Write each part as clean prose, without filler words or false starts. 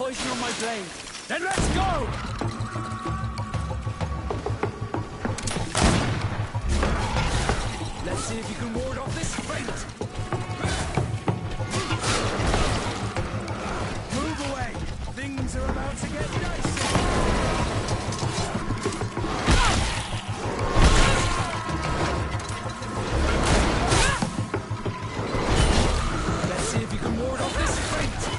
poison on my blade. Then let's go! Let's see if you can ward off this fate. Move away. Things are about to get dicey. Let's see if you can ward off this fate.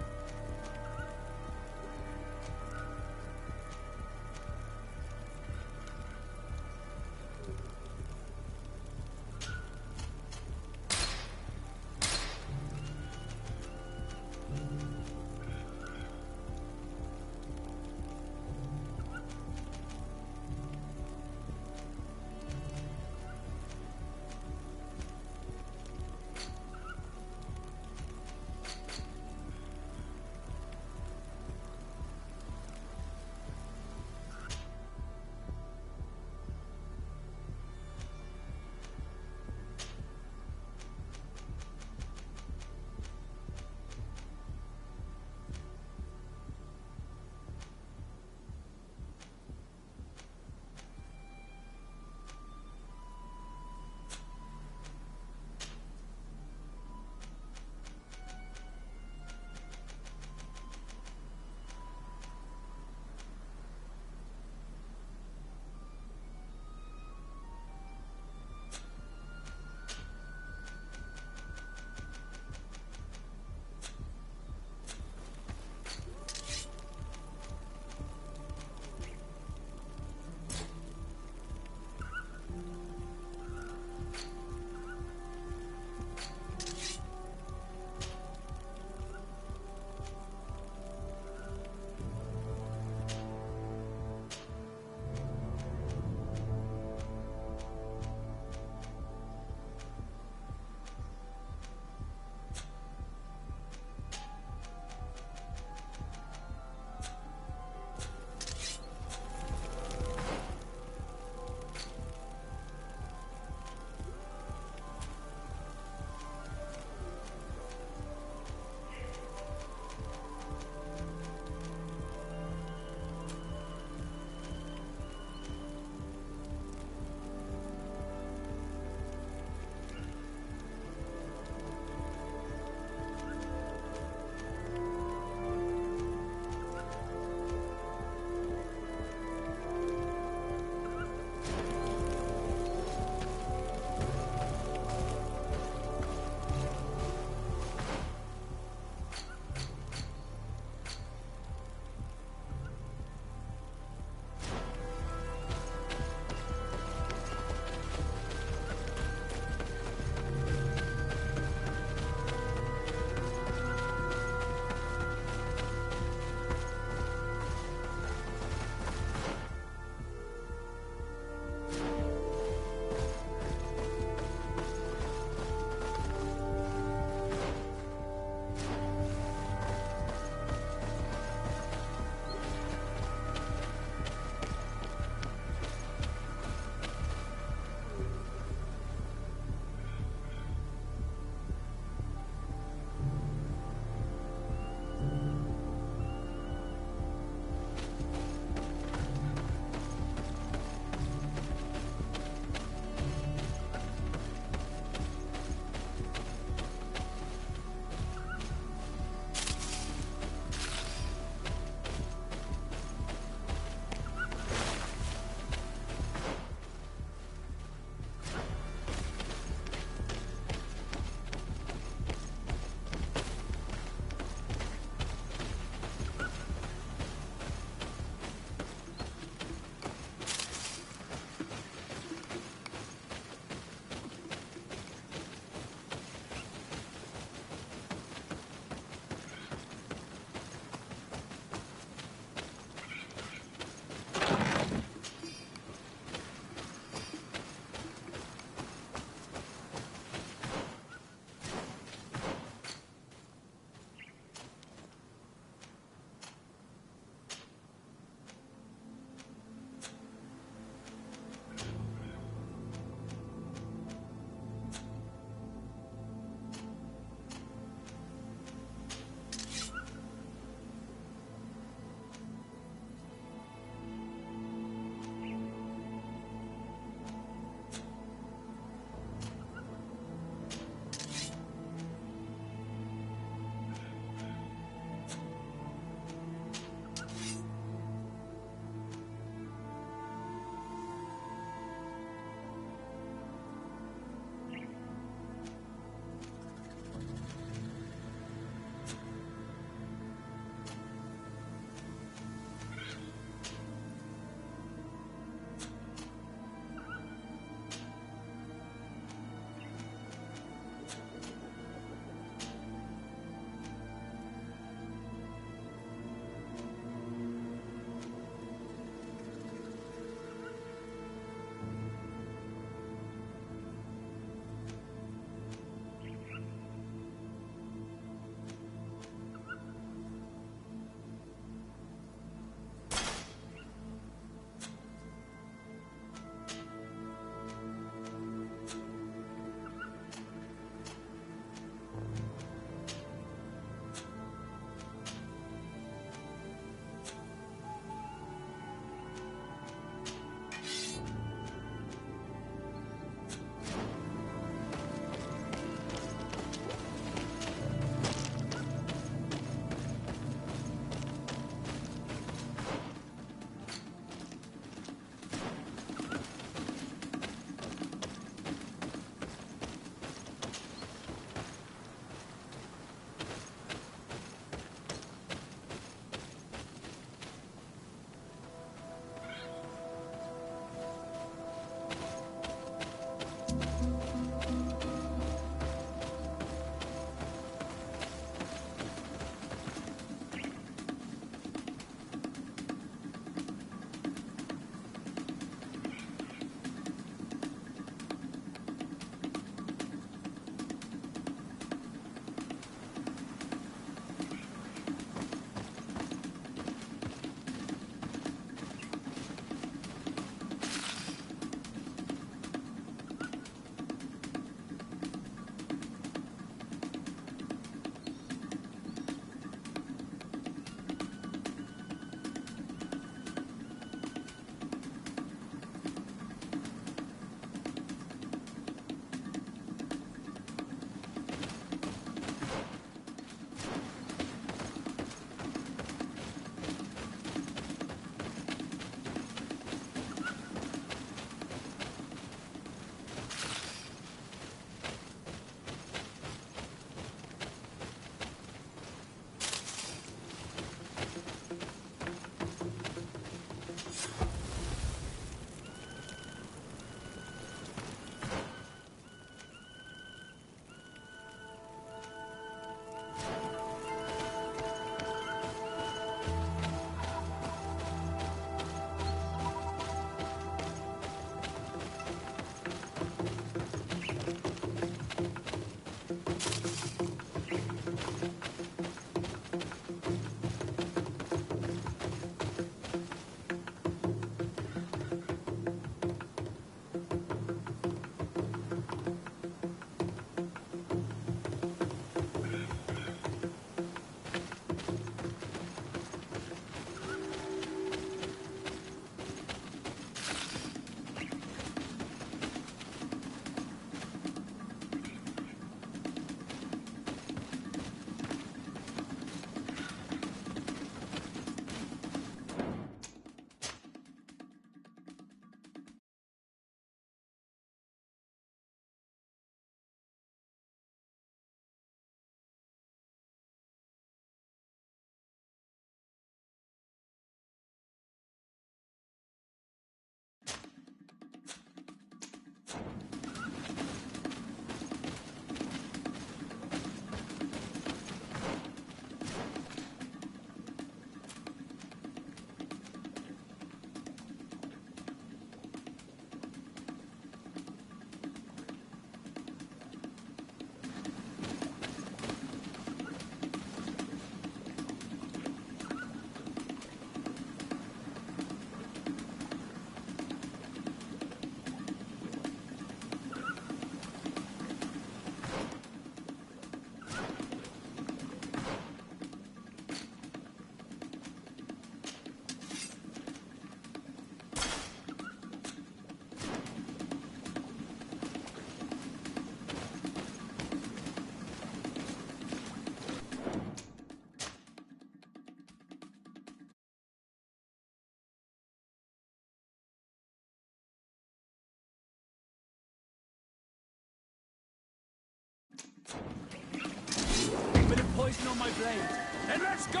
Bit of poison on my blade. And let's go!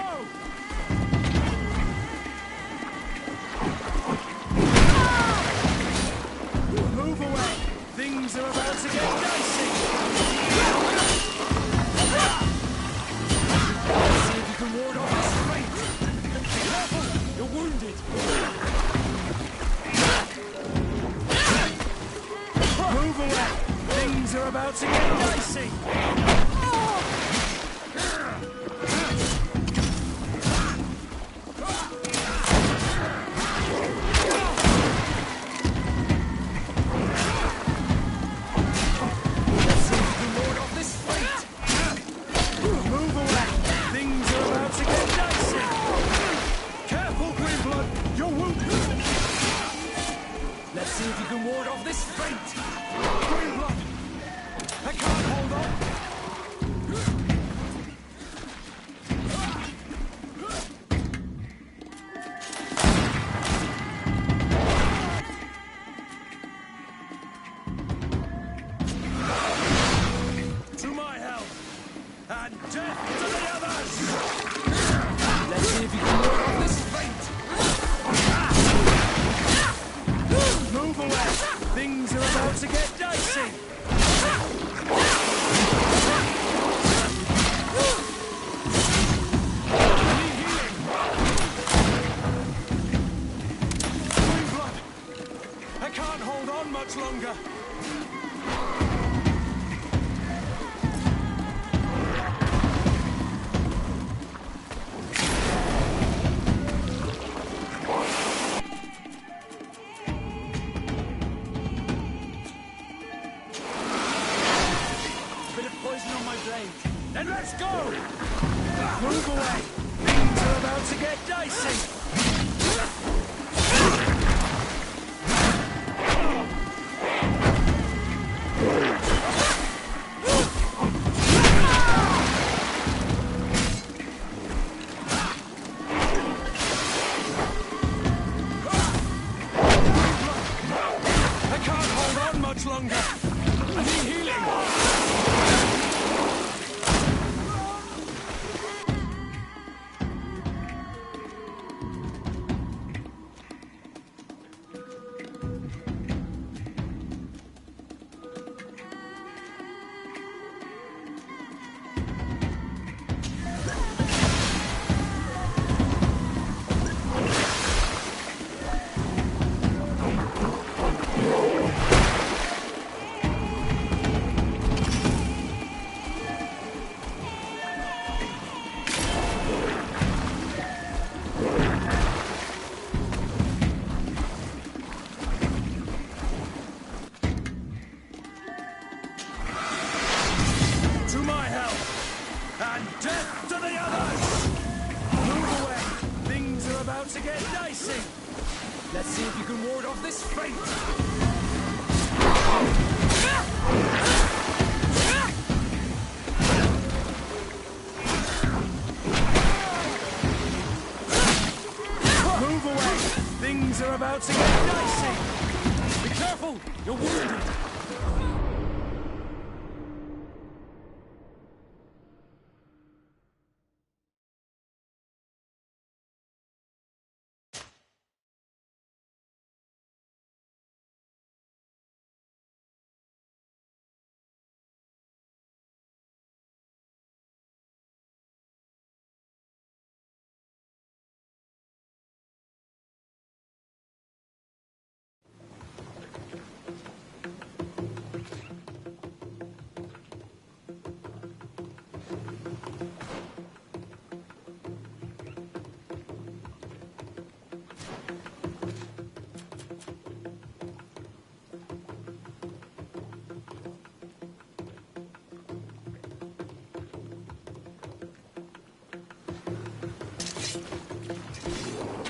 Move away! Things are about to get dicey! Let's see if you can ward off this fate! Be careful! You're wounded! Move away! Things are about to get dicey! Let's see if you can ward off this fate! Green blood! I can't hold on! To my help! And death to the others! Let's see if you can ward off this fate! Move away! Things are about to get dicey! Need healing! Green blood! I can't hold on much longer! Then let's go! Move away! Things are about to get dicey! I can't hold on much longer! I need healing! To my help! And death to the others! Move away! Things are about to get dicey! Let's see if you can ward off this fate! Move away! Things are about to get dicey! Be careful! You're wounded!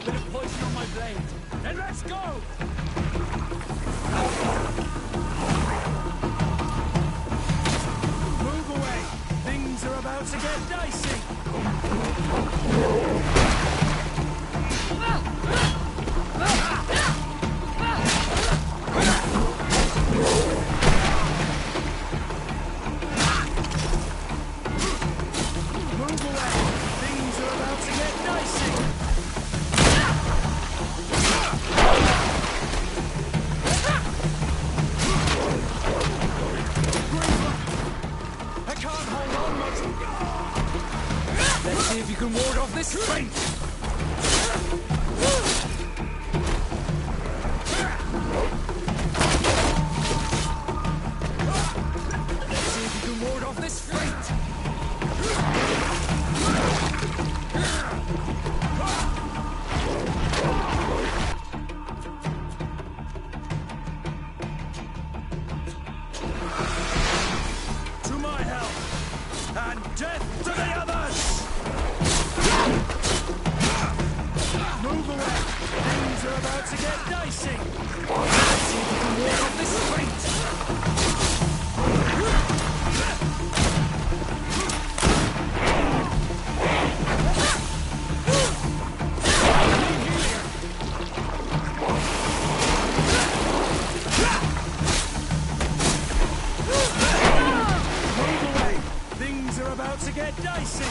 Bit of poison on my blade. Then let's go! Move away! Things are about to get dicey! this feint! Let's see if you can ward off this feint! To my help! And death to the others! Move away! Things are about to get dicey! Let's see if you can ward off this feint! Move away! Things are about to get dicey!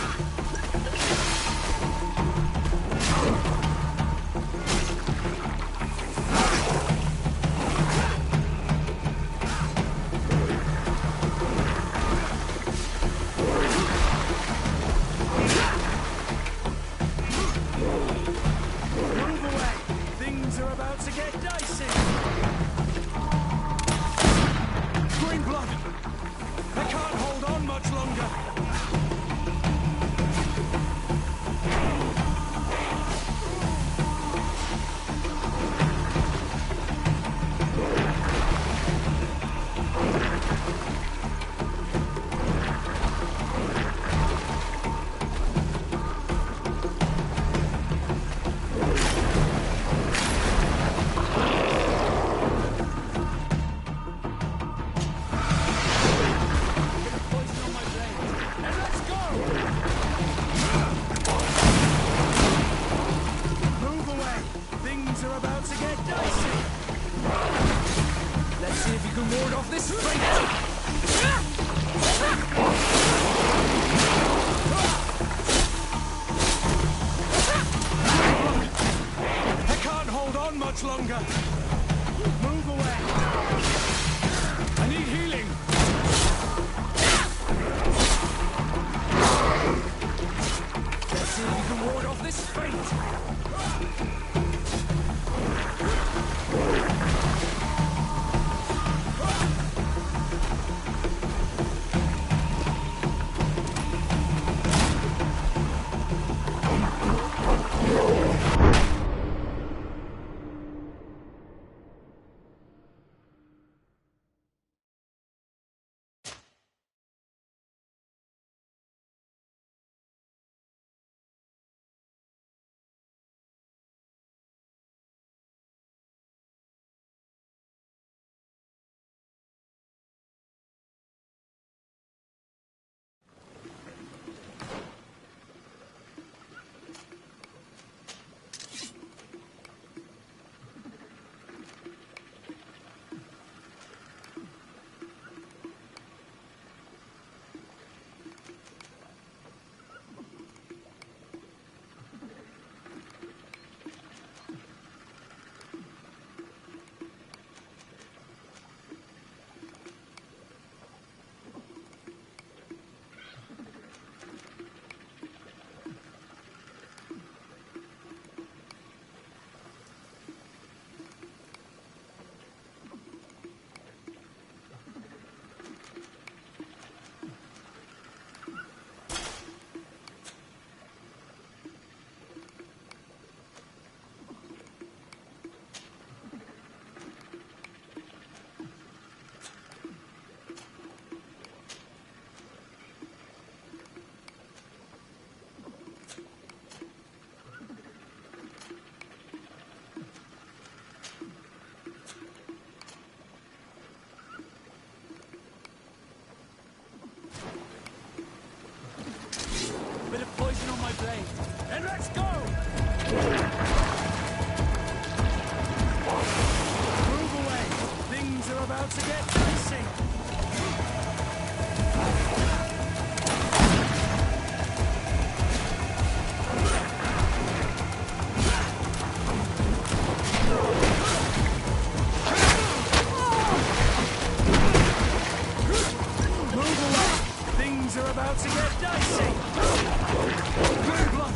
Move away! Things are about to get dicey! Green blood! I can't hold on much longer! Poison on my blade, and let's go! Move away! Things are about to get dicey! Let's see if you can ward off this feint! I can't hold on much longer! Move away! I need healing! Let's see if you can ward off this feint! blade. And let's go! Move away. Things are about to get dicey. Move away. Things are about to get dicey. Blue blood.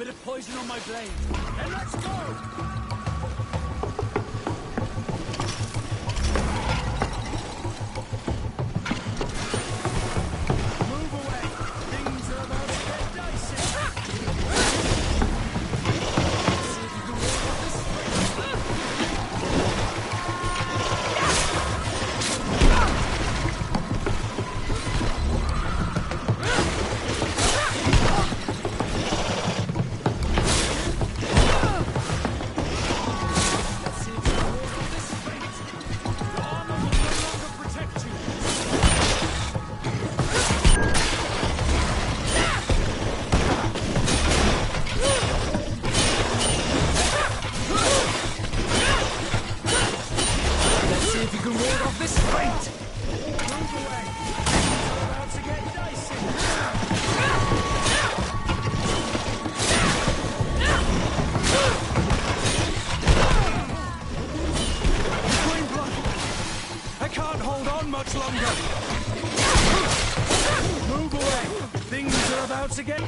Bit of poison on my blade. And let's go! Move away. Things are about to get dicey. See if you can walk off this way. Much longer. Move away. Things are about to get...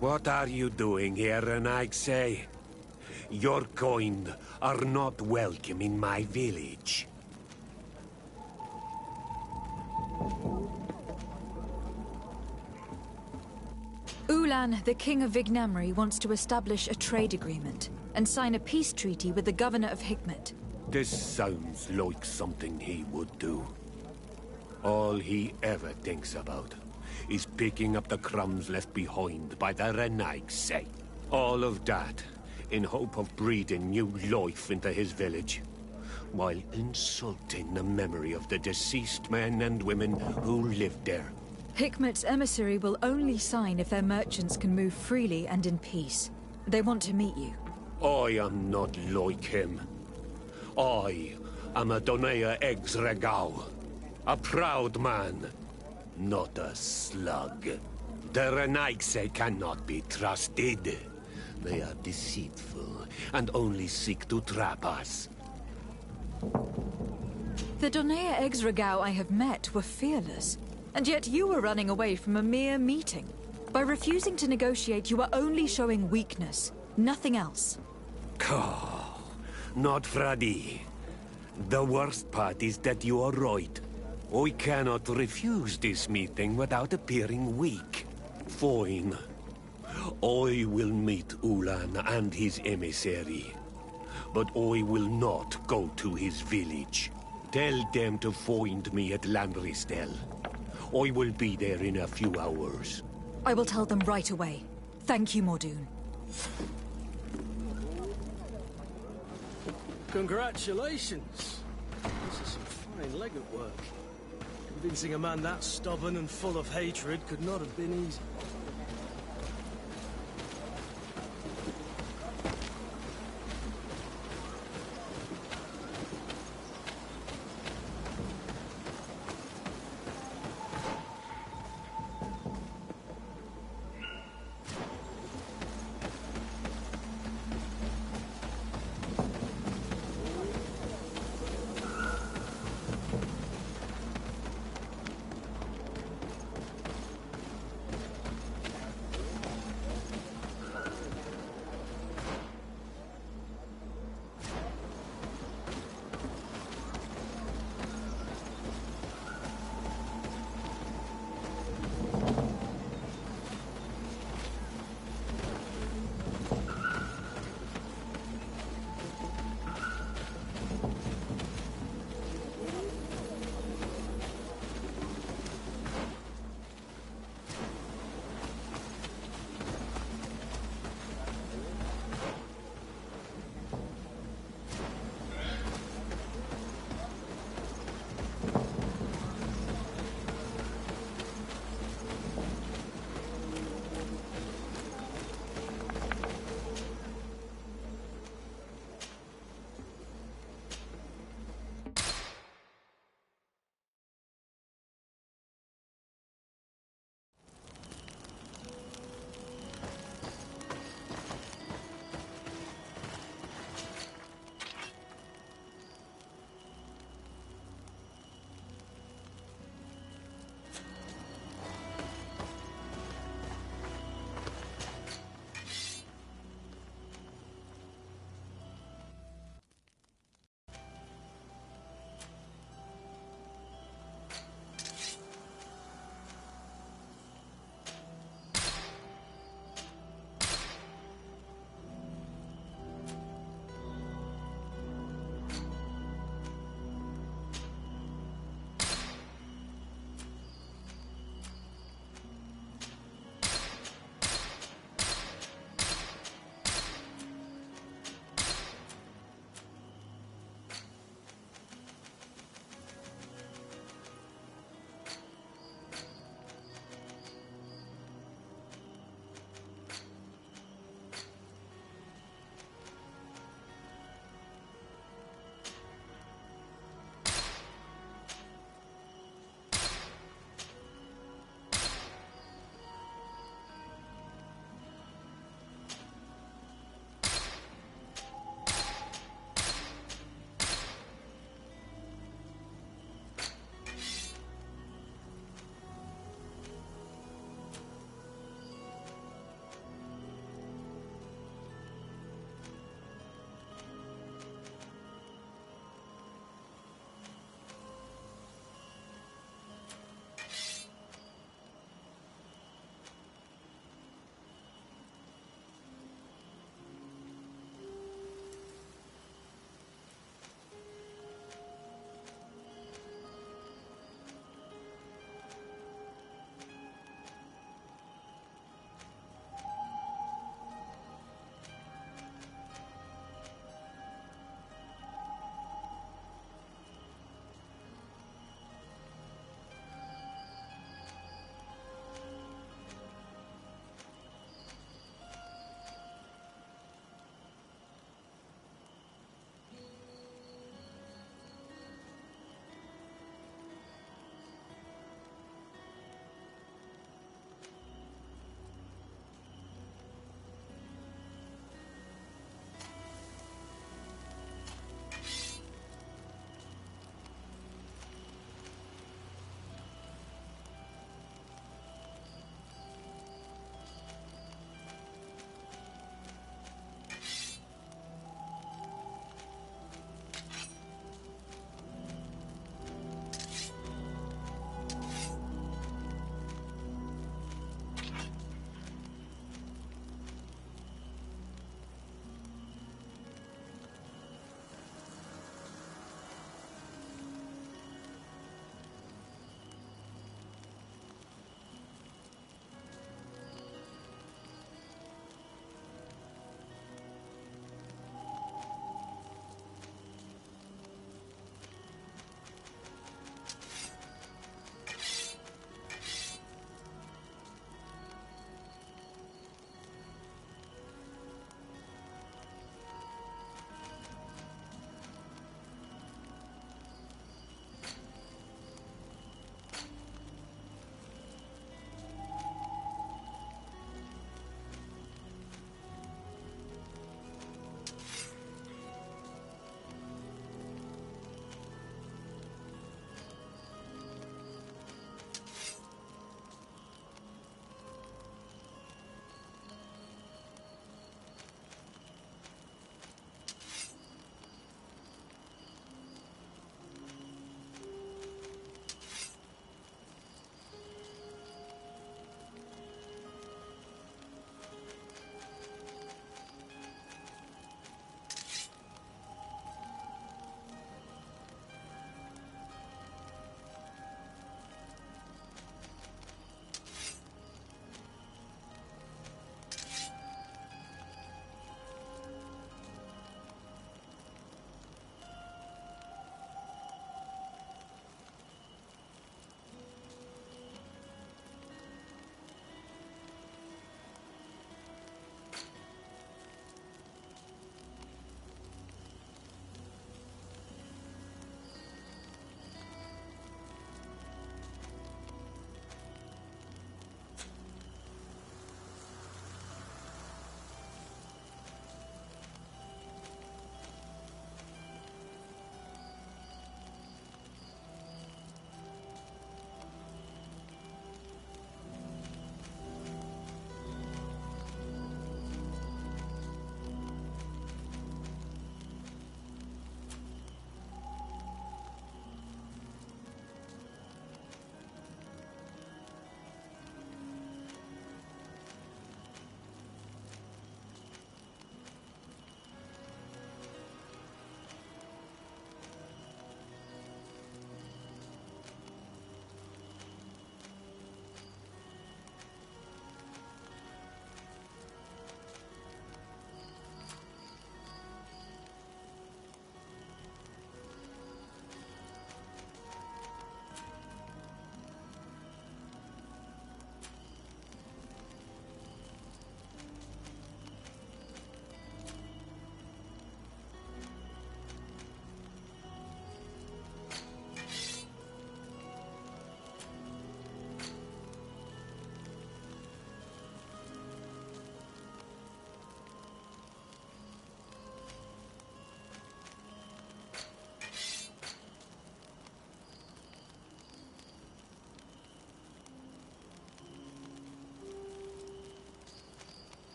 What are you doing here, and I say? Your kind are not welcome in my village. Ulan, the king of Vignamri, wants to establish a trade agreement and sign a peace treaty with the governor of Hikmet. This sounds like something he would do. All he ever thinks about is picking up the crumbs left behind by the Renaigse. All of that in hope of breathing new life into his village, while insulting the memory of the deceased men and women who lived there. Hikmet's emissary will only sign if their merchants can move freely and in peace. They want to meet you. I am not like him. I am a Donea Eggs Regau, a proud man, not a slug. The Renaigse cannot be trusted. They are deceitful and only seek to trap us. The Donea Eggsregau I have met were fearless, and yet you were running away from a mere meeting. By refusing to negotiate, you are only showing weakness, nothing else. Not Fradi. The worst part is that you are right. I cannot refuse this meeting without appearing weak. Fine. I will meet Ulan and his emissary. But I will not go to his village. Tell them to find me at Landristel. I will be there in a few hours. I will tell them right away. Thank you, Mordoon. Congratulations. This is some fine legate work. Convincing a man that stubborn and full of hatred could not have been easy.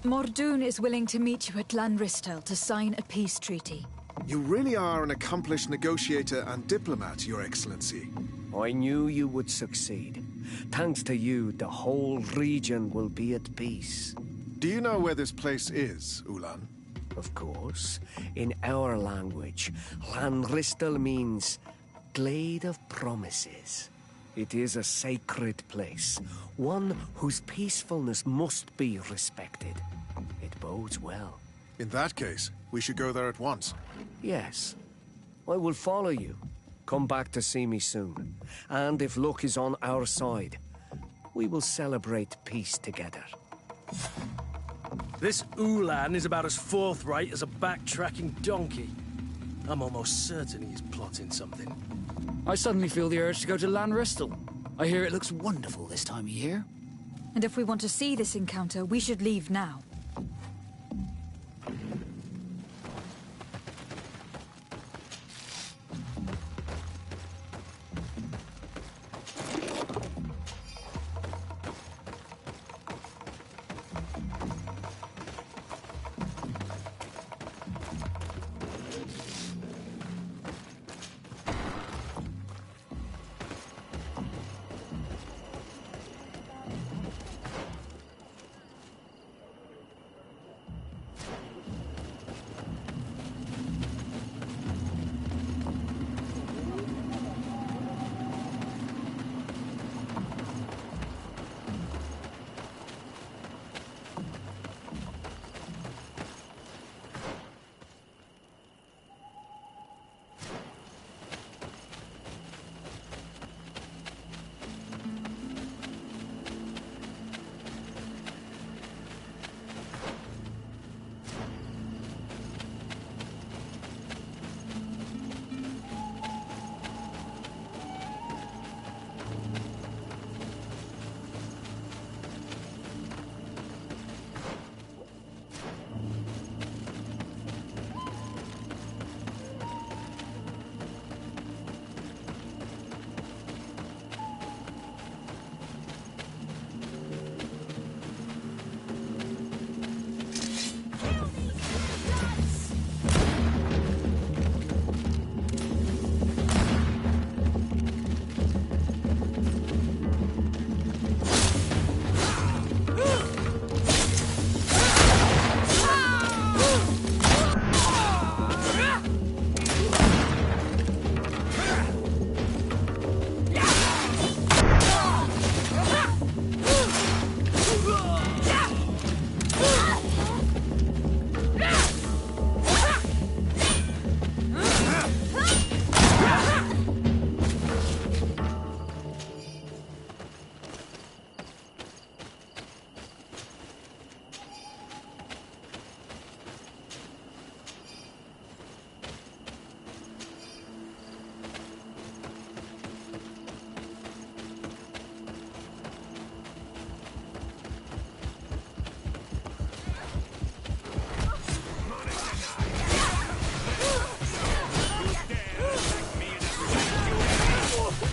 Mordoun is willing to meet you at Lanristel to sign a peace treaty. You really are an accomplished negotiator and diplomat, Your Excellency. I knew you would succeed. Thanks to you, the whole region will be at peace. Do you know where this place is, Ulan? Of course. In our language, Lanristel means Glade of Promises. It is a sacred place, one whose peacefulness must be respected. It bodes well. In that case, we should go there at once. Yes. I will follow you. Come back to see me soon. And if luck is on our side, we will celebrate peace together. This Ulan is about as forthright as a backtracking donkey. I'm almost certain he's plotting something. I suddenly feel the urge to go to Lanristel. I hear it looks wonderful this time of year. And if we want to see this encounter, we should leave now.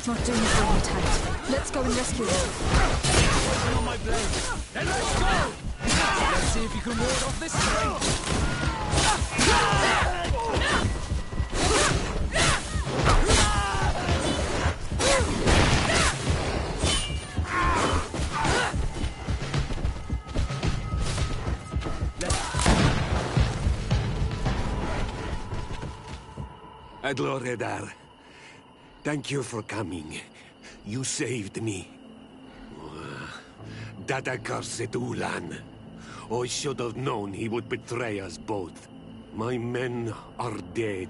Mordoun is really tight. Let's go and rescue him. Poison on my blade. Then let's go! Let's see if you can ward off this strength. Adloredar, thank you for coming. You saved me. That accursed Ulan. I should have known he would betray us both. My men are dead,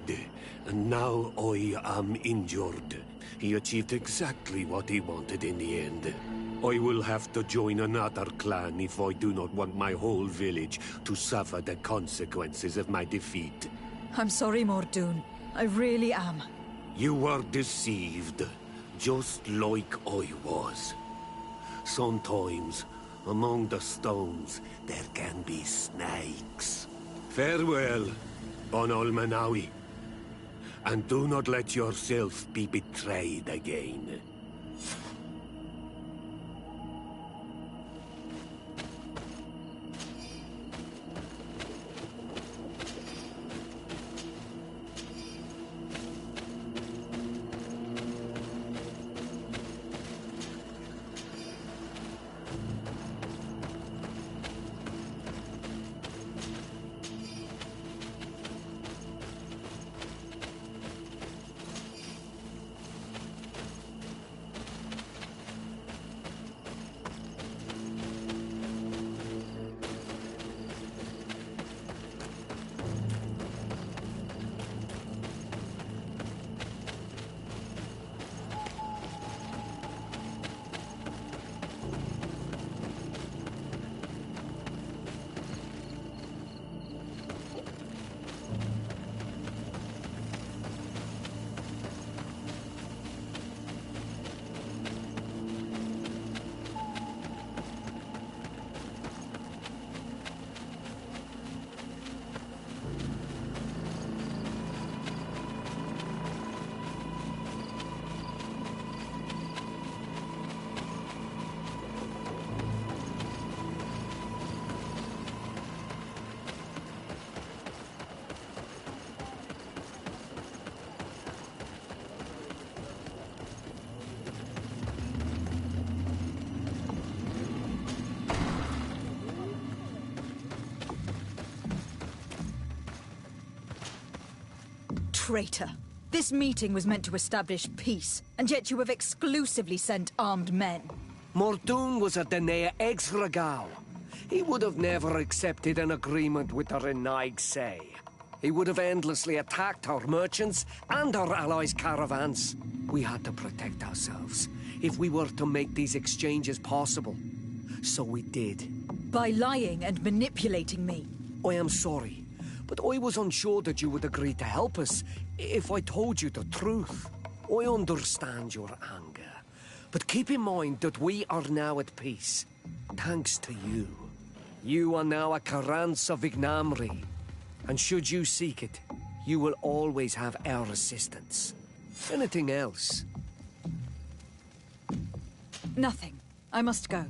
and now I am injured. He achieved exactly what he wanted in the end. I will have to join another clan if I do not want my whole village to suffer the consequences of my defeat. I'm sorry, Mordoun. I really am. You were deceived, just like I was. Sometimes, among the stones, there can be snakes. Farewell, Bon Olmanawi. And do not let yourself be betrayed again. traitor! This meeting was meant to establish peace, and yet you have exclusively sent armed men. Mordoon was a Denea ex-Regao. He would have never accepted an agreement with the Renaig Say. He would have endlessly attacked our merchants and our allies' caravans. We had to protect ourselves if we were to make these exchanges possible. So we did. By lying and manipulating me. I am sorry, but I was unsure that you would agree to help us if I told you the truth. I understand your anger, but keep in mind that we are now at peace, thanks to you. You are now a Carranza Vignamri, and should you seek it, you will always have our assistance. Anything else? Nothing. I must go.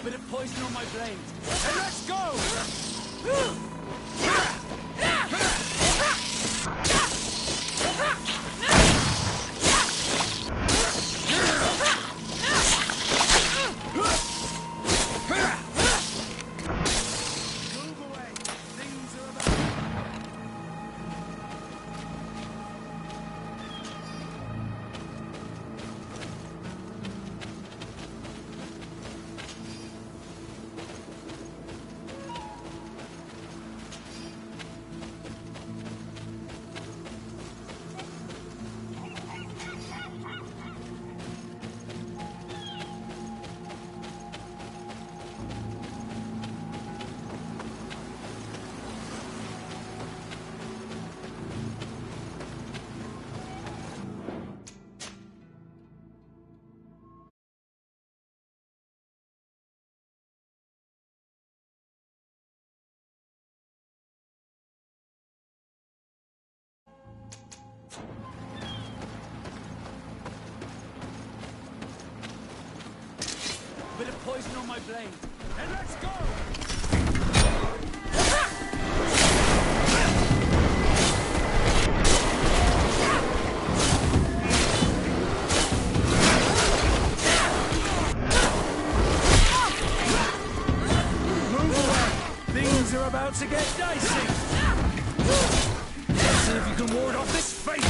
Bit of poison on my blade. Hey, let's go! my blade. And let's go! Things are about to get dicey. Let's see if you can ward off this fate.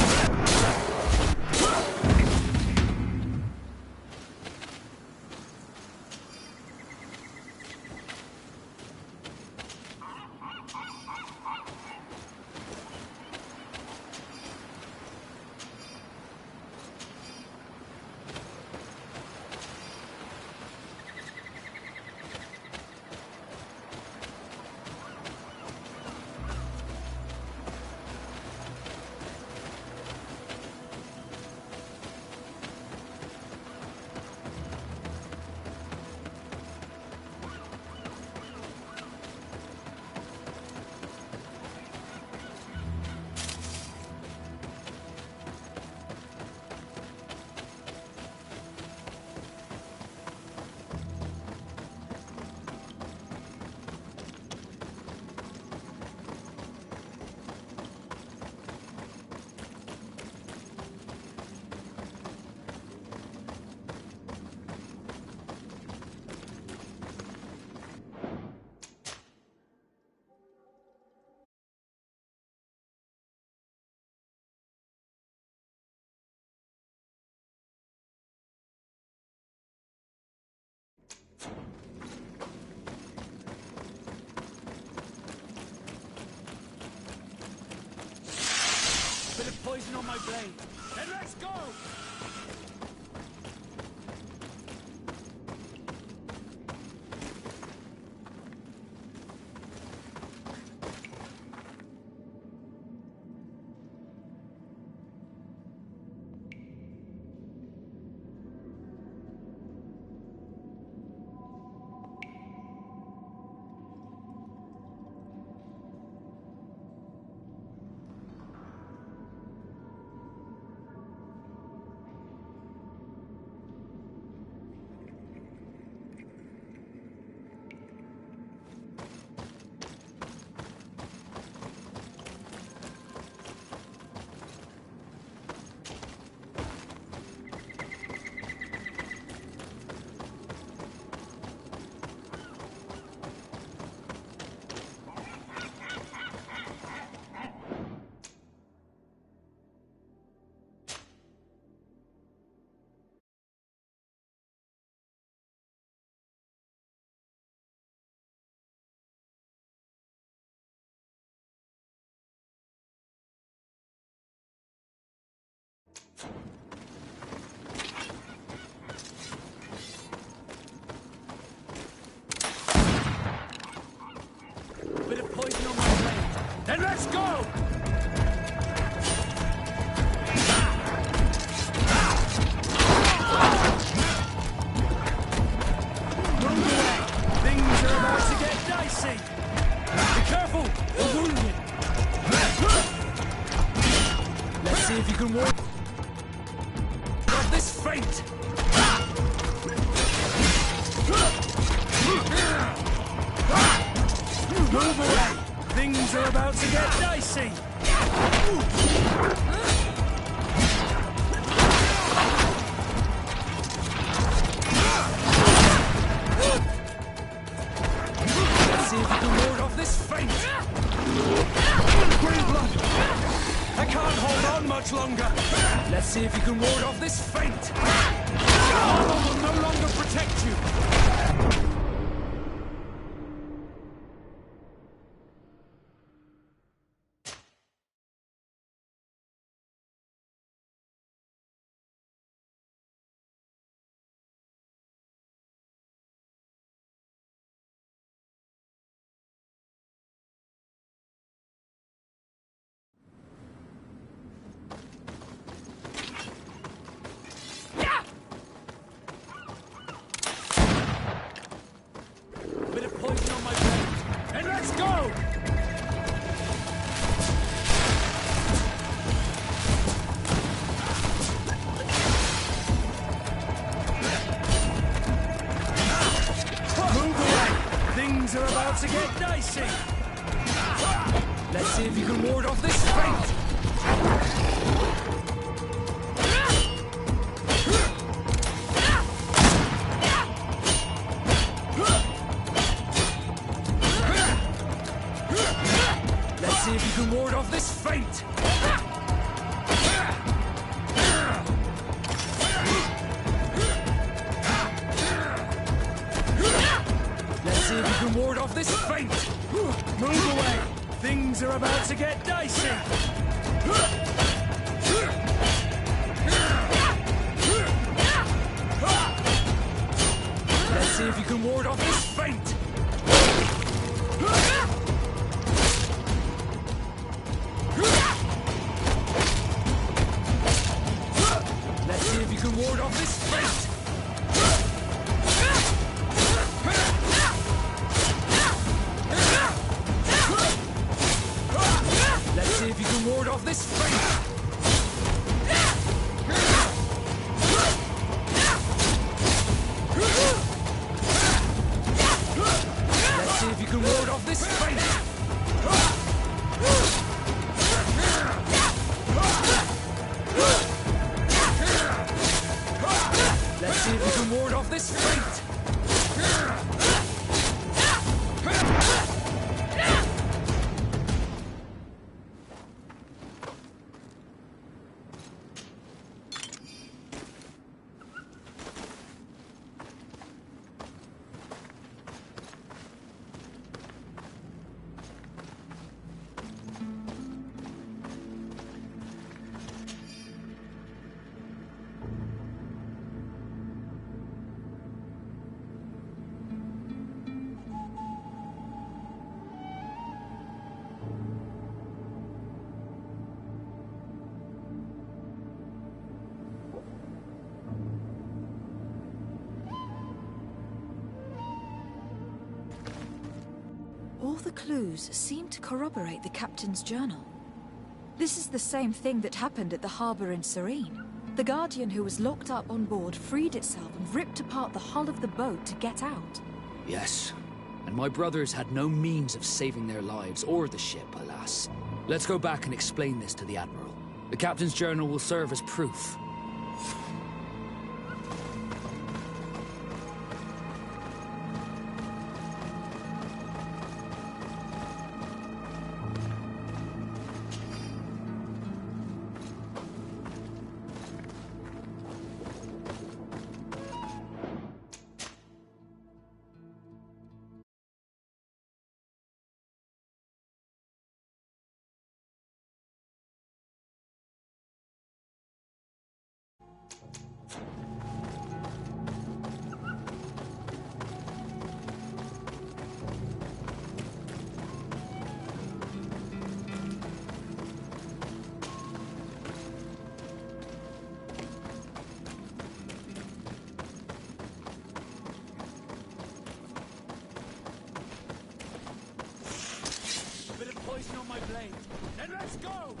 Bit of poison on my blade. And let's go! Bit of poison on my blade. Then let's go! Move away. Things are about to get dicey. Be careful, we're wounded. Let's see if you can ward off this fate. Move away! Things are about to get dicey! Let's see if you can ward off this fate! Green blood! I can't hold on much longer! Let's see if you can ward off this fate! Your armor will no longer protect you! Things are about to get dicey. Let's see if you can ward off this fate. Let's see if you can ward off this fate. Let's see if you can ward off this fate. Move away. Things are about to get dicey. Let's see if you can ward off this fate. Let's see if you can ward off this fate. Let's see if you can ward off this fate. Let's see if you can ward off this fate. Let's see if you can ward off this fate. All the clues seem to corroborate the captain's journal. This is the same thing that happened at the harbor in Serene. The Guardian who was locked up on board freed itself and ripped apart the hull of the boat to get out. Yes. And my brothers had no means of saving their lives or the ship, alas. Let's go back and explain this to the Admiral. The captain's journal will serve as proof. Poison on my blade. Then let's go!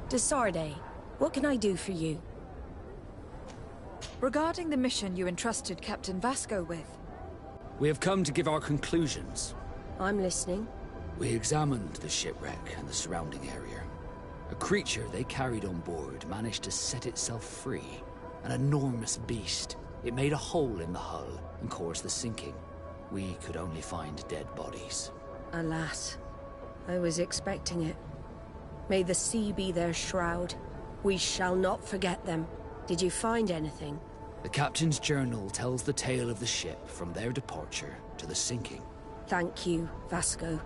De Sarde, what can I do for you? Regarding the mission you entrusted Captain Vasco with, We have come to give our conclusions. I'm listening. We examined the shipwreck and the surrounding area. A creature they carried on board managed to set itself free. An enormous beast. It made a hole in the hull and caused the sinking. We could only find dead bodies. Alas, I was expecting it. May the sea be their shroud. We shall not forget them. Did you find anything? The captain's journal tells the tale of the ship from their departure to the sinking. Thank you, Vasco.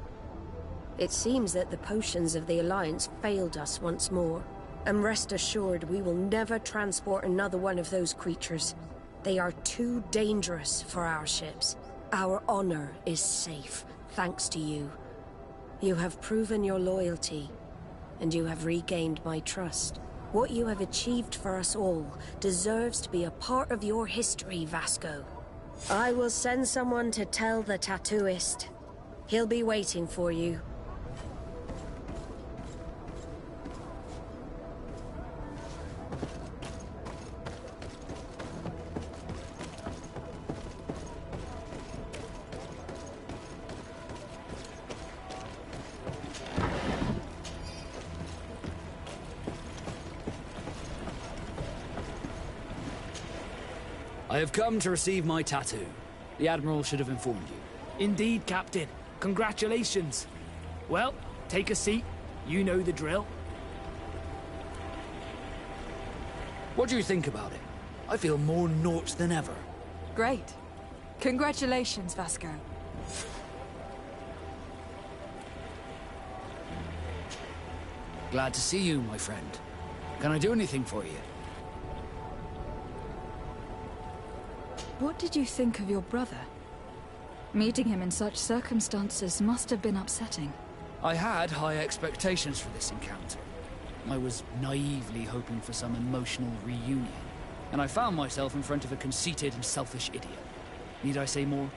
It seems that the potions of the Alliance failed us once more. And rest assured, we will never transport another one of those creatures. They are too dangerous for our ships. Our honor is safe, thanks to you. You have proven your loyalty, and you have regained my trust. What you have achieved for us all deserves to be a part of your history, Vasco. I will send someone to tell the tattooist. He'll be waiting for you. I have come to receive my tattoo. The Admiral should have informed you. Indeed, Captain. Congratulations. Well, take a seat. You know the drill. What do you think about it? I feel more Nort than ever. great. Congratulations, Vasco. Glad to see you, my friend. Can I do anything for you? What did you think of your brother? Meeting him in such circumstances must have been upsetting. I had high expectations for this encounter. I was naively hoping for some emotional reunion, and I found myself in front of a conceited and selfish idiot. Need I say more?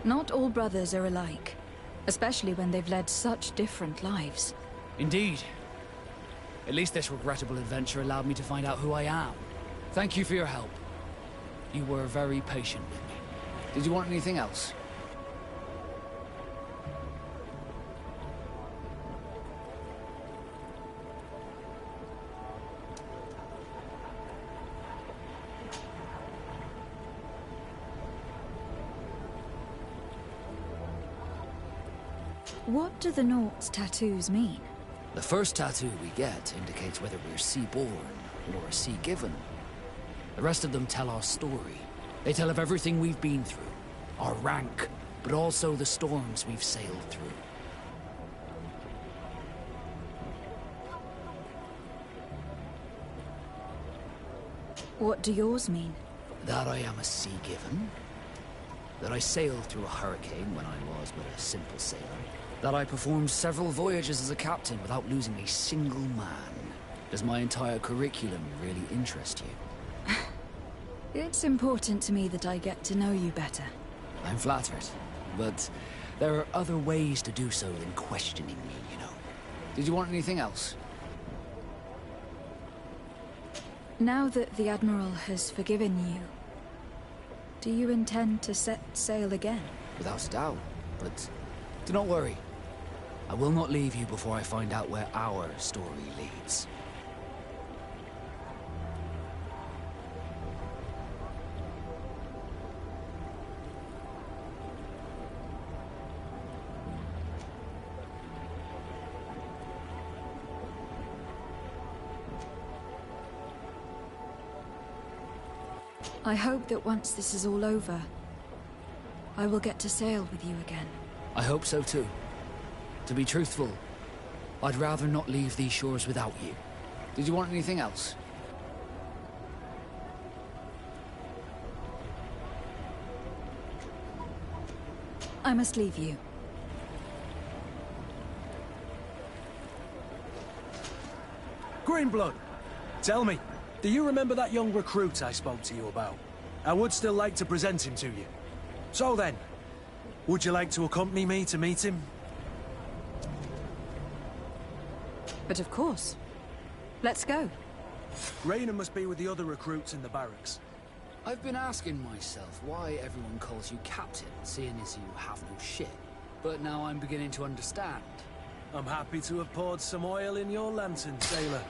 Not all brothers are alike, especially when they've led such different lives. Indeed. At least this regrettable adventure allowed me to find out who I am. Thank you for your help. You were very patient with me. Did you want anything else? What do the Nort's tattoos mean? The first tattoo we get indicates whether we're sea-born or sea-given. The rest of them tell our story. They tell of everything we've been through, our rank, but also the storms we've sailed through. What do yours mean? That I am a sea-given. That I sailed through a hurricane when I was but a simple sailor. That I performed several voyages as a captain without losing a single man. Does my entire curriculum really interest you? It's important to me that I get to know you better. I'm flattered, but there are other ways to do so than questioning me, you know. Did you want anything else? Now that the Admiral has forgiven you, do you intend to set sail again? Without a doubt, but do not worry. I will not leave you before I find out where our story leads. I hope that once this is all over, I will get to sail with you again. I hope so too. To be truthful, I'd rather not leave these shores without you. Did you want anything else? I must leave you. Greenblood, tell me, do you remember that young recruit I spoke to you about? I would still like to present him to you. So then, would you like to accompany me to meet him? But of course. Let's go. Raina must be with the other recruits in the barracks. I've been asking myself why everyone calls you Captain, seeing as you have no ship. But now I'm beginning to understand. I'm happy to have poured some oil in your lantern, sailor.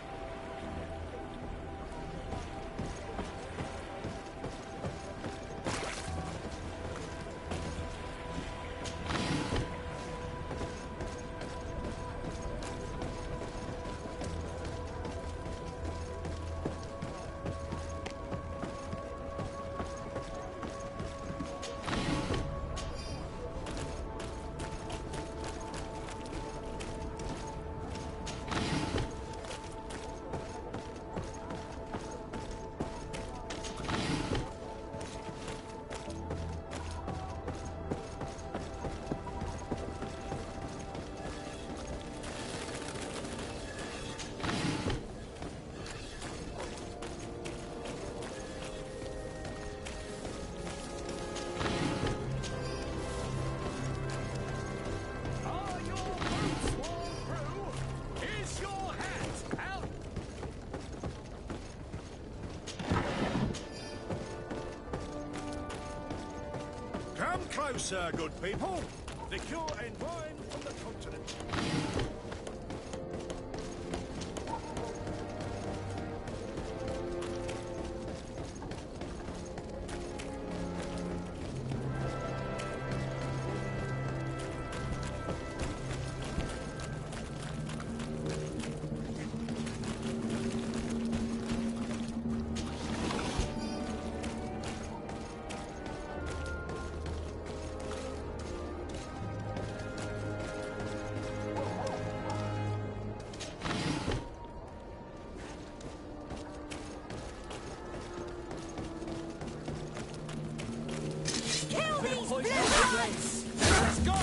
Come closer, good people. Liqueur and wine from the continent. Let's go!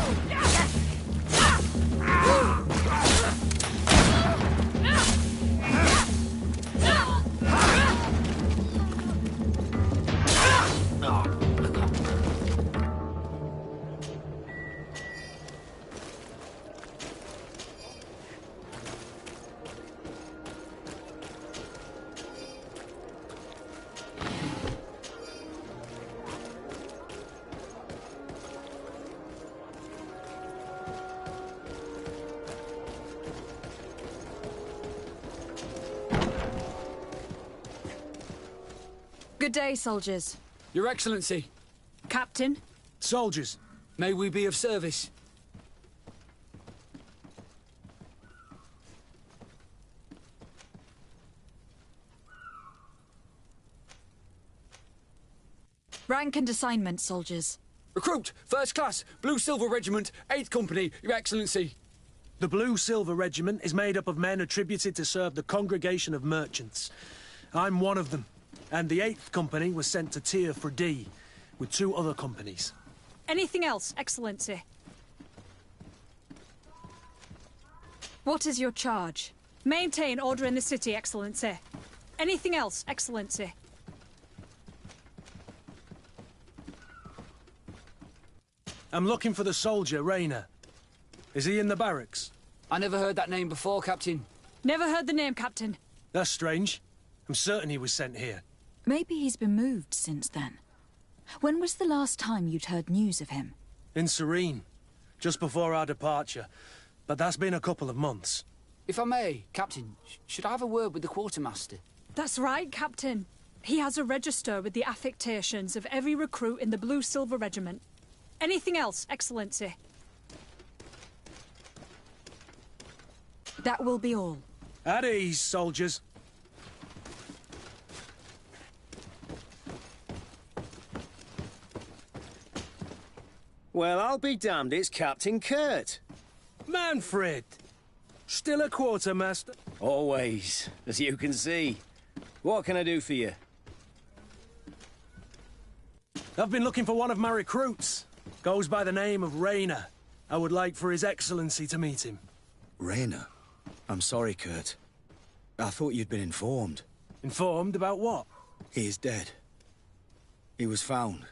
Good day, soldiers. Your Excellency, Captain, Soldiers, may we be of service? rank and assignment, soldiers. Recruit, First Class, Blue Silver Regiment, 8th Company, Your Excellency. the Blue Silver Regiment is made up of men attributed to serve the Congregation of Merchants. I'm one of them, and the 8th Company was sent to Tier for D, with 2 other companies. Anything else, Excellency? What is your charge? Maintain order in the city, Excellency. Anything else, Excellency? I'm looking for the soldier, Raina. Is he in the barracks? I never heard that name before, Captain. Never heard the name, Captain. That's strange. I'm certain he was sent here. Maybe he's been moved since then. When was the last time you'd heard news of him? In Serene, just before our departure. But that's been a couple of months. If I may, Captain, should I have a word with the quartermaster? That's right, Captain. He has a register with the affectations of every recruit in the Blue Silver Regiment. Anything else, Excellency? That will be all. At ease, soldiers. Well, I'll be damned, it's Captain Kurt. Manfred! Still a quartermaster? Always, as you can see. What can I do for you? I've been looking for one of my recruits. Goes by the name of Rayner. I would like for His Excellency to meet him. Rayner? I'm sorry, Kurt. I thought you'd been informed. Informed about what? He is dead. He was found,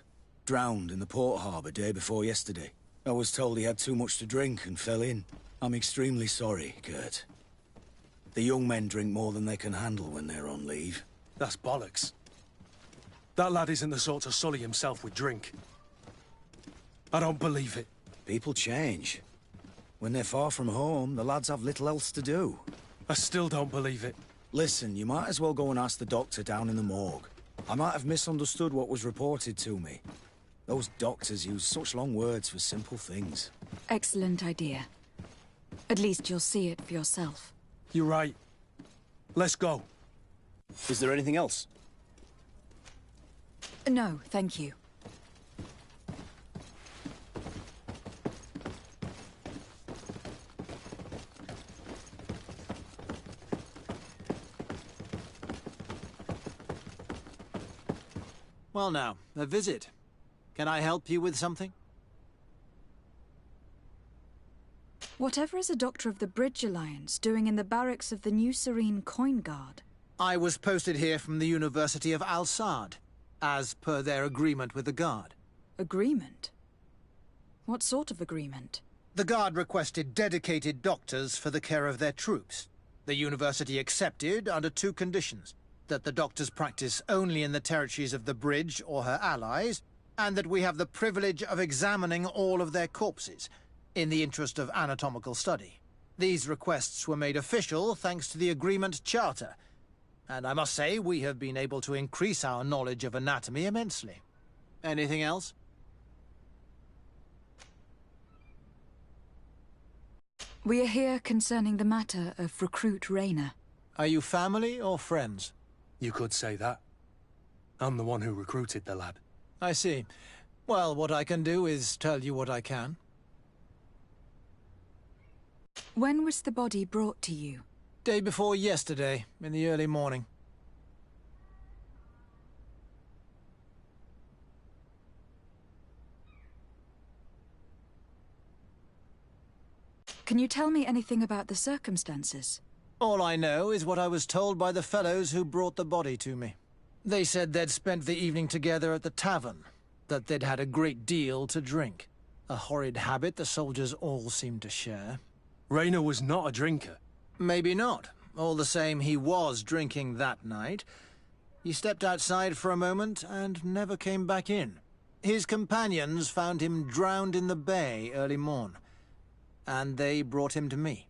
drowned in the port harbour day before yesterday. I was told he had too much to drink and fell in. I'm extremely sorry, Kurt. The young men drink more than they can handle when they're on leave. That's bollocks. That lad isn't the sort to sully himself with drink. I don't believe it. People change. When they're far from home, the lads have little else to do. I still don't believe it. Listen, you might as well go and ask the doctor down in the morgue. I might have misunderstood what was reported to me. Those doctors use such long words for simple things. Excellent idea. At least you'll see it for yourself. You're right. Let's go. Is there anything else? No, thank you. Well now, a visit. Can I help you with something? Whatever is a Doctor of the Bridge Alliance doing in the barracks of the New Serene Coin Guard? I was posted here from the University of Al-Sad, as per their agreement with the Guard. Agreement? What sort of agreement? The Guard requested dedicated doctors for the care of their troops. The University accepted under two conditions: that the doctors practice only in the territories of the Bridge or her allies, and that we have the privilege of examining all of their corpses, in the interest of anatomical study. These requests were made official thanks to the Agreement Charter, and I must say we have been able to increase our knowledge of anatomy immensely. Anything else? We are here concerning the matter of Recruit Rayner. Are you family or friends? You could say that. I'm the one who recruited the lad. I see. Well, what I can do is tell you what I can. When was the body brought to you? Day before yesterday, in the early morning. Can you tell me anything about the circumstances? All I know is what I was told by the fellows who brought the body to me. They said they'd spent the evening together at the tavern, that they'd had a great deal to drink. A horrid habit the soldiers all seemed to share. Rayner was not a drinker. Maybe not. All the same, he was drinking that night. He stepped outside for a moment and never came back in. His companions found him drowned in the bay early morn, and they brought him to me.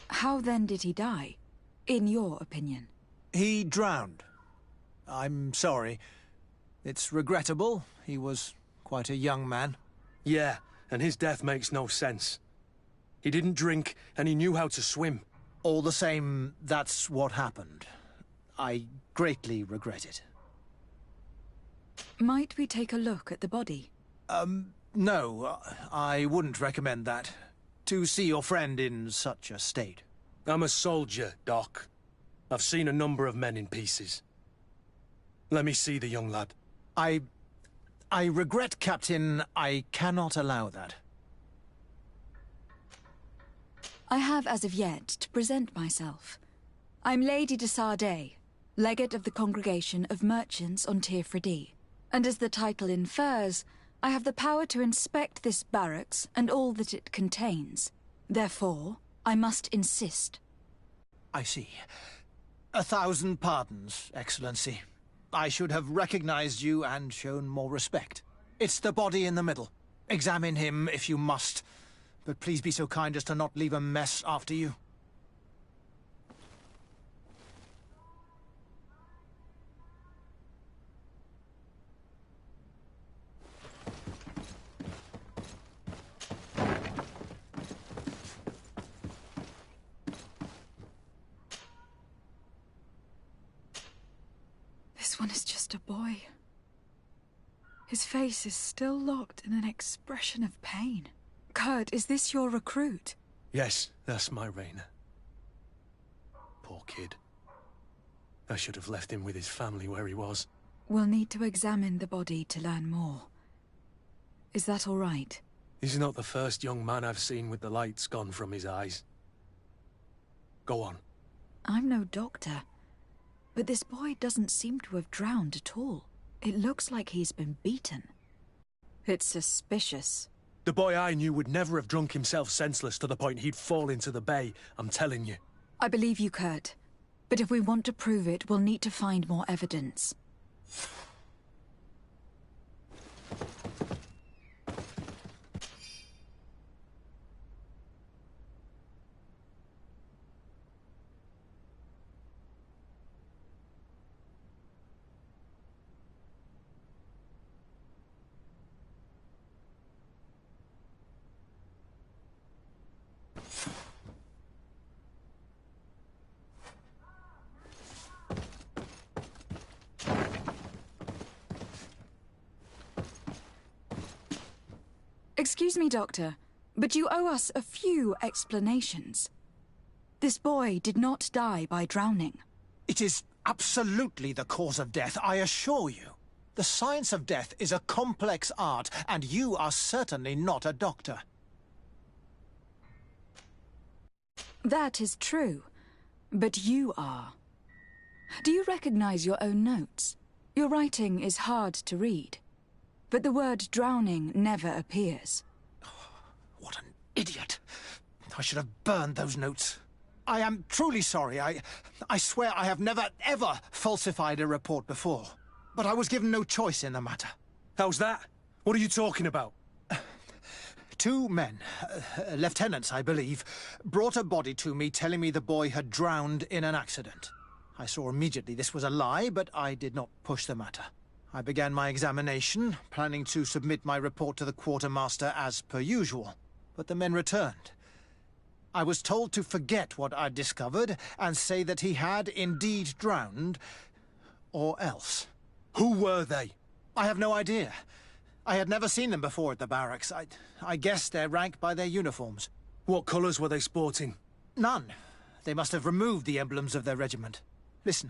How then did he die, in your opinion? He drowned. I'm sorry. It's regrettable. He was quite a young man. Yeah, and his death makes no sense. He didn't drink, and he knew how to swim. All the same, that's what happened. I greatly regret it. Might we take a look at the body? No, I wouldn't recommend that. To see your friend in such a state. I'm a soldier, Doc. I've seen a number of men in pieces. Let me see the young lad. I regret, Captain. I cannot allow that. I have as of yet to present myself. I'm Lady de Sardet, Legate of the Congregation of Merchants on Tir-Fredi. And as the title infers, I have the power to inspect this barracks and all that it contains. Therefore, I must insist. I see. 1,000 pardons, Excellency. I should have recognized you and shown more respect. It's the body in the middle. Examine him if you must, but please be so kind as to not leave a mess after you. This one is just a boy. His face is still locked in an expression of pain. Kurt, is this your recruit? Yes, that's my Rainer. Poor kid. I should have left him with his family where he was. We'll need to examine the body to learn more. Is that all right? He's not the first young man I've seen with the lights gone from his eyes. Go on. I'm no doctor, but this boy doesn't seem to have drowned at all. It looks like he's been beaten. It's suspicious. The boy I knew would never have drunk himself senseless to the point he'd fall into the bay, I'm telling you. I believe you, Kurt. But if we want to prove it, we'll need to find more evidence. Excuse me, Doctor, but you owe us a few explanations. This boy did not die by drowning. It is absolutely the cause of death, I assure you. The science of death is a complex art, and you are certainly not a doctor. That is true, but you are. Do you recognize your own notes? Your writing is hard to read, but the word drowning never appears. What an idiot. I should have burned those notes. I am truly sorry. I swear I have never, ever falsified a report before. But I was given no choice in the matter. How's that? What are you talking about? Two men, lieutenants, I believe, brought a body to me telling me the boy had drowned in an accident. I saw immediately this was a lie, but I did not push the matter. I began my examination, planning to submit my report to the quartermaster as per usual. But the men returned. I was told to forget what I'd discovered and say that he had indeed drowned, or else. Who were they? I have no idea. I had never seen them before at the barracks. I guessed their rank by their uniforms. What colours were they sporting? None. They must have removed the emblems of their regiment. Listen,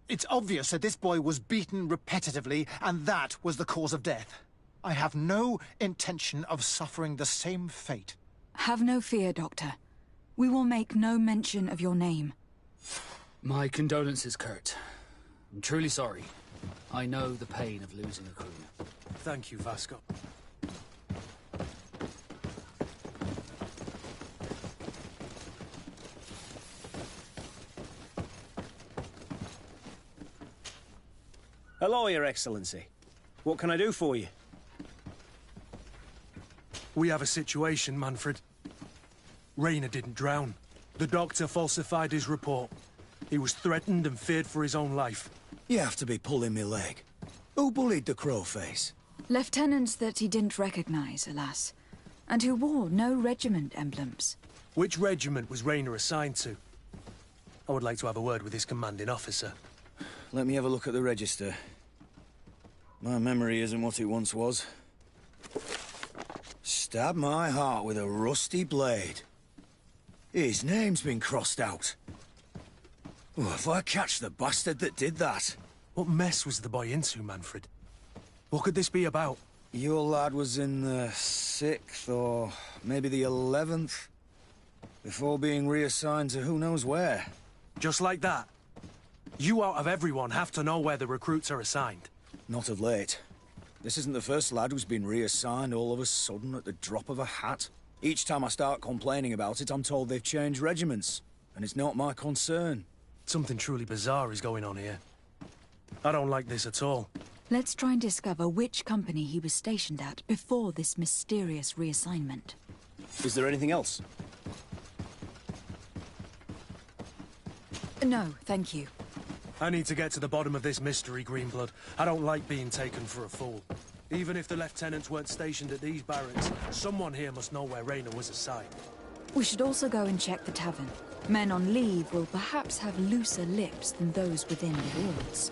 it's obvious that this boy was beaten repetitively, and that was the cause of death. I have no intention of suffering the same fate. Have no fear, Doctor. We will make no mention of your name. My condolences, Kurt. I'm truly sorry. I know the pain of losing a crew. Thank you, Vasco. Hello, Your Excellency. What can I do for you? We have a situation, Manfred. Rainer didn't drown. The doctor falsified his report. He was threatened and feared for his own life. You have to be pulling me leg. Who bullied the crowface? Lieutenants that he didn't recognize, alas, and who wore no regiment emblems. Which regiment was Rainer assigned to? I would like to have a word with his commanding officer. Let me have a look at the register. My memory isn't what it once was. Stab my heart with a rusty blade. His name's been crossed out. Oh, if I catch the bastard that did that. What mess was the boy into, Manfred? What could this be about? Your lad was in the 6th or maybe the 11th, before being reassigned to who knows where. Just like that? You out of everyone have to know where the recruits are assigned. Not of late. This isn't the first lad who's been reassigned all of a sudden at the drop of a hat. Each time I start complaining about it, I'm told they've changed regiments, and it's not my concern. Something truly bizarre is going on here. I don't like this at all. Let's try and discover which company he was stationed at before this mysterious reassignment. Is there anything else? No, thank you. I need to get to the bottom of this mystery, Greenblood. I don't like being taken for a fool. Even if the lieutenants weren't stationed at these barracks, someone here must know where Rainer was assigned. We should also go and check the tavern. Men on leave will perhaps have looser lips than those within the walls.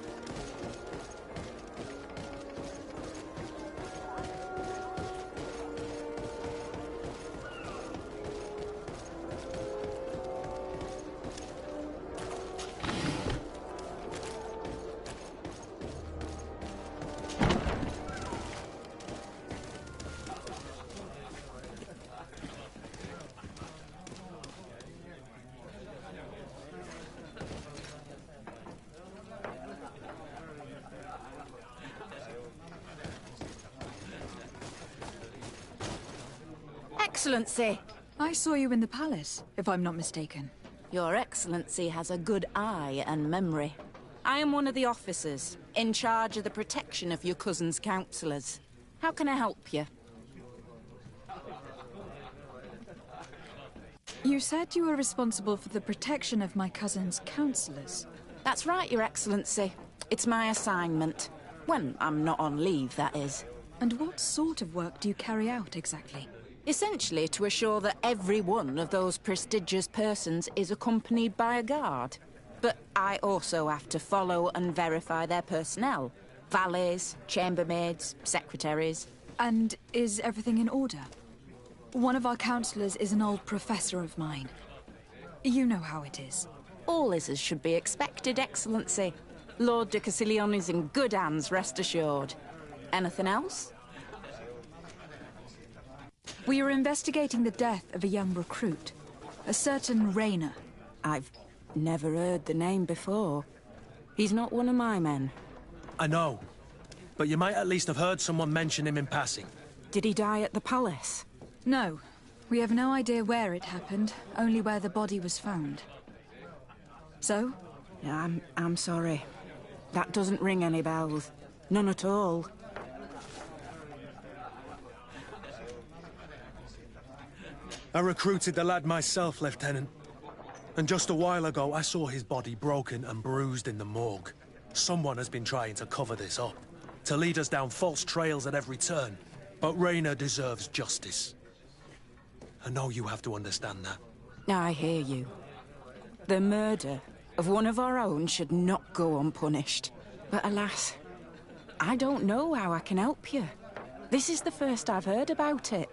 Excellency! I saw you in the palace, if I'm not mistaken. Your Excellency has a good eye and memory. I am one of the officers, in charge of the protection of your cousin's councillors. How can I help you? You said you were responsible for the protection of my cousin's councillors. That's right, Your Excellency. It's my assignment. When I'm not on leave, that is. And what sort of work do you carry out, exactly? Essentially to assure that every one of those prestigious persons is accompanied by a guard. But I also have to follow and verify their personnel. Valets, chambermaids, secretaries. And is everything in order? One of our councillors is an old professor of mine. You know how it is. All is as should be expected, Excellency. Lord de Cassilion is in good hands, rest assured. Anything else? We are investigating the death of a young recruit. A certain Rayner. I've never heard the name before. He's not one of my men. I know. But you might at least have heard someone mention him in passing. Did he die at the palace? No. We have no idea where it happened, only where the body was found. So? Yeah, I'm sorry. That doesn't ring any bells. None at all. I recruited the lad myself, Lieutenant. And just a while ago, I saw his body broken and bruised in the morgue. Someone has been trying to cover this up, to lead us down false trails at every turn. But Rayner deserves justice. I know you have to understand that. I hear you. The murder of one of our own should not go unpunished. But alas, I don't know how I can help you. This is the first I've heard about it.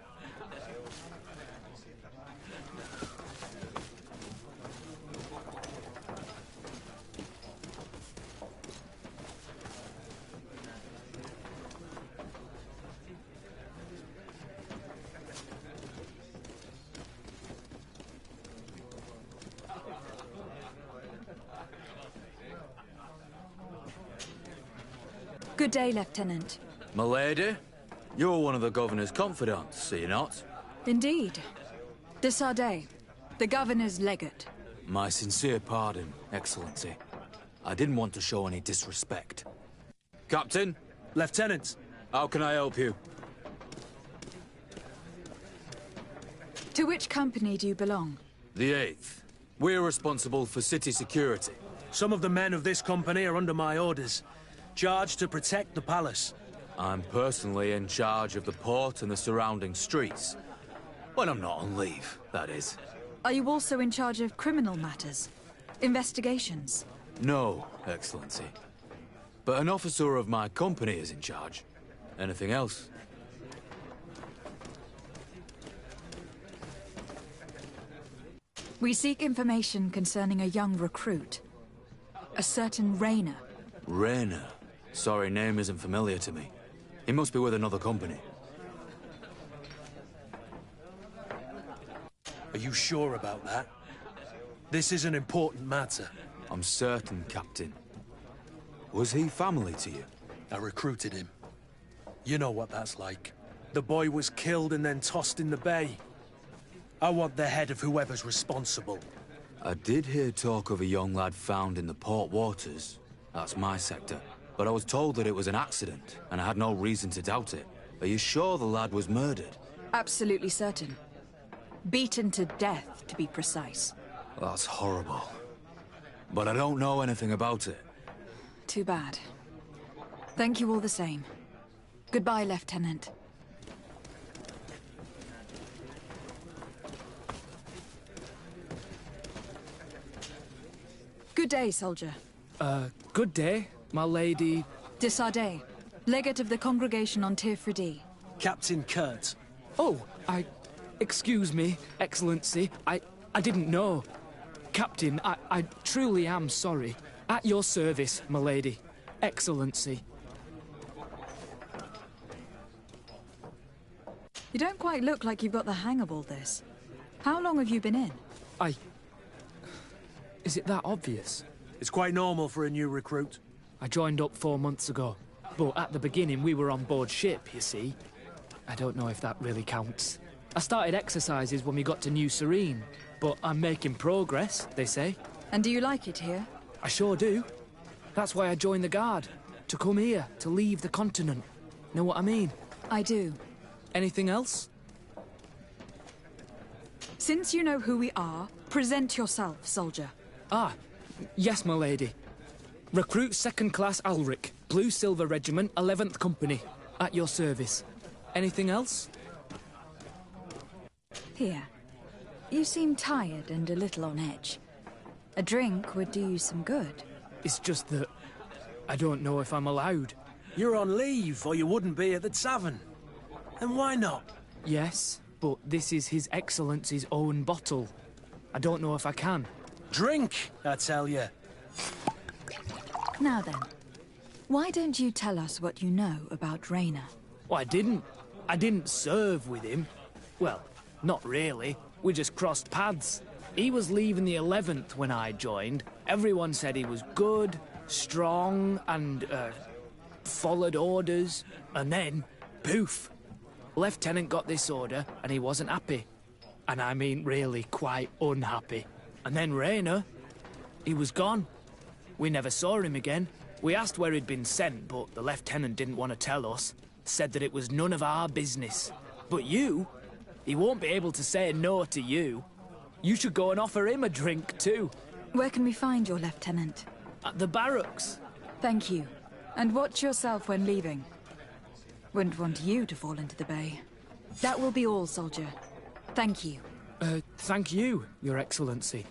Good day, Lieutenant. Milady, you're one of the governor's confidants, are you not? Indeed. De Sardet, the governor's legate. My sincere pardon, Excellency. I didn't want to show any disrespect. Captain? Lieutenant. How can I help you? To which company do you belong? The 8th. We're responsible for city security. Some of the men of this company are under my orders, charged to protect the palace. I'm personally in charge of the port and the surrounding streets. When I'm not on leave, that is. Are you also in charge of criminal matters? Investigations? No, Excellency. But an officer of my company is in charge. Anything else? We seek information concerning a young recruit. A certain Rayner. Rayner? Sorry, name isn't familiar to me. He must be with another company. Are you sure about that? This is an important matter. I'm certain, Captain. Was he family to you? I recruited him. You know what that's like. The boy was killed and then tossed in the bay. I want the head of whoever's responsible. I did hear talk of a young lad found in the port waters. That's my sector. But I was told that it was an accident, and I had no reason to doubt it. Are you sure the lad was murdered? Absolutely certain. Beaten to death, to be precise. That's horrible. But I don't know anything about it. Too bad. Thank you all the same. Goodbye, Lieutenant. Good day, soldier. Good day, my lady. De Sardet, legate of the congregation on Tir Fridi. Captain Kurt. Oh, excuse me, Excellency. I didn't know. Captain, I truly am sorry. At your service, my lady. Excellency. You don't quite look like you've got the hang of all this. How long have you been in? Is it that obvious? It's quite normal for a new recruit. I joined up 4 months ago. But at the beginning, we were on board ship, you see. I don't know if that really counts. I started exercises when we got to New Serene, but I'm making progress, they say. And do you like it here? I sure do. That's why I joined the Guard. To come here, to leave the continent. Know what I mean? I do. Anything else? Since you know who we are, present yourself, soldier. Ah, yes, my lady. Recruit 2nd Class Alric, Blue Silver Regiment, 11th Company. At your service. Anything else? Here. You seem tired and a little on edge. A drink would do you some good. It's just that I don't know if I'm allowed. You're on leave, or you wouldn't be at the tavern. And why not? Yes, but this is His Excellency's own bottle. I don't know if I can. Drink, I tell you. Now then, why don't you tell us what you know about Rayner? Well, I didn't serve with him. Well, not really. We just crossed paths. He was leaving the 11th when I joined. Everyone said he was good, strong, and, followed orders. And then, poof. Lieutenant got this order, and he wasn't happy. And I mean really quite unhappy. And then Rayner, he was gone. We never saw him again. We asked where he'd been sent, but the lieutenant didn't want to tell us. Said that it was none of our business. But you, he won't be able to say no to you. You should go and offer him a drink too. Where can we find your lieutenant? At the barracks. Thank you. And watch yourself when leaving. Wouldn't want you to fall into the bay. That will be all, soldier. Thank you. Thank you, Your Excellency.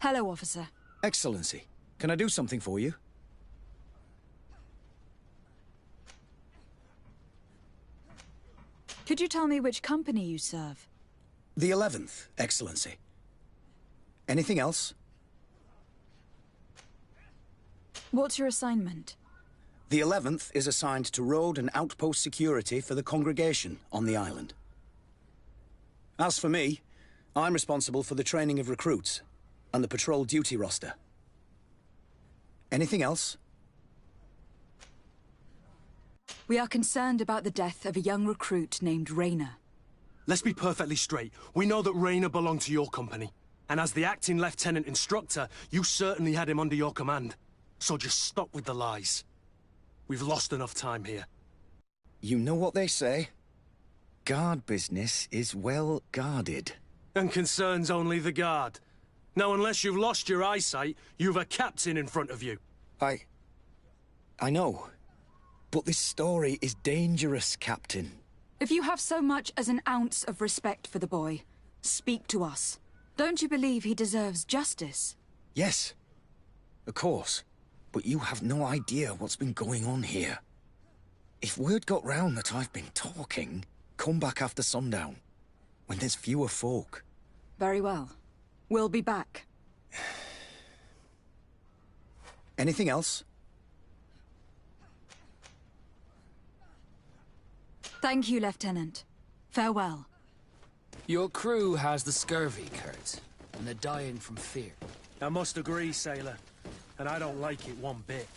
Hello, officer. Excellency, can I do something for you? Could you tell me which company you serve? The 11th, Excellency. Anything else? What's your assignment? The 11th is assigned to road and outpost security for the congregation on the island. As for me, I'm responsible for the training of recruits and the patrol duty roster. Anything else? We are concerned about the death of a young recruit named Rayner. Let's be perfectly straight. We know that Rayner belonged to your company. And as the acting lieutenant instructor, you certainly had him under your command. So just stop with the lies. We've lost enough time here. You know what they say? Guard business is well guarded. And concerns only the guard. No, unless you've lost your eyesight, you've a captain in front of you. I know. But this story is dangerous, Captain. If you have so much as an ounce of respect for the boy, speak to us. Don't you believe he deserves justice? Yes, of course. But you have no idea what's been going on here. If word got round that I've been talking, come back after sundown, when there's fewer folk. Very well. We'll be back. Anything else? Thank you, Lieutenant. Farewell. Your crew has the scurvy, Kurt, and they're dying from fear. I must agree, sailor. And I don't like it one bit.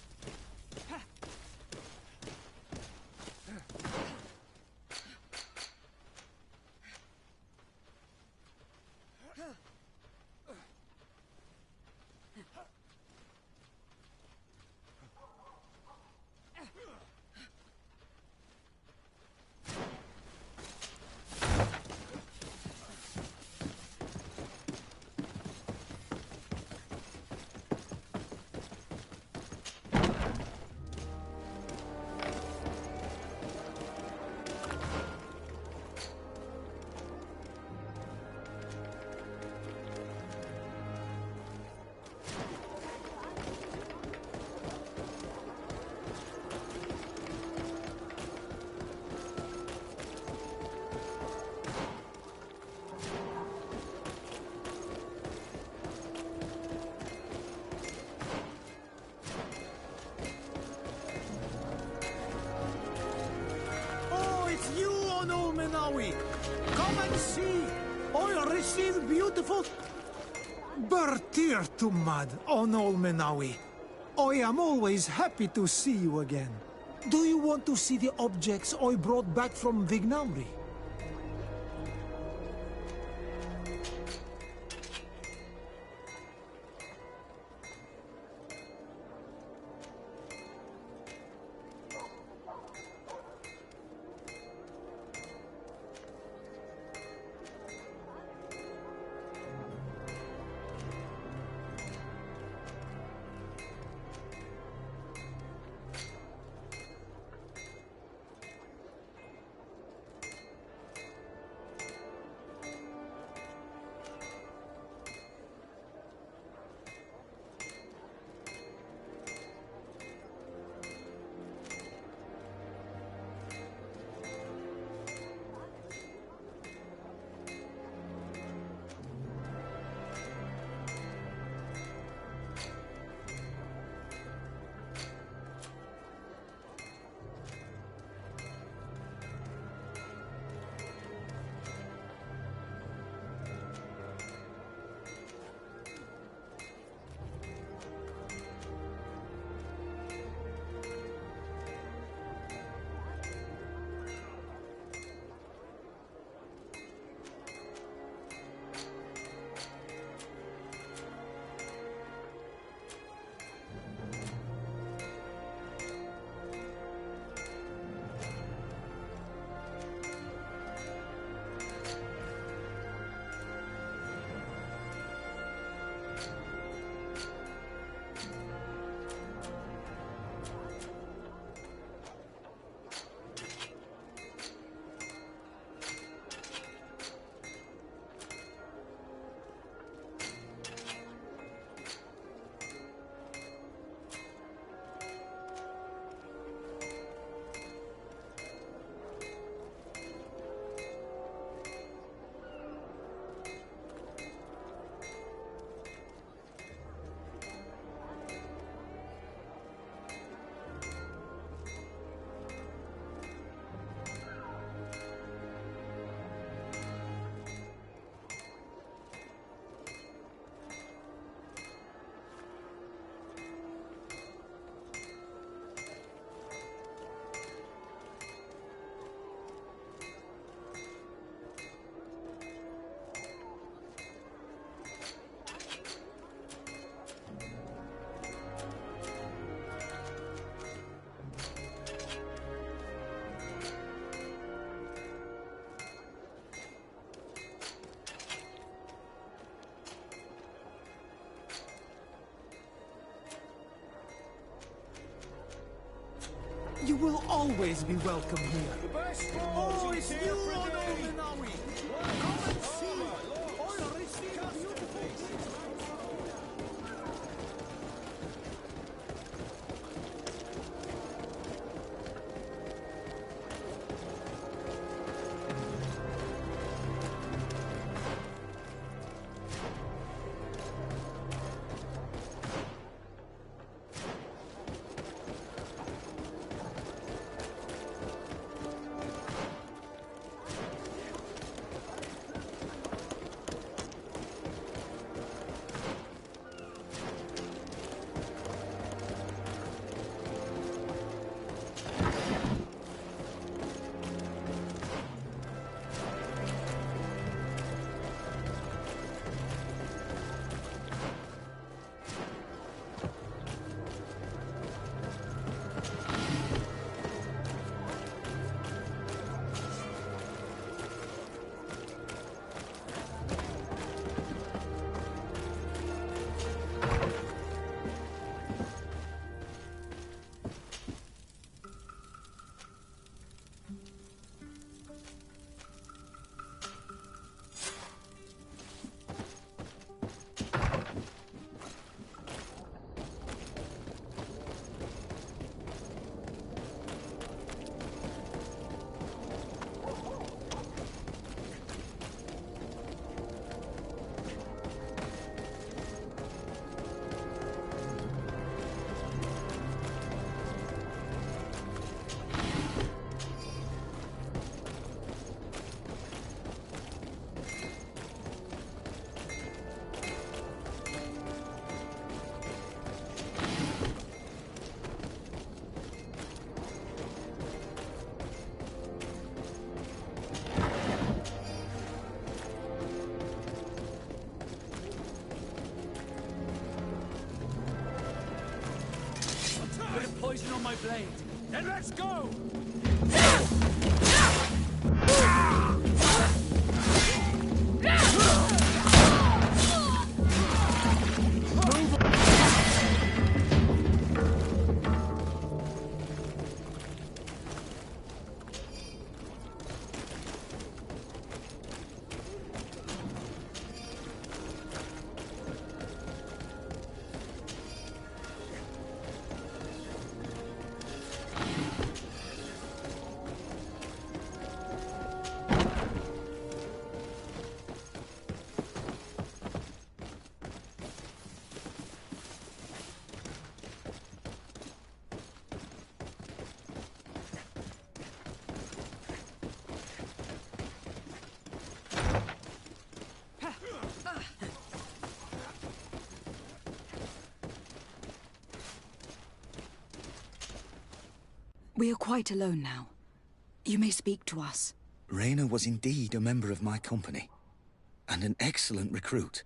Come and see! I received beautiful... Bertir to mud on Olmenawi. I am always happy to see you again. Do you want to see the objects I brought back from Vignamri? will always be welcome here. Oh, it's you on Olmenawi! Come and see! Oil received beautiful... Poison on my blade. Then let's go! We are quite alone now. You may speak to us. Rayner was indeed a member of my company, and an excellent recruit.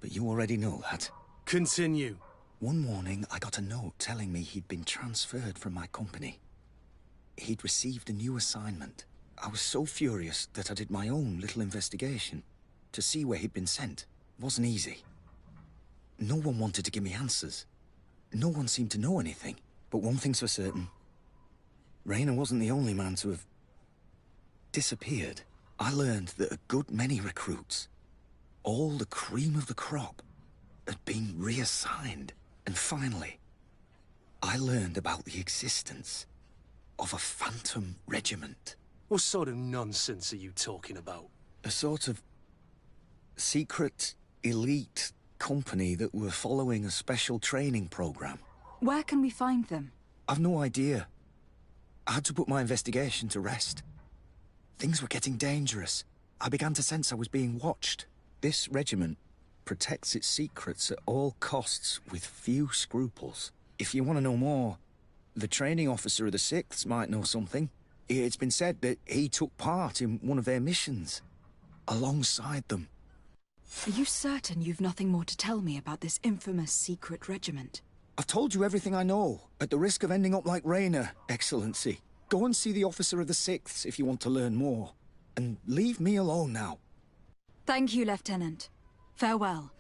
But you already know that. Continue. One morning, I got a note telling me he'd been transferred from my company. He'd received a new assignment. I was so furious that I did my own little investigation to see where he'd been sent. It wasn't easy. No one wanted to give me answers. No one seemed to know anything. But one thing's for certain. Rayner wasn't the only man to have disappeared. I learned that a good many recruits, all the cream of the crop, had been reassigned. And finally, I learned about the existence of a phantom regiment. What sort of nonsense are you talking about? A sort of secret, elite company that were following a special training program. Where can we find them? I've no idea. I had to put my investigation to rest. Things were getting dangerous. I began to sense I was being watched. This regiment protects its secrets at all costs with few scruples. If you want to know more, the training officer of the 6th might know something. It's been said that he took part in one of their missions, alongside them. Are you certain you've nothing more to tell me about this infamous secret regiment? I've told you everything I know, at the risk of ending up like Rayner, Excellency. Go and see the officer of the 6th if you want to learn more. And leave me alone now. Thank you, Lieutenant. Farewell.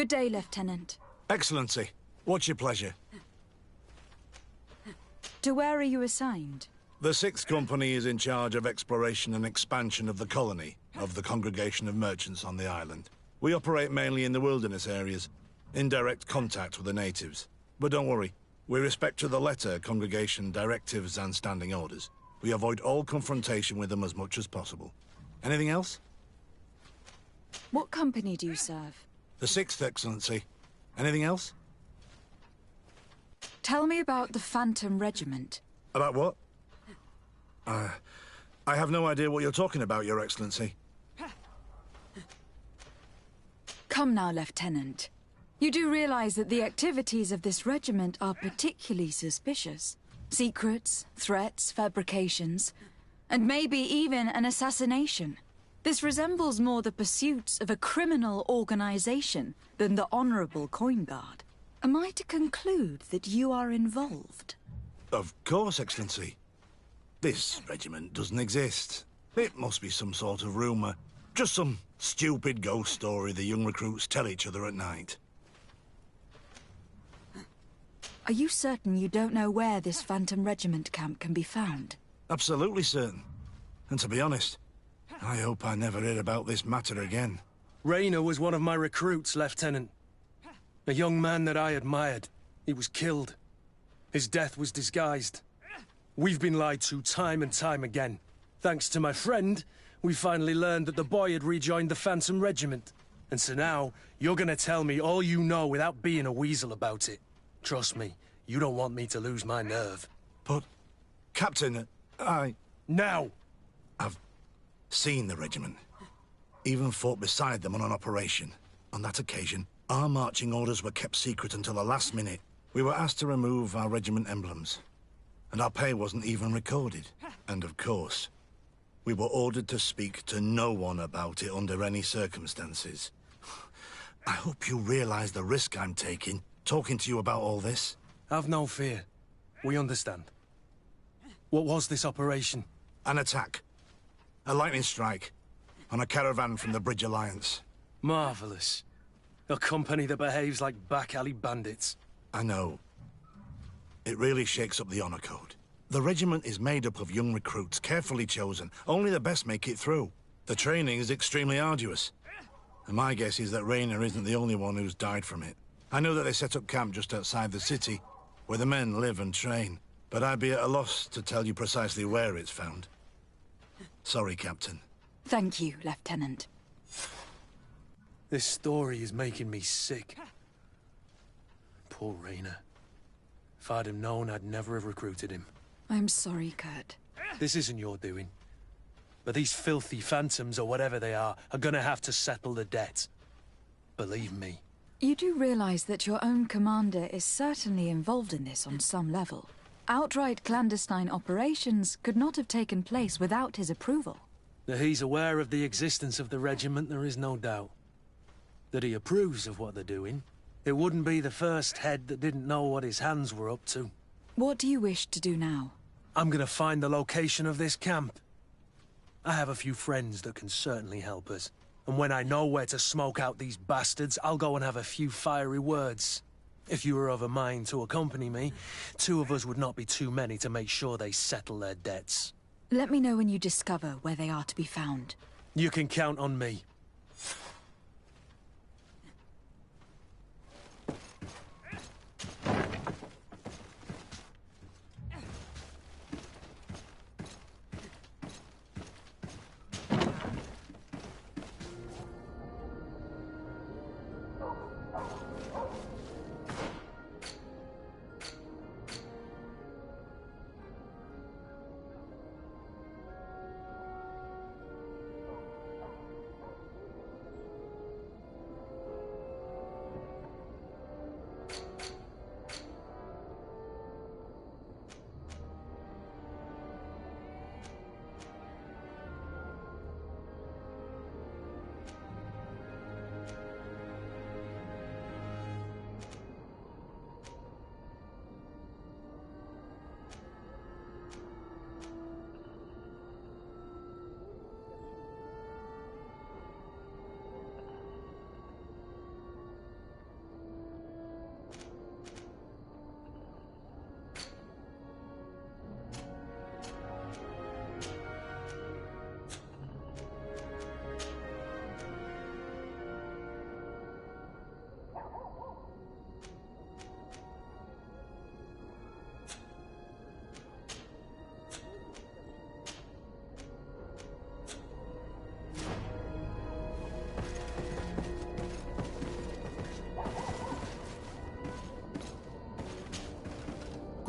Good day, Lieutenant. Excellency, what's your pleasure? To where are you assigned? The 6th Company is in charge of exploration and expansion of the colony of the Congregation of Merchants on the island. We operate mainly in the wilderness areas, in direct contact with the natives. But don't worry, we respect to the letter Congregation directives and standing orders. We avoid all confrontation with them as much as possible. Anything else? What company do you serve? The 6th, Excellency. Anything else? Tell me about the Phantom Regiment. About what? I have no idea what you're talking about, Your Excellency. Come now, Lieutenant. You do realize that the activities of this regiment are particularly suspicious. Secrets, threats, fabrications, and maybe even an assassination. This resembles more the pursuits of a criminal organization than the honorable coin guard. Am I to conclude that you are involved? Of course, Excellency. This regiment doesn't exist. It must be some sort of rumor. Just some stupid ghost story the young recruits tell each other at night. Are you certain you don't know where this Phantom Regiment camp can be found? Absolutely certain. And to be honest, I hope I never hear about this matter again. Raynor was one of my recruits, Lieutenant. A young man that I admired. He was killed. His death was disguised. We've been lied to time and time again. Thanks to my friend, we finally learned that the boy had rejoined the Phantom Regiment. And so now, you're gonna tell me all you know without being a weasel about it. Trust me, you don't want me to lose my nerve. But, Captain, Now! I've seen the regiment. Even fought beside them on an operation. On that occasion, our marching orders were kept secret until the last minute. We were asked to remove our regiment emblems. And our pay wasn't even recorded. And of course, we were ordered to speak to no one about it under any circumstances. I hope you realize the risk I'm taking, talking to you about all this. Have no fear. We understand. What was this operation? An attack. A lightning strike. On a caravan from the Bridge Alliance. Marvelous. A company that behaves like back-alley bandits. I know. It really shakes up the honor code. The regiment is made up of young recruits, carefully chosen. Only the best make it through. The training is extremely arduous. And my guess is that Raynor isn't the only one who's died from it. I know that they set up camp just outside the city, where the men live and train. But I'd be at a loss to tell you precisely where it's found. Sorry, Captain. Thank you, Lieutenant. This story is making me sick. Poor Raynor. If I'd have known, I'd never have recruited him. I'm sorry, Kurt. This isn't your doing. But these filthy phantoms, or whatever they are gonna have to settle the debt. Believe me. You do realize that your own commander is certainly involved in this on some level. Outright clandestine operations could not have taken place without his approval. That he's aware of the existence of the regiment, there is no doubt. That he approves of what they're doing. It wouldn't be the first head that didn't know what his hands were up to. What do you wish to do now? I'm gonna find the location of this camp. I have a few friends that can certainly help us. And when I know where to smoke out these bastards, I'll go and have a few fiery words. If you were of a mind to accompany me, 2 of us would not be too many to make sure they settle their debts. Let me know when you discover where they are to be found. You can count on me.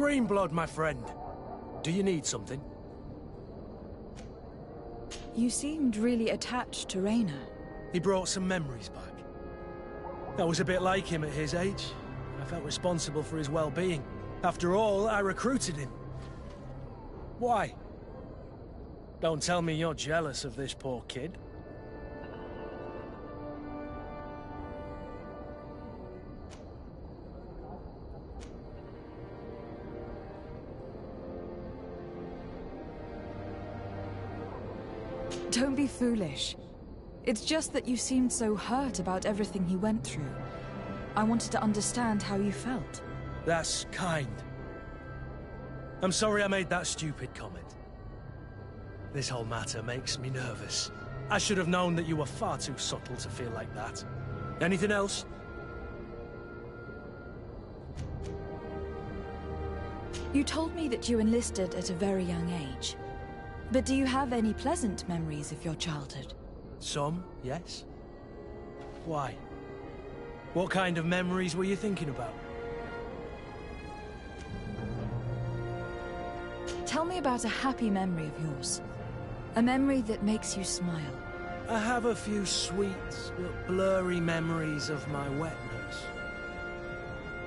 Greenblood, my friend. Do you need something? You seemed really attached to Rayner. He brought some memories back. I was a bit like him at his age. I felt responsible for his well-being. After all, I recruited him. Why? Don't tell me you're jealous of this poor kid. Don't be foolish. It's just that you seemed so hurt about everything he went through. I wanted to understand how you felt. That's kind. I'm sorry I made that stupid comment. This whole matter makes me nervous. I should have known that you were far too subtle to feel like that. Anything else? You told me that you enlisted at a very young age. But do you have any pleasant memories of your childhood? Some, yes. Why? What kind of memories were you thinking about? Tell me about a happy memory of yours. A memory that makes you smile. I have a few sweet but blurry memories of my wet nurse.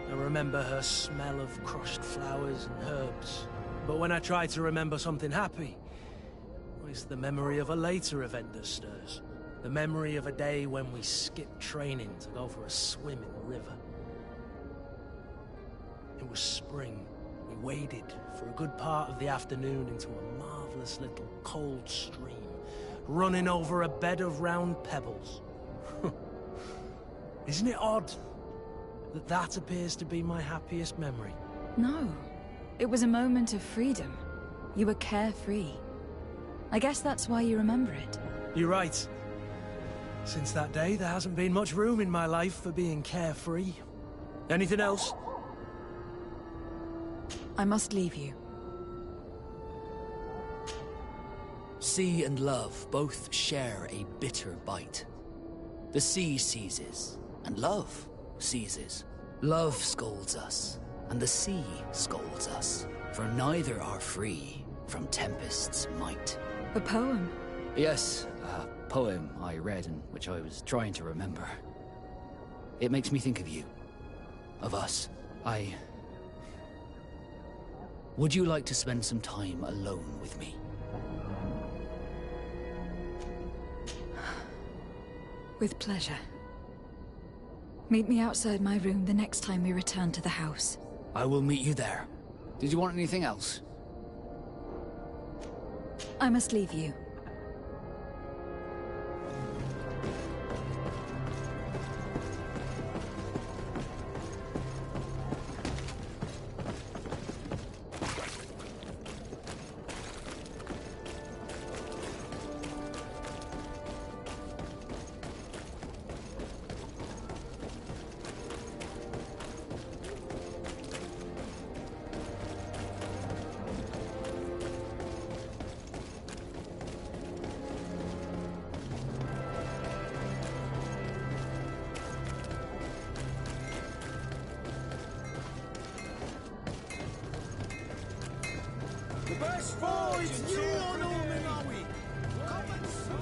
I remember her smell of crushed flowers and herbs. But when I try to remember something happy, it's the memory of a later event that stirs. The memory of a day when we skipped training to go for a swim in the river. It was spring. We waded for a good part of the afternoon into a marvelous little cold stream, running over a bed of round pebbles. Isn't it odd that that appears to be my happiest memory? No. It was a moment of freedom. You were carefree. I guess that's why you remember it. You're right. Since that day, there hasn't been much room in my life for being carefree. Anything else? I must leave you. Sea and love both share a bitter bite. The sea seizes, and love seizes. Love scolds us, and the sea scolds us, for neither are free from tempest's might. A poem? Yes, a poem I read and which I was trying to remember. It makes me think of you. Of us. Would you like to spend some time alone with me? With pleasure. Meet me outside my room the next time we return to the house. I will meet you there. Did you want anything else? I must leave you. Ps4, it's you on Olmenawi! Come and see!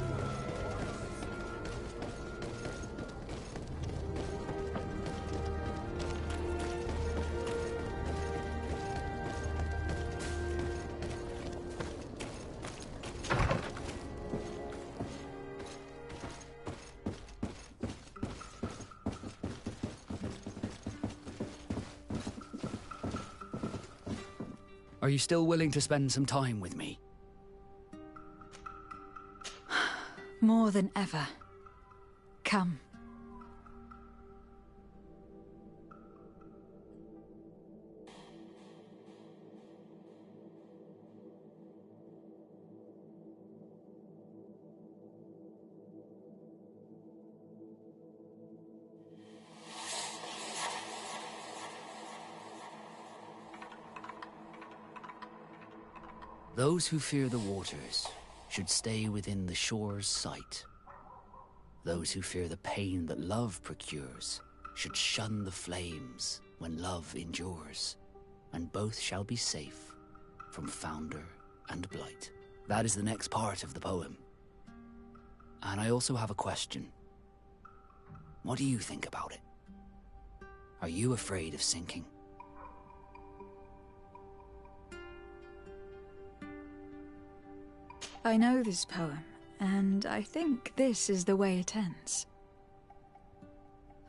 Are you still willing to spend some time with me? More than ever. Come. Those who fear the waters should stay within the shore's sight. Those who fear the pain that love procures should shun the flames when love endures. and both shall be safe from Founder and Blight. That is the next part of the poem. And I also have a question. What do you think about it? Are you afraid of sinking? I know this poem, and I think this is the way it ends.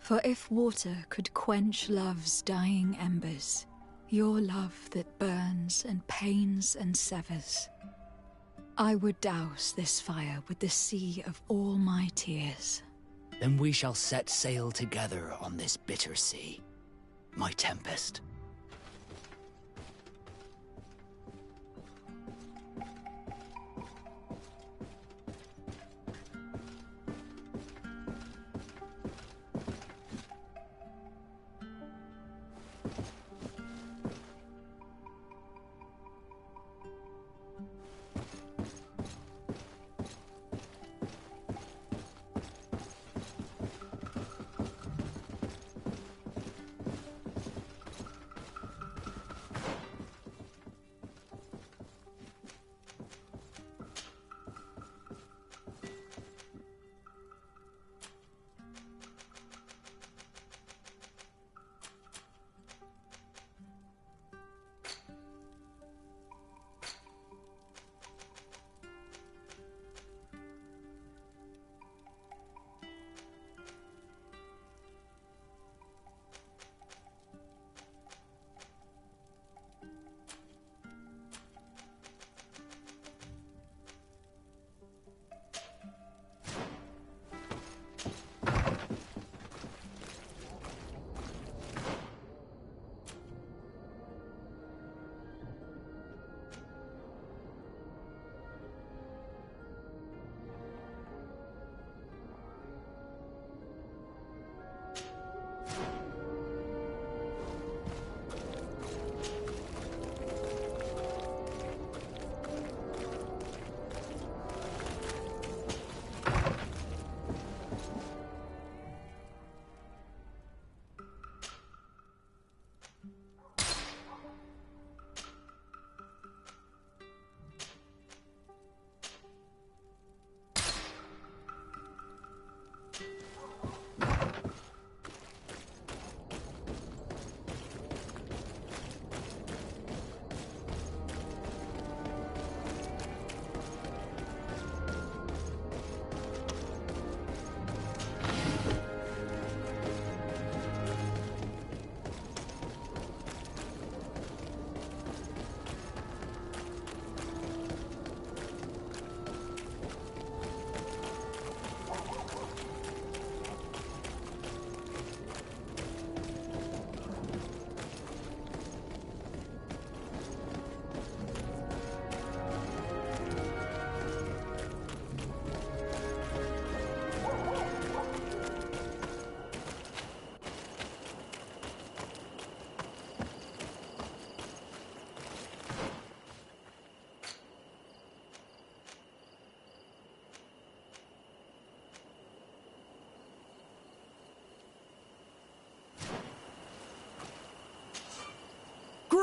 For if water could quench love's dying embers, your love that burns and pains and severs, I would douse this fire with the sea of all my tears. Then we shall set sail together on this bitter sea, my Tempest.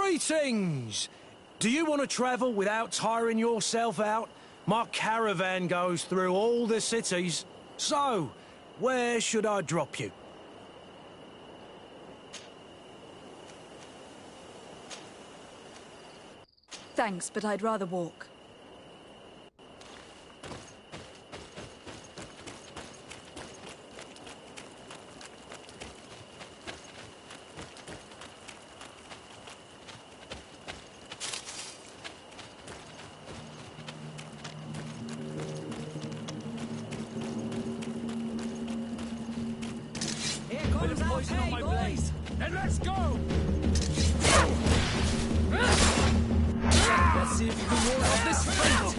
Greetings! Do you want to travel without tiring yourself out? My caravan goes through all the cities. So, where should I drop you? Thanks, but I'd rather walk. Then let's go! Let's see if you can ward off this fight!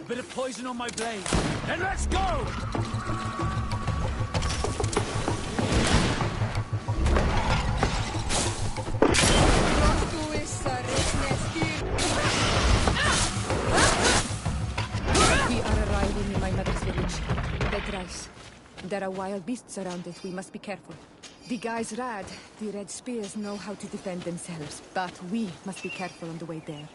A bit of poison on my blade. And let's go! We are arriving in my mother's village. Bed Rice. There are wild beasts around it. We must be careful. The guys Rad, the Red Spears, know how to defend themselves, but we must be careful on the way there.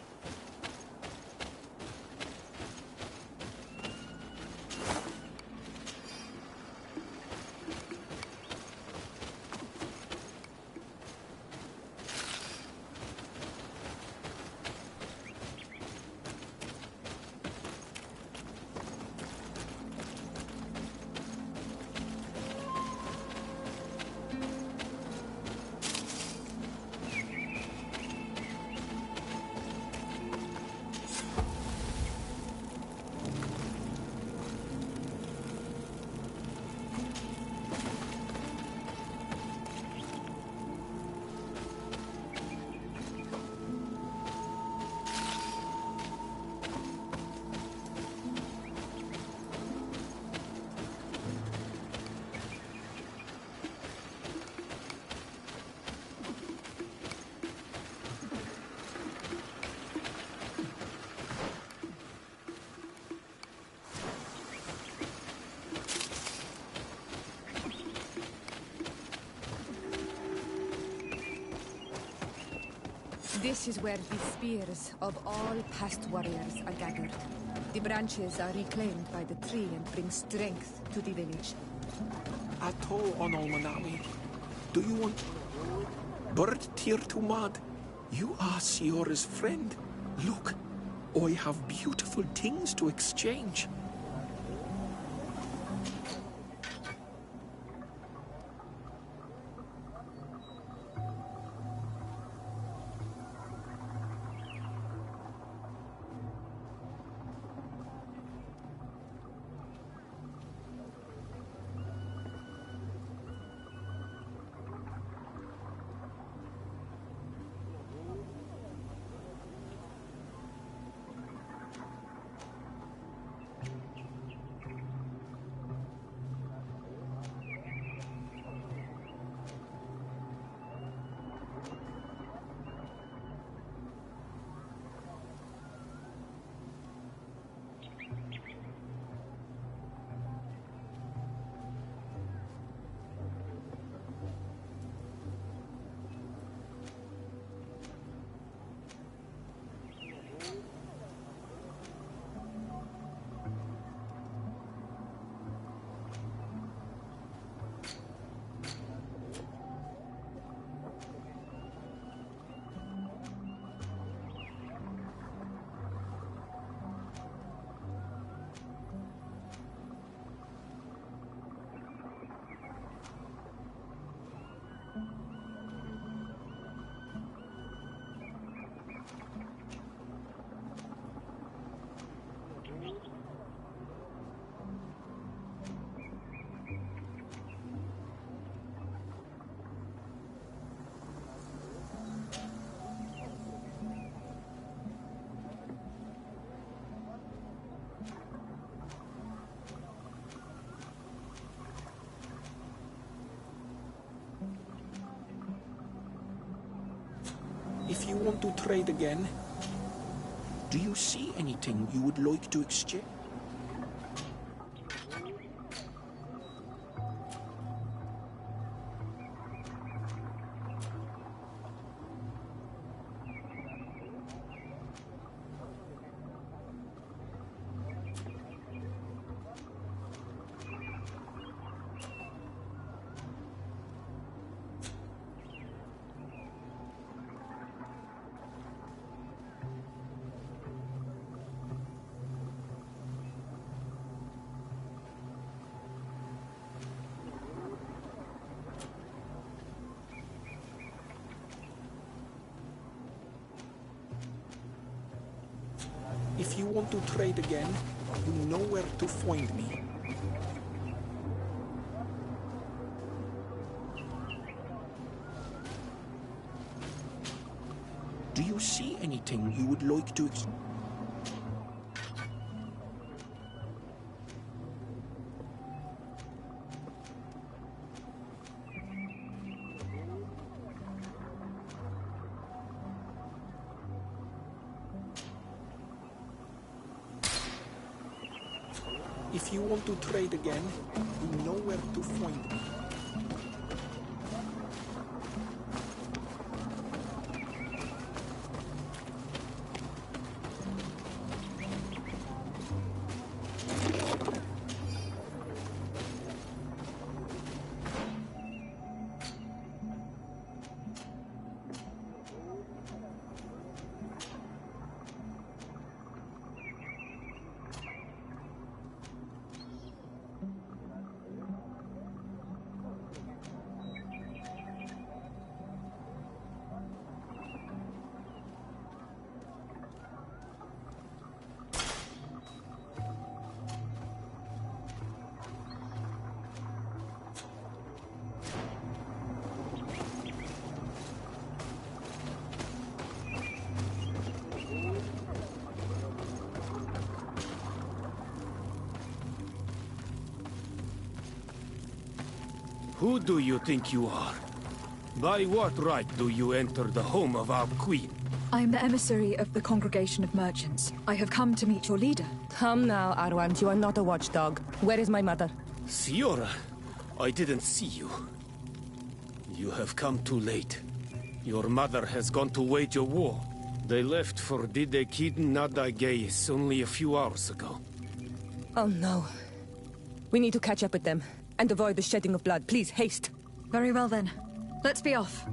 This is where the spears of all past warriors are gathered. The branches are reclaimed by the tree and bring strength to the village. Ato Onol Manawi, do you want... Bird Tir Tumad, you are Siora's friend. Look, I have beautiful things to exchange. If you want to trade again, do you see anything you would like to exchange? If you want to trade again, you know where to find me. Do you see anything you would like to If you want to trade again, you know where to find me. Who do you think you are? By what right do you enter the home of our queen? I am the emissary of the Congregation of Merchants. I have come to meet your leader. Come now, Arwand. You are not a watchdog. Where is my mother? Siora, I didn't see you. You have come too late. Your mother has gone to wage a war. They left for Didekid Nadagais only a few hours ago. Oh no. We need to catch up with them. And avoid the shedding of blood. Please, haste. Very well then. Let's be off.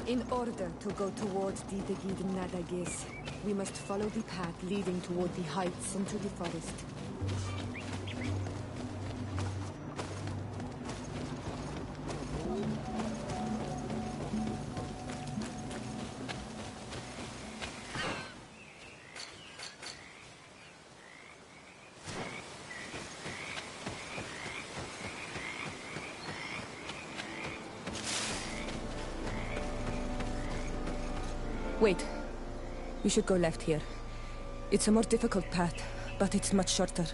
In order to go towards the Nadagis, we must follow the path leading toward the heights into the forest. Wait. We should go left here. It's a more difficult path, but it's much shorter.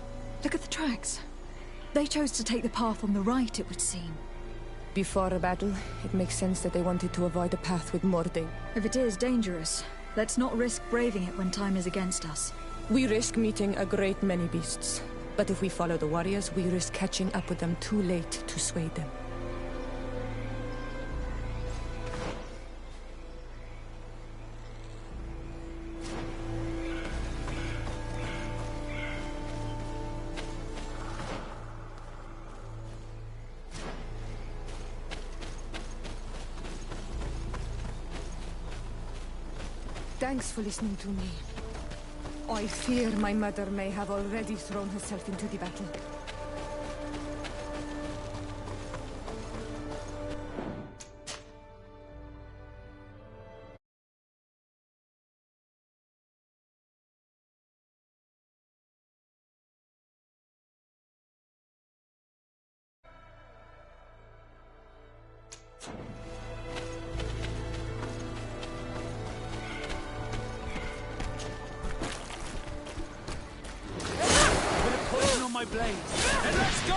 Look at the tracks. They chose to take the path on the right, it would seem. Before a battle, it makes sense that they wanted to avoid a path with Mording. If it is dangerous, let's not risk braving it when time is against us. We risk meeting a great many beasts. But if we follow the warriors, we risk catching up with them too late to sway them. Thanks for listening to me. I fear my mother may have already thrown herself into the battle. My blades. And let's go!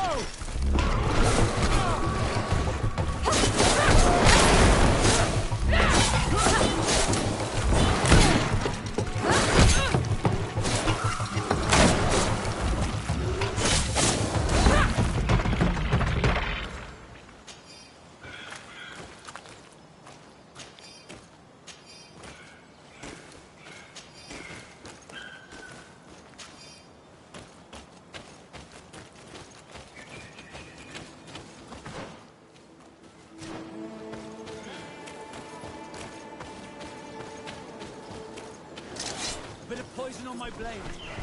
Bit of poison on my blade.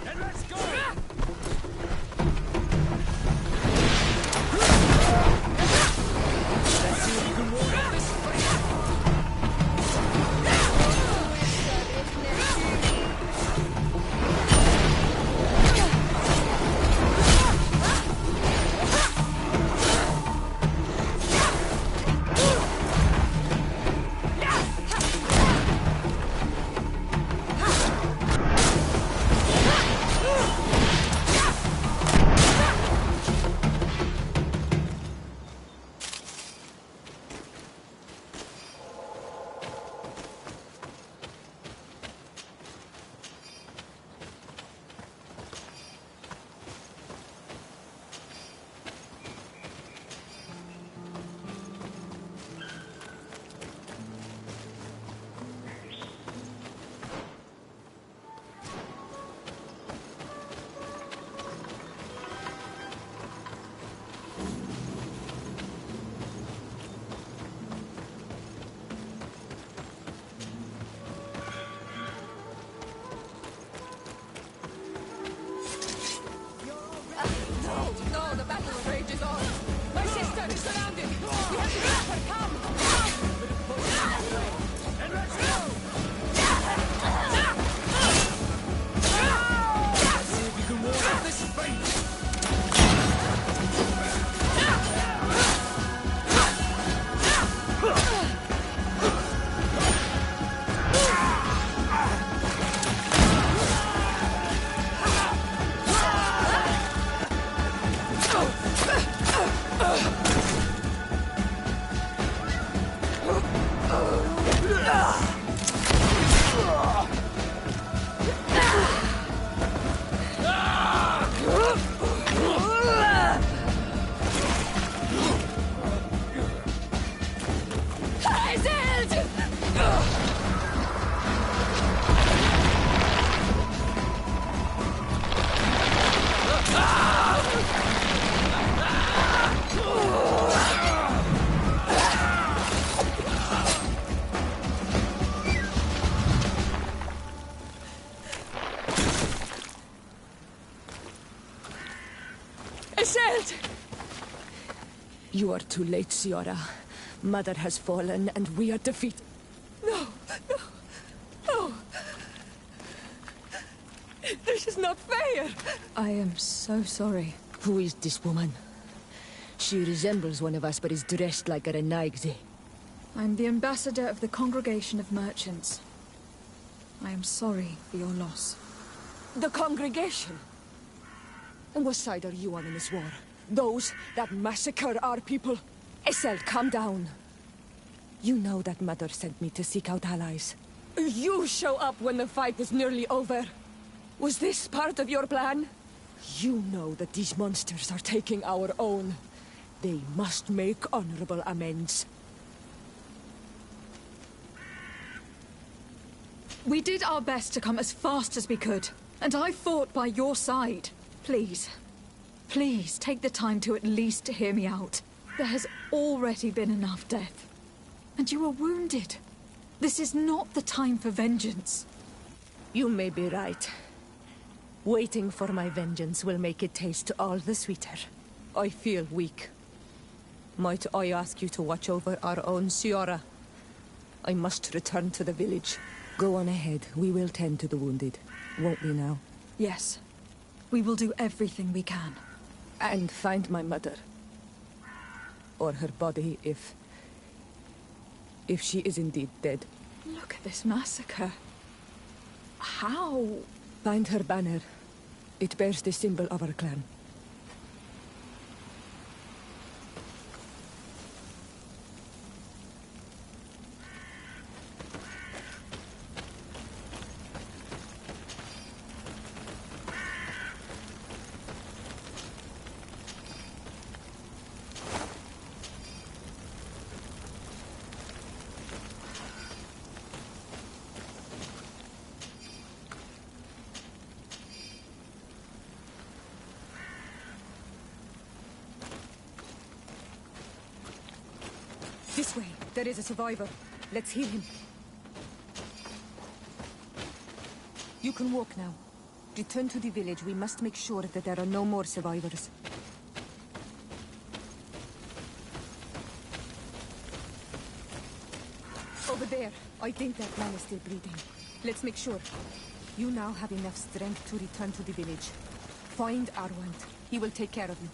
And let's go! Let's see if you can ward off this Iselt! You are too late, Ciara. Mother has fallen, and we are defeated. No, no, no! This is not fair! I am so sorry. Who is this woman? She resembles one of us, but is dressed like a Renaigze. I'm the ambassador of the Congregation of Merchants. I am sorry for your loss. The Congregation? And what side are you on in this war? Those that massacre our people? Iselt, calm down. You know that Mother sent me to seek out allies. You show up when the fight was nearly over. Was this part of your plan? You know that these monsters are taking our own. They must make honorable amends. We did our best to come as fast as we could, and I fought by your side. Please, please take the time to at least hear me out. There has already been enough death, and you were wounded. This is not the time for vengeance. You may be right. Waiting for my vengeance will make it taste all the sweeter. I feel weak. Might I ask you to watch over our own Ciara? I must return to the village. Go on ahead. We will tend to the wounded. Won't we now? Yes. We will do everything we can. And find my mother. Or her body, if she is indeed dead. Look at this massacre. How? Find her banner. It bears the symbol of our clan. This way. There is a survivor. Let's heal him. You can walk now. Return to the village. We must make sure that there are no more survivors. Over there. I think that man is still breathing. Let's make sure. You now have enough strength to return to the village. Find Arwand. He will take care of you.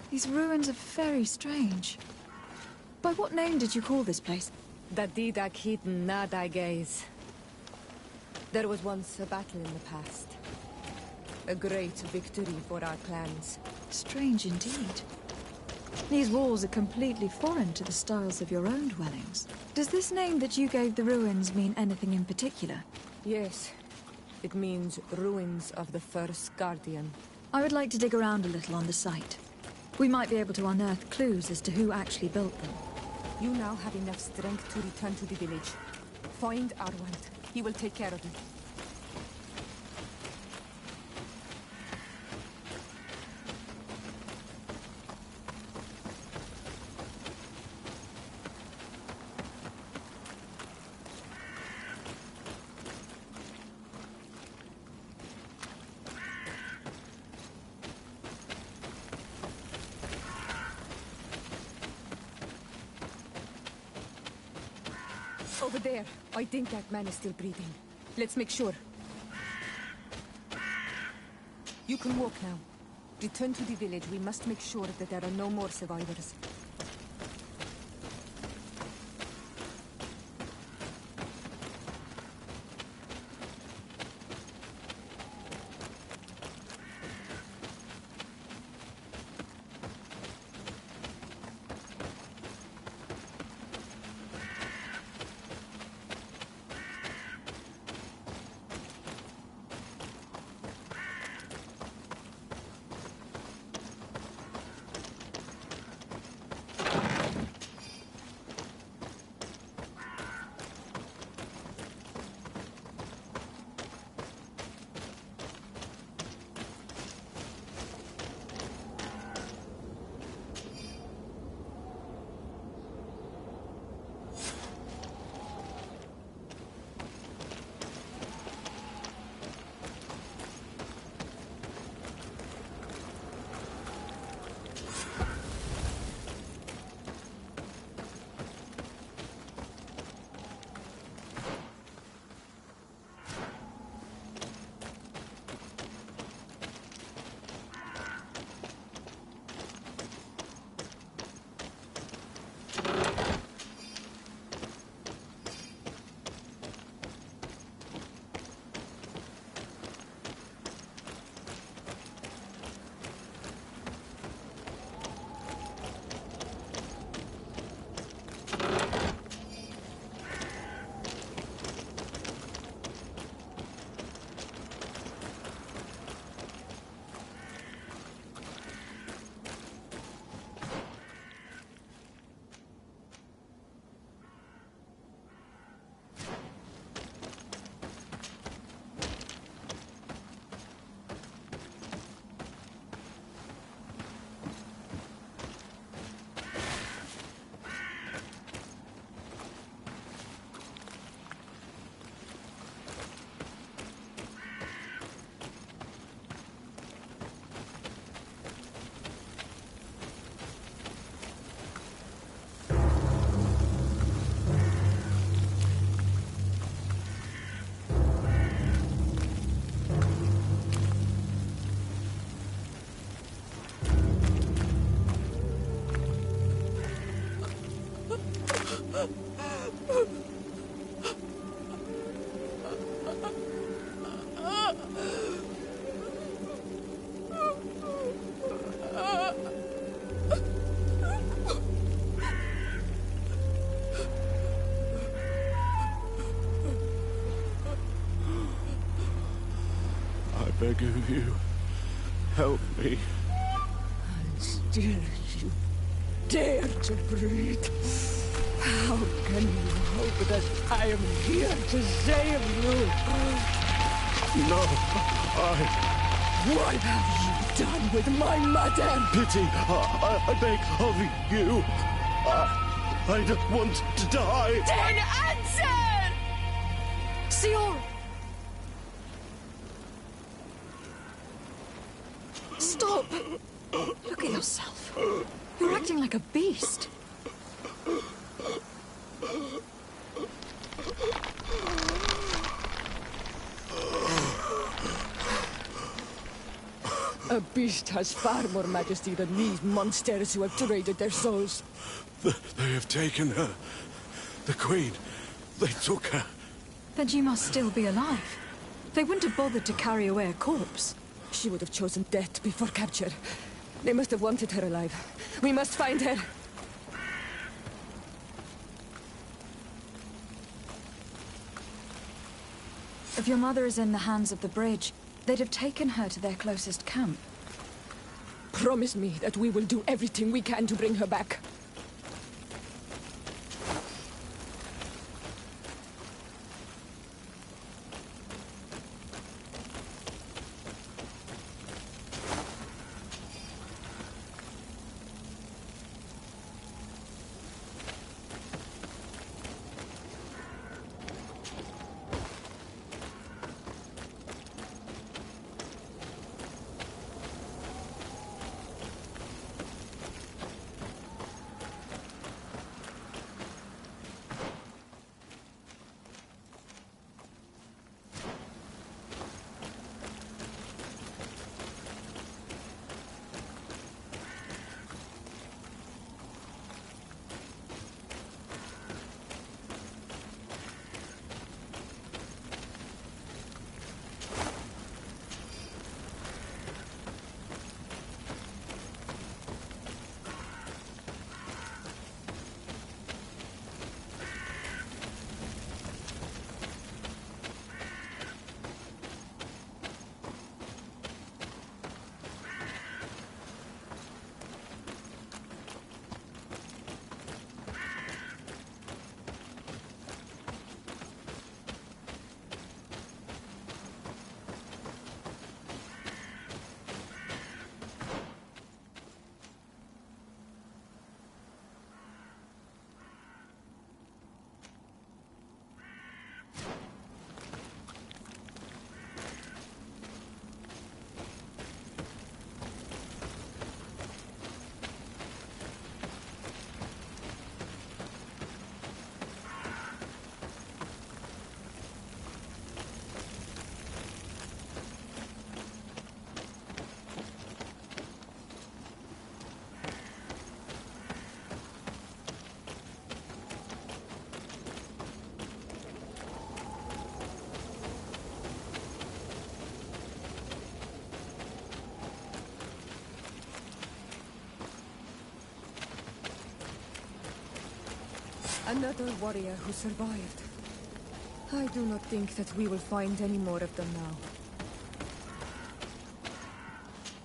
These ruins are very strange. By what name did you call this place? Dadidak Hidden Nadagaze. There was once a battle in the past. A great victory for our clans. Strange indeed. These walls are completely foreign to the styles of your own dwellings. Does this name that you gave the ruins mean anything in particular? Yes. It means ruins of the first Guardian. I would like to dig around a little on the site. We might be able to unearth clues as to who actually built them. You now have enough strength to return to the village. Find Arwand. He will take care of you. Over there. I think that man is still breathing. Let's make sure. You can walk now. Return to the village. We must make sure that there are no more survivors. I beg of you, help me. And still you dare to breathe. How can you hope that I am here to save you? No, What have you done with my mother? Pity, I beg of you. I don't want to die. Then answer! Sior! Stop! Look at yourself. You're acting like a beast. A beast has far more majesty than these monsters who have traded their souls. They have taken her. The Queen. They took her. Then she must still be alive. They wouldn't have bothered to carry away a corpse. She would have chosen death before capture. They must have wanted her alive. We must find her. If your mother is in the hands of the bridge, they'd have taken her to their closest camp. Promise me that we will do everything we can to bring her back. Another warrior who survived. I do not think that we will find any more of them now.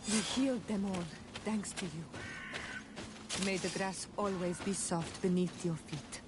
We healed them all, thanks to you. May the grass always be soft beneath your feet.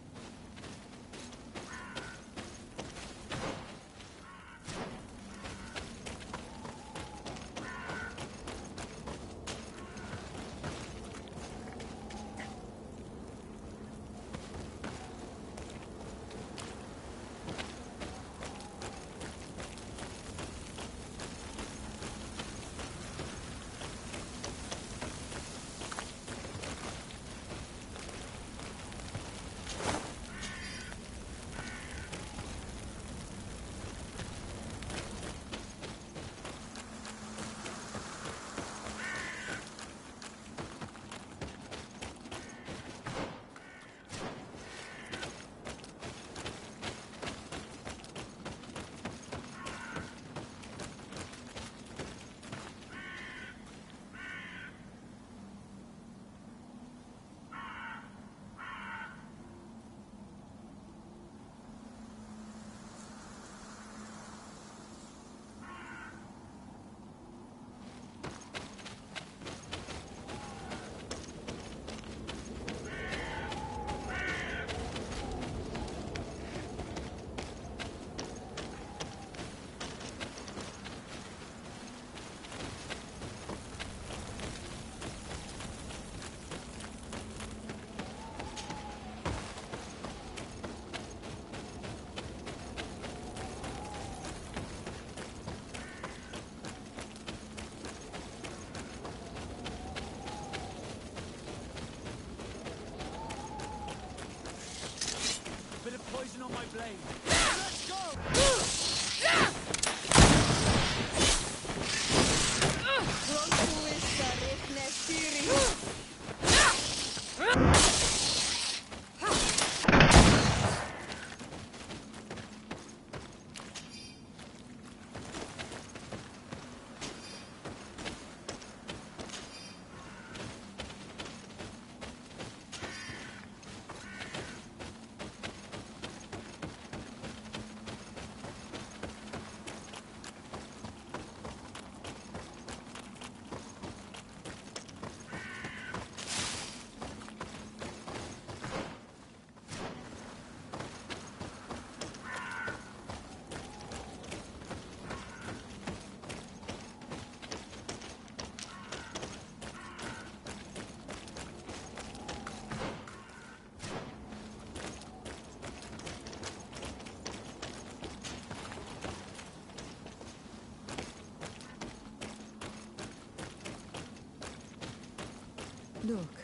Look,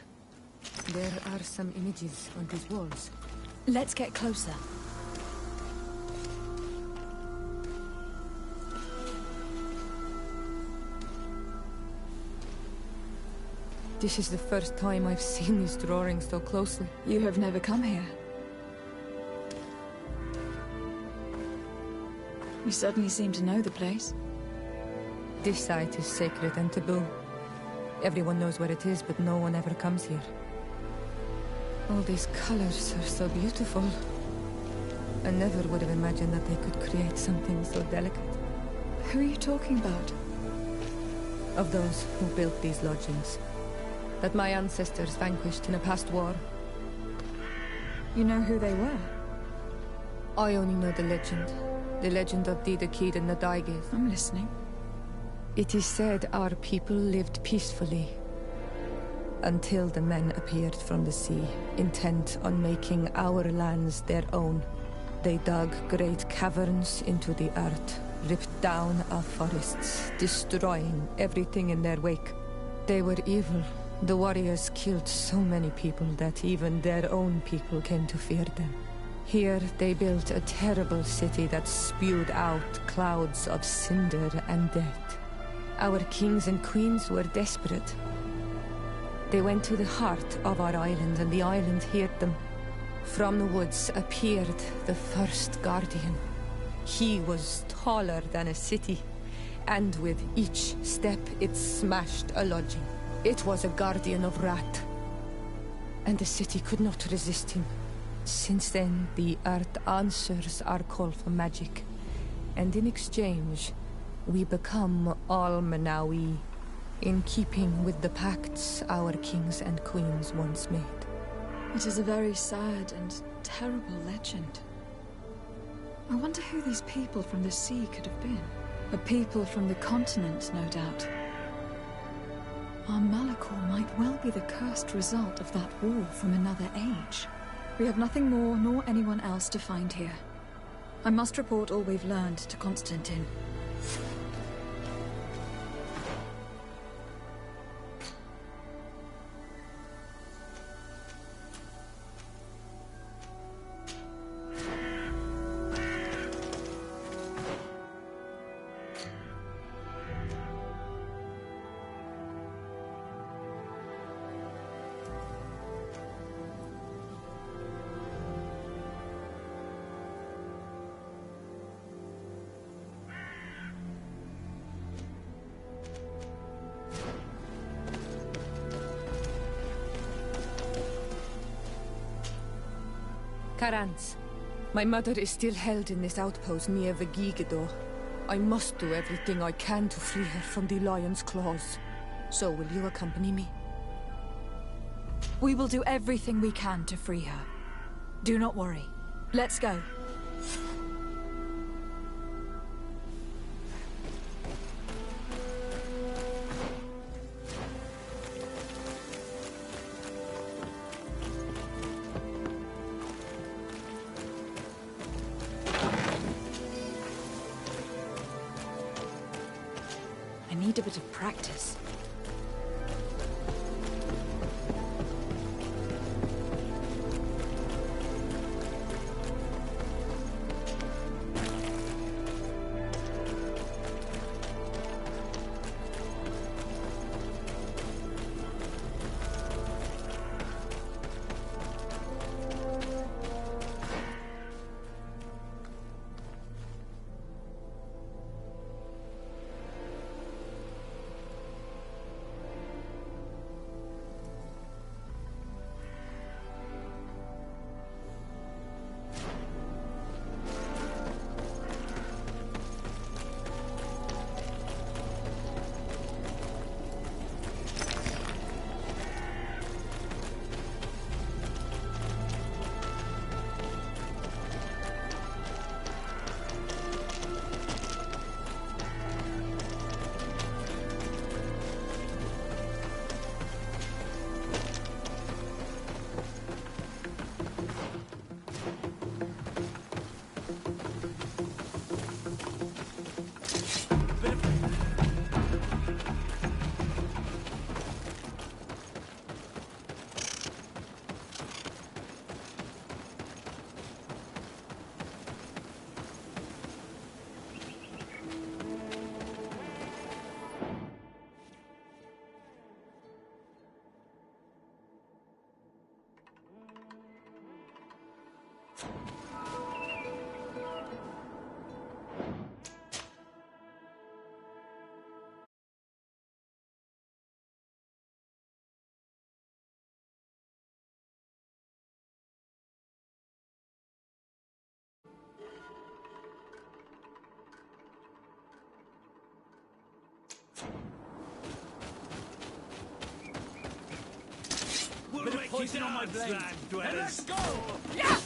there are some images on these walls. Let's get closer. This is the first time I've seen these drawings so closely. You have never come here. You certainly seem to know the place. This site is sacred and taboo. Everyone knows where it is, but no one ever comes here. All these colors are so beautiful. I never would have imagined that they could create something so delicate. Who are you talking about? Of those who built these lodgings. That my ancestors vanquished in a past war. You know who they were? I only know the legend. The legend of Didakid and the Daiges. I'm listening. It is said our people lived peacefully. Until the men appeared from the sea, intent on making our lands their own. They dug great caverns into the earth, ripped down our forests, destroying everything in their wake. They were evil. The warriors killed so many people that even their own people came to fear them. Here they built a terrible city that spewed out clouds of cinder and death. Our kings and queens were desperate. They went to the heart of our island, and the island heard them. From the woods appeared the first guardian. He was taller than a city, and with each step it smashed a lodging. It was a guardian of Rat, and the city could not resist him. Since then, the earth answers our call for magic, and in exchange, we become all Manawi, in keeping with the pacts our kings and queens once made. It is a very sad and terrible legend. I wonder who these people from the sea could have been. A people from the continent, no doubt. Our Malachor might well be the cursed result of that war from another age. We have nothing more nor anyone else to find here. I must report all we've learned to Constantine. Karans, my mother is still held in this outpost near Vegigedor. I must do everything I can to free her from the lion's claws. So will you accompany me? We will do everything we can to free her. Do not worry. Let's go. I need a bit of practice. Bit of poison on my blade. And let's go! Yeah!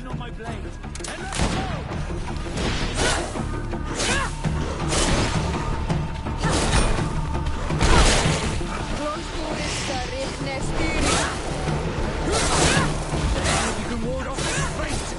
On my blade. And let's go! You can ward off this fate.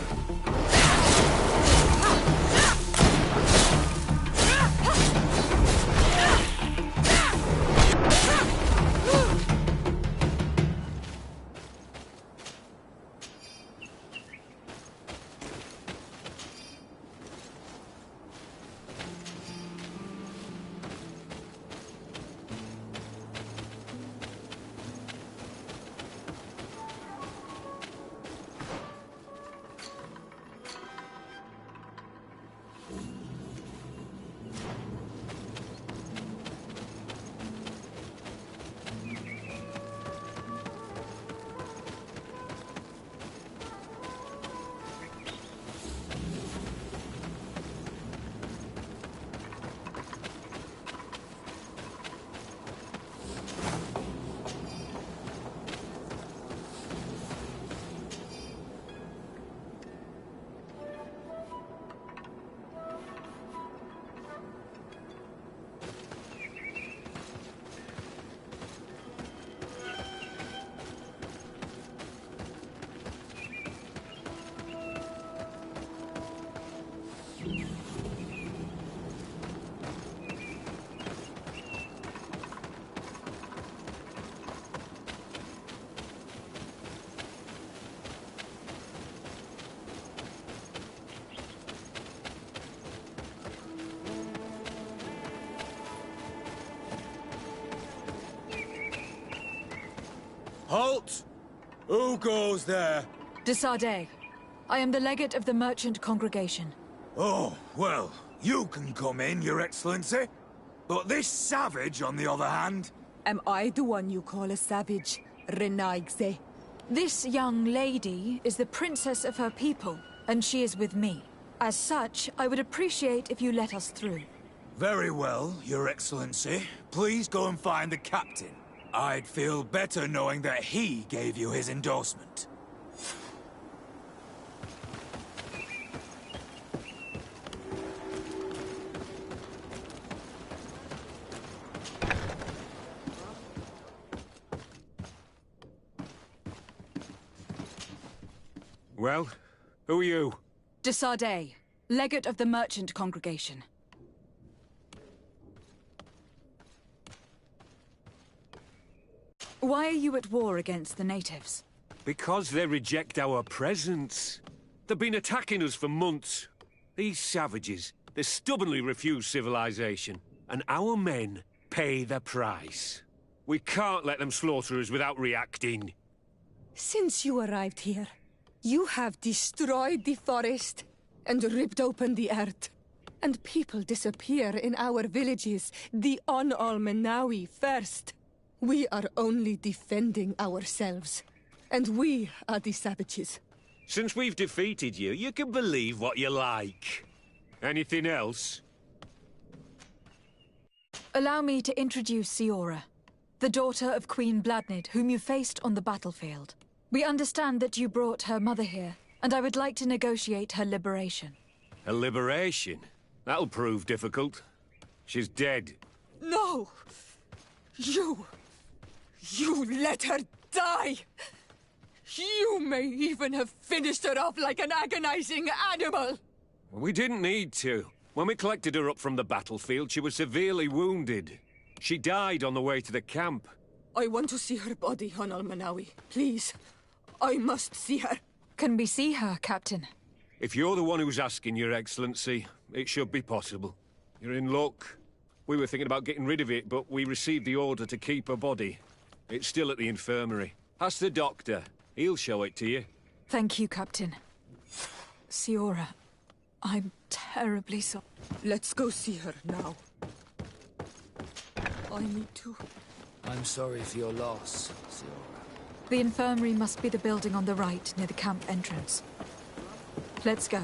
Halt! Who goes there? De Sardet. I am the legate of the merchant congregation. Oh, well, you can come in, Your Excellency. But this savage, on the other hand... Am I the one you call a savage, Renaigze? This young lady is the princess of her people, and she is with me. As such, I would appreciate if you let us through. Very well, Your Excellency. Please go and find the captain. I'd feel better knowing that he gave you his endorsement. Well, who are you? De Sardet, legate of the merchant congregation. Why are you at war against the natives? Because they reject our presence. They've been attacking us for months. These savages, they stubbornly refuse civilization. And our men pay the price. We can't let them slaughter us without reacting. Since you arrived here, you have destroyed the forest and ripped open the earth. And people disappear in our villages, the On-Almenawi first. We are only defending ourselves. And we are the savages. Since we've defeated you, you can believe what you like. Anything else? Allow me to introduce Siora, the daughter of Queen Bladnid, whom you faced on the battlefield. We understand that you brought her mother here, and I would like to negotiate her liberation. A liberation? That'll prove difficult. She's dead. No! You let her die! You may even have finished her off like an agonizing animal! We didn't need to. When we collected her up from the battlefield, she was severely wounded. She died on the way to the camp. I want to see her body, on Almanawi. Please. I must see her. Can we see her, Captain? If you're the one who's asking, Your Excellency, it should be possible. You're in luck. We were thinking about getting rid of it, but we received the order to keep her body. It's still at the infirmary. Ask the doctor. He'll show it to you. Thank you, Captain. Siora, I'm terribly sorry. Let's go see her now. I need to. I'm sorry for your loss, Siora. The infirmary must be the building on the right, near the camp entrance. Let's go.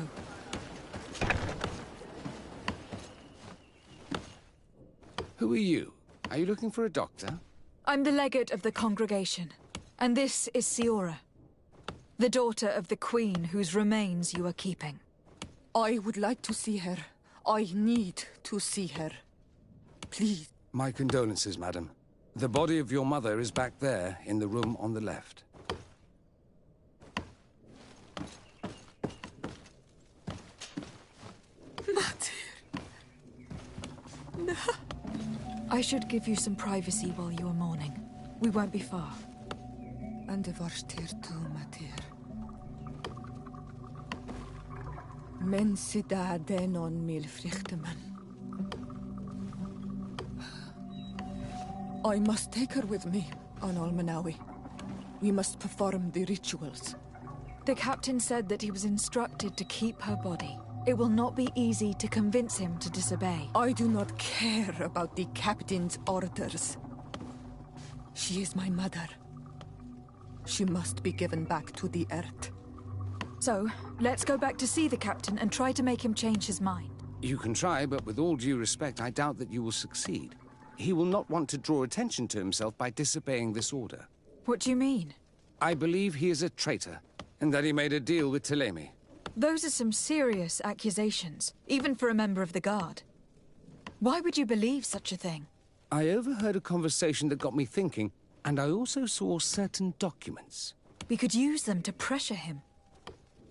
Who are you? Are you looking for a doctor? I'm the legate of the congregation, and this is Siora, the daughter of the queen whose remains you are keeping. I would like to see her. I need to see her. Please. My condolences, madam. The body of your mother is back there, in the room on the left. No. I should give you some privacy while you are mourning. We won't be far. And the varstir tu matir. Men sida denon mil frichteman. I must take her with me, on Almanawi. We must perform the rituals. The captain said that he was instructed to keep her body. It will not be easy to convince him to disobey. I do not care about the captain's orders. She is my mother. She must be given back to the earth. So, let's go back to see the captain and try to make him change his mind. You can try, but with all due respect, I doubt that you will succeed. He will not want to draw attention to himself by disobeying this order. What do you mean? I believe he is a traitor, and that he made a deal with Ptolemy. Those are some serious accusations, even for a member of the Guard. Why would you believe such a thing? I overheard a conversation that got me thinking, and I also saw certain documents. We could use them to pressure him.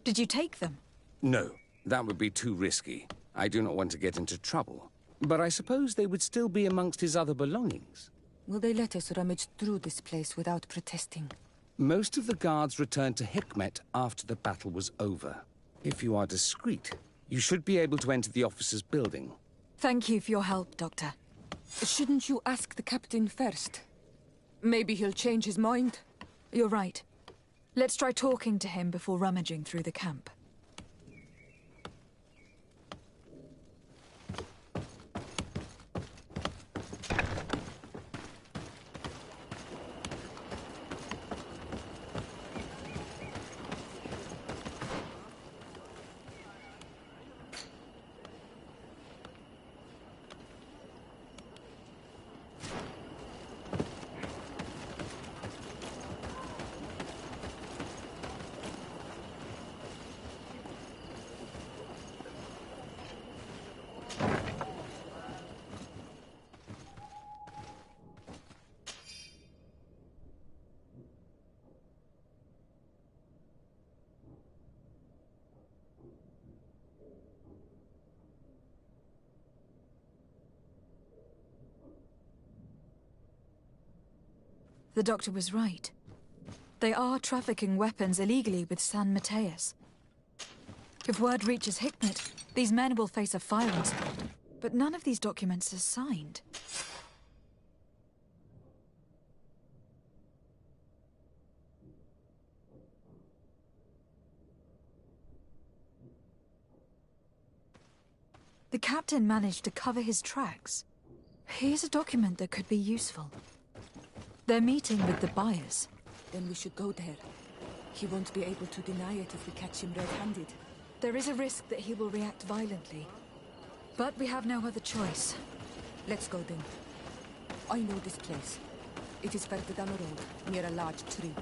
Did you take them? No, that would be too risky. I do not want to get into trouble. But I suppose they would still be amongst his other belongings. Will they let us rummage through this place without protesting? Most of the guards returned to Hikmet after the battle was over. If you are discreet, you should be able to enter the officer's building. Thank you for your help, Doctor. Shouldn't you ask the captain first? Maybe he'll change his mind. You're right. Let's try talking to him before rummaging through the camp. The doctor was right. They are trafficking weapons illegally with San Mateus. If word reaches Hikmet, these men will face a firing squad. But none of these documents is signed. The captain managed to cover his tracks. Here's a document that could be useful. They're meeting with the buyers. Then we should go there. He won't be able to deny it if we catch him red-handed. There is a risk that he will react violently. But we have no other choice. Let's go then. I know this place. It is further down the road, near a large tree.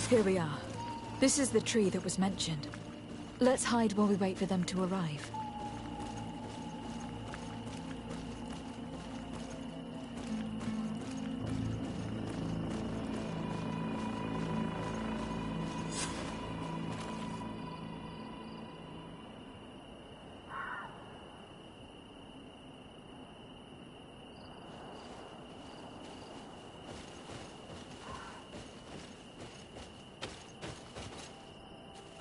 Here we are. This is the tree that was mentioned. Let's hide while we wait for them to arrive.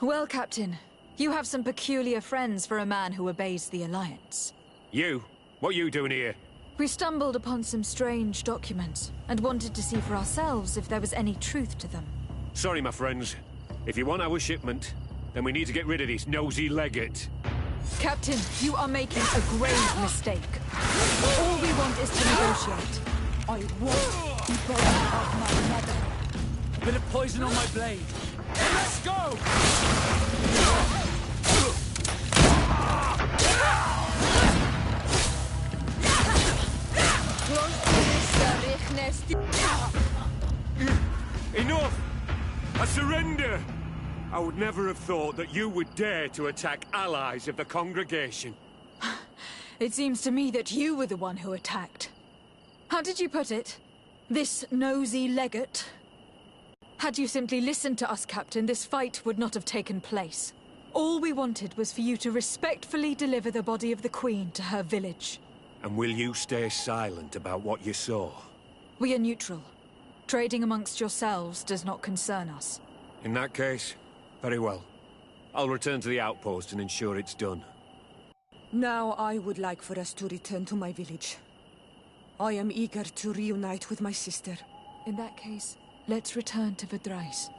Well, Captain, you have some peculiar friends for a man who obeys the Alliance. You? What are you doing here? We stumbled upon some strange documents and wanted to see for ourselves if there was any truth to them. Sorry, my friends. If you want our shipment, then we need to get rid of this nosy legate. Captain, you are making a grave mistake. All we want is to negotiate. I want the body of my mother. A bit of poison on my blade. Let's go! Enough! I surrender! I would never have thought that you would dare to attack allies of the congregation. It seems to me that you were the one who attacked. How did you put it? This nosy legate? Had you simply listened to us, Captain, this fight would not have taken place. All we wanted was for you to respectfully deliver the body of the Queen to her village. And will you stay silent about what you saw? We are neutral. Trading amongst yourselves does not concern us. In that case, very well. I'll return to the outpost and ensure it's done. Now I would like for us to return to my village. I am eager to reunite with my sister. In that case, let's return to Verdrais.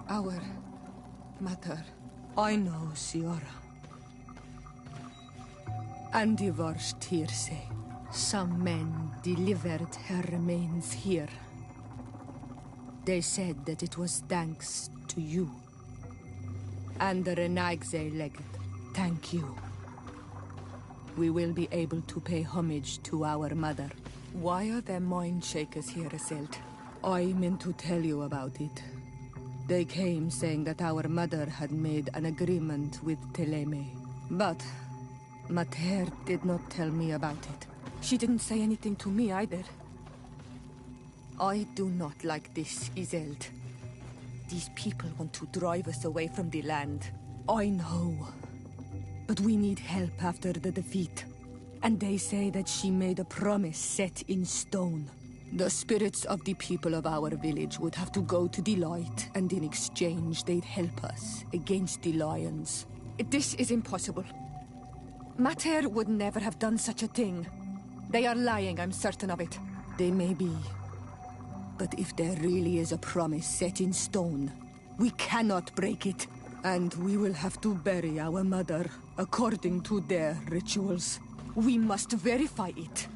Our mother. I know, Siora. And the worst here say, some men delivered her remains here. They said that it was thanks to you. And the Renaigze legate, thank you. We will be able to pay homage to our mother. Why are there mind shakers here, Iselt? I meant to tell you about it. They came saying that our mother had made an agreement with Teleme. But Mater did not tell me about it. She didn't say anything to me either. I do not like this, Iselt. These people want to drive us away from the land. I know. But we need help after the defeat. And they say that she made a promise set in stone. The spirits of the people of our village would have to go to the light, and in exchange they'd help us against the lions. This is impossible. Mater would never have done such a thing. They are lying, I'm certain of it. They may be. But if there really is a promise set in stone, we cannot break it. And we will have to bury our mother according to their rituals. We must verify it.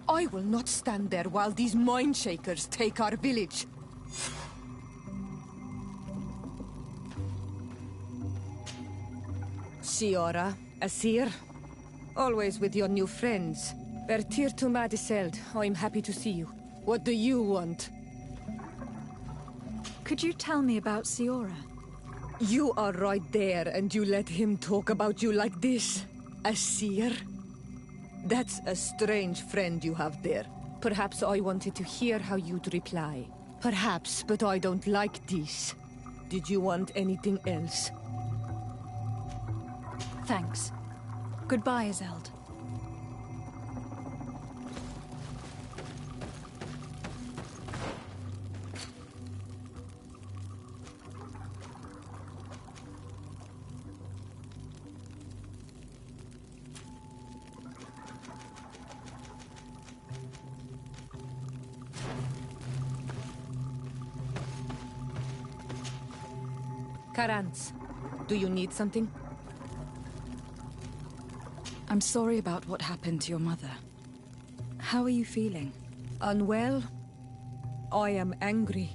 I will not stand there while these mind shakers take our village. Siora, Asir, always with your new friends. Bertir to Madiseld, I'm happy to see you. What do you want? Could you tell me about Siora? You are right there, and you let him talk about you like this? Asir? That's a strange friend you have there. Perhaps I wanted to hear how you'd reply. Perhaps, but I don't like this. Did you want anything else? Thanks. Goodbye, Iselt. Karantz, do you need something? I'm sorry about what happened to your mother. How are you feeling? Unwell? I am angry,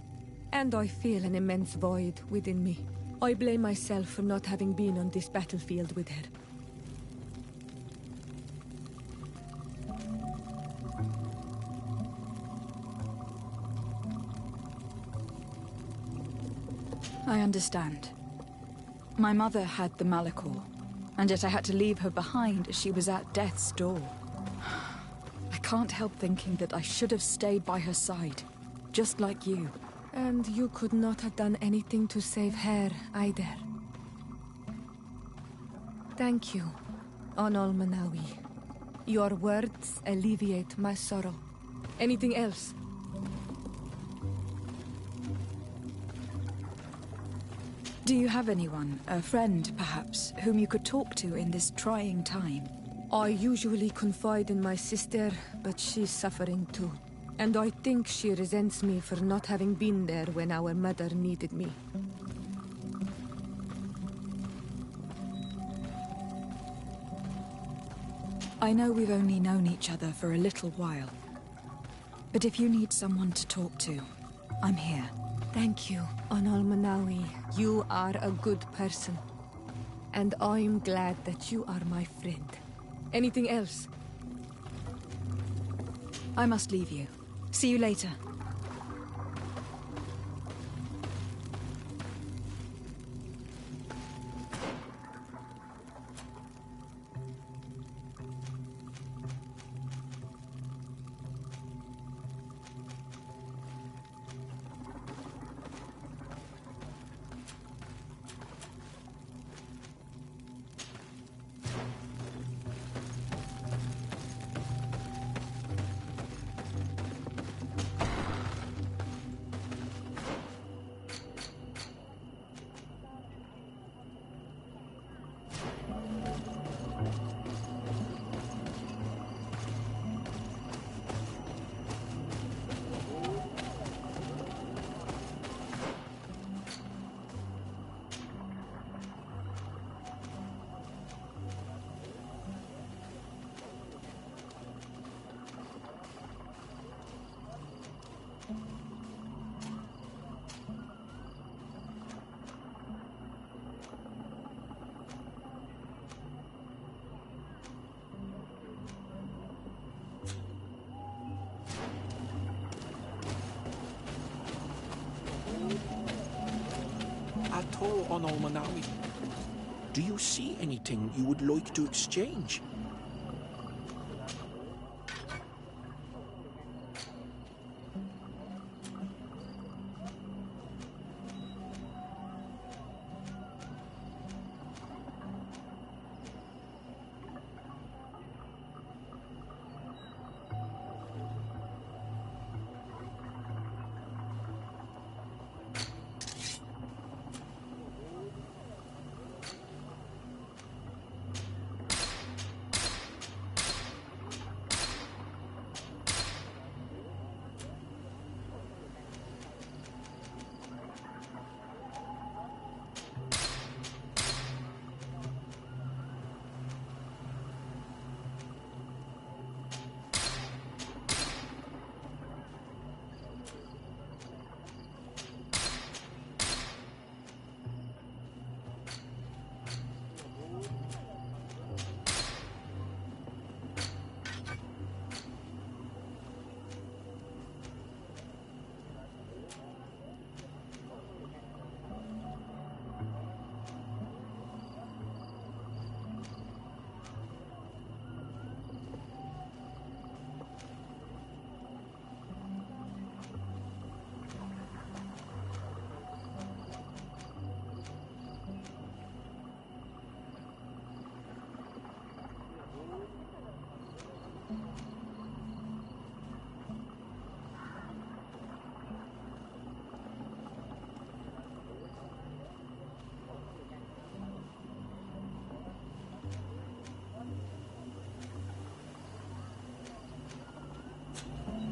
and I feel an immense void within me. I blame myself for not having been on this battlefield with her. I understand. My mother had the Malachor, and yet I had to leave her behind as she was at death's door. I can't help thinking that I should have stayed by her side, just like you. And you could not have done anything to save her, either. Thank you, Onol Manawi. Your words alleviate my sorrow. Anything else? Do you have anyone, a friend perhaps, whom you could talk to in this trying time? I usually confide in my sister, but she's suffering too. And I think she resents me for not having been there when our mother needed me. I know we've only known each other for a little while. But if you need someone to talk to, I'm here. Thank you, Onol Manawi. You are a good person. And I'm glad that you are my friend. Anything else? I must leave you. See you later. Ato Onol Manawi, do you see anything you would like to exchange?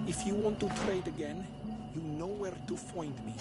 If you want to trade again, you know where to find me.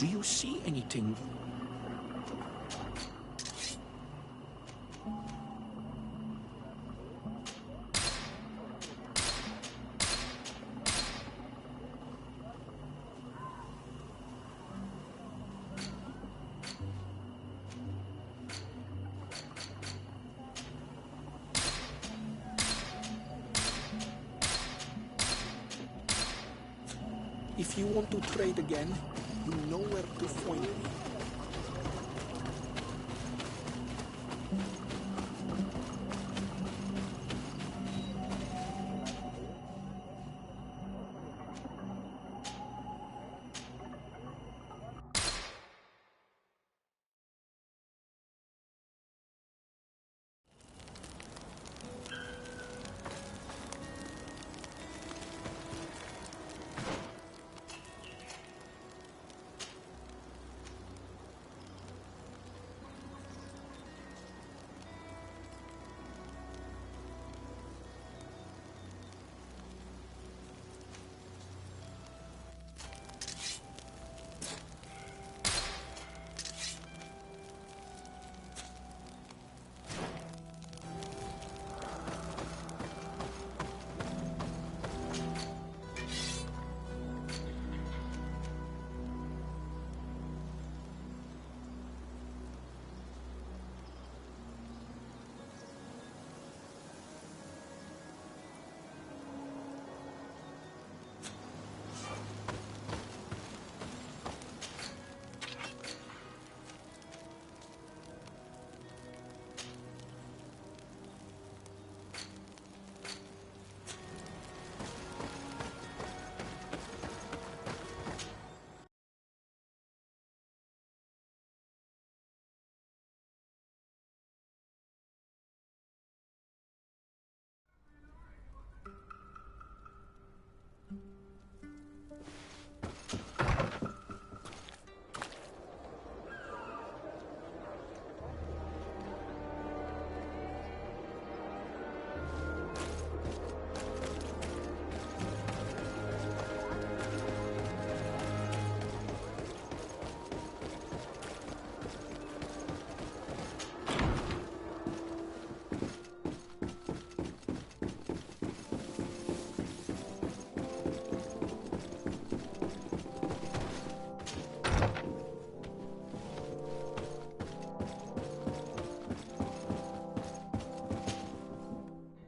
Do you see anything? If you want to trade again, you know where to find me.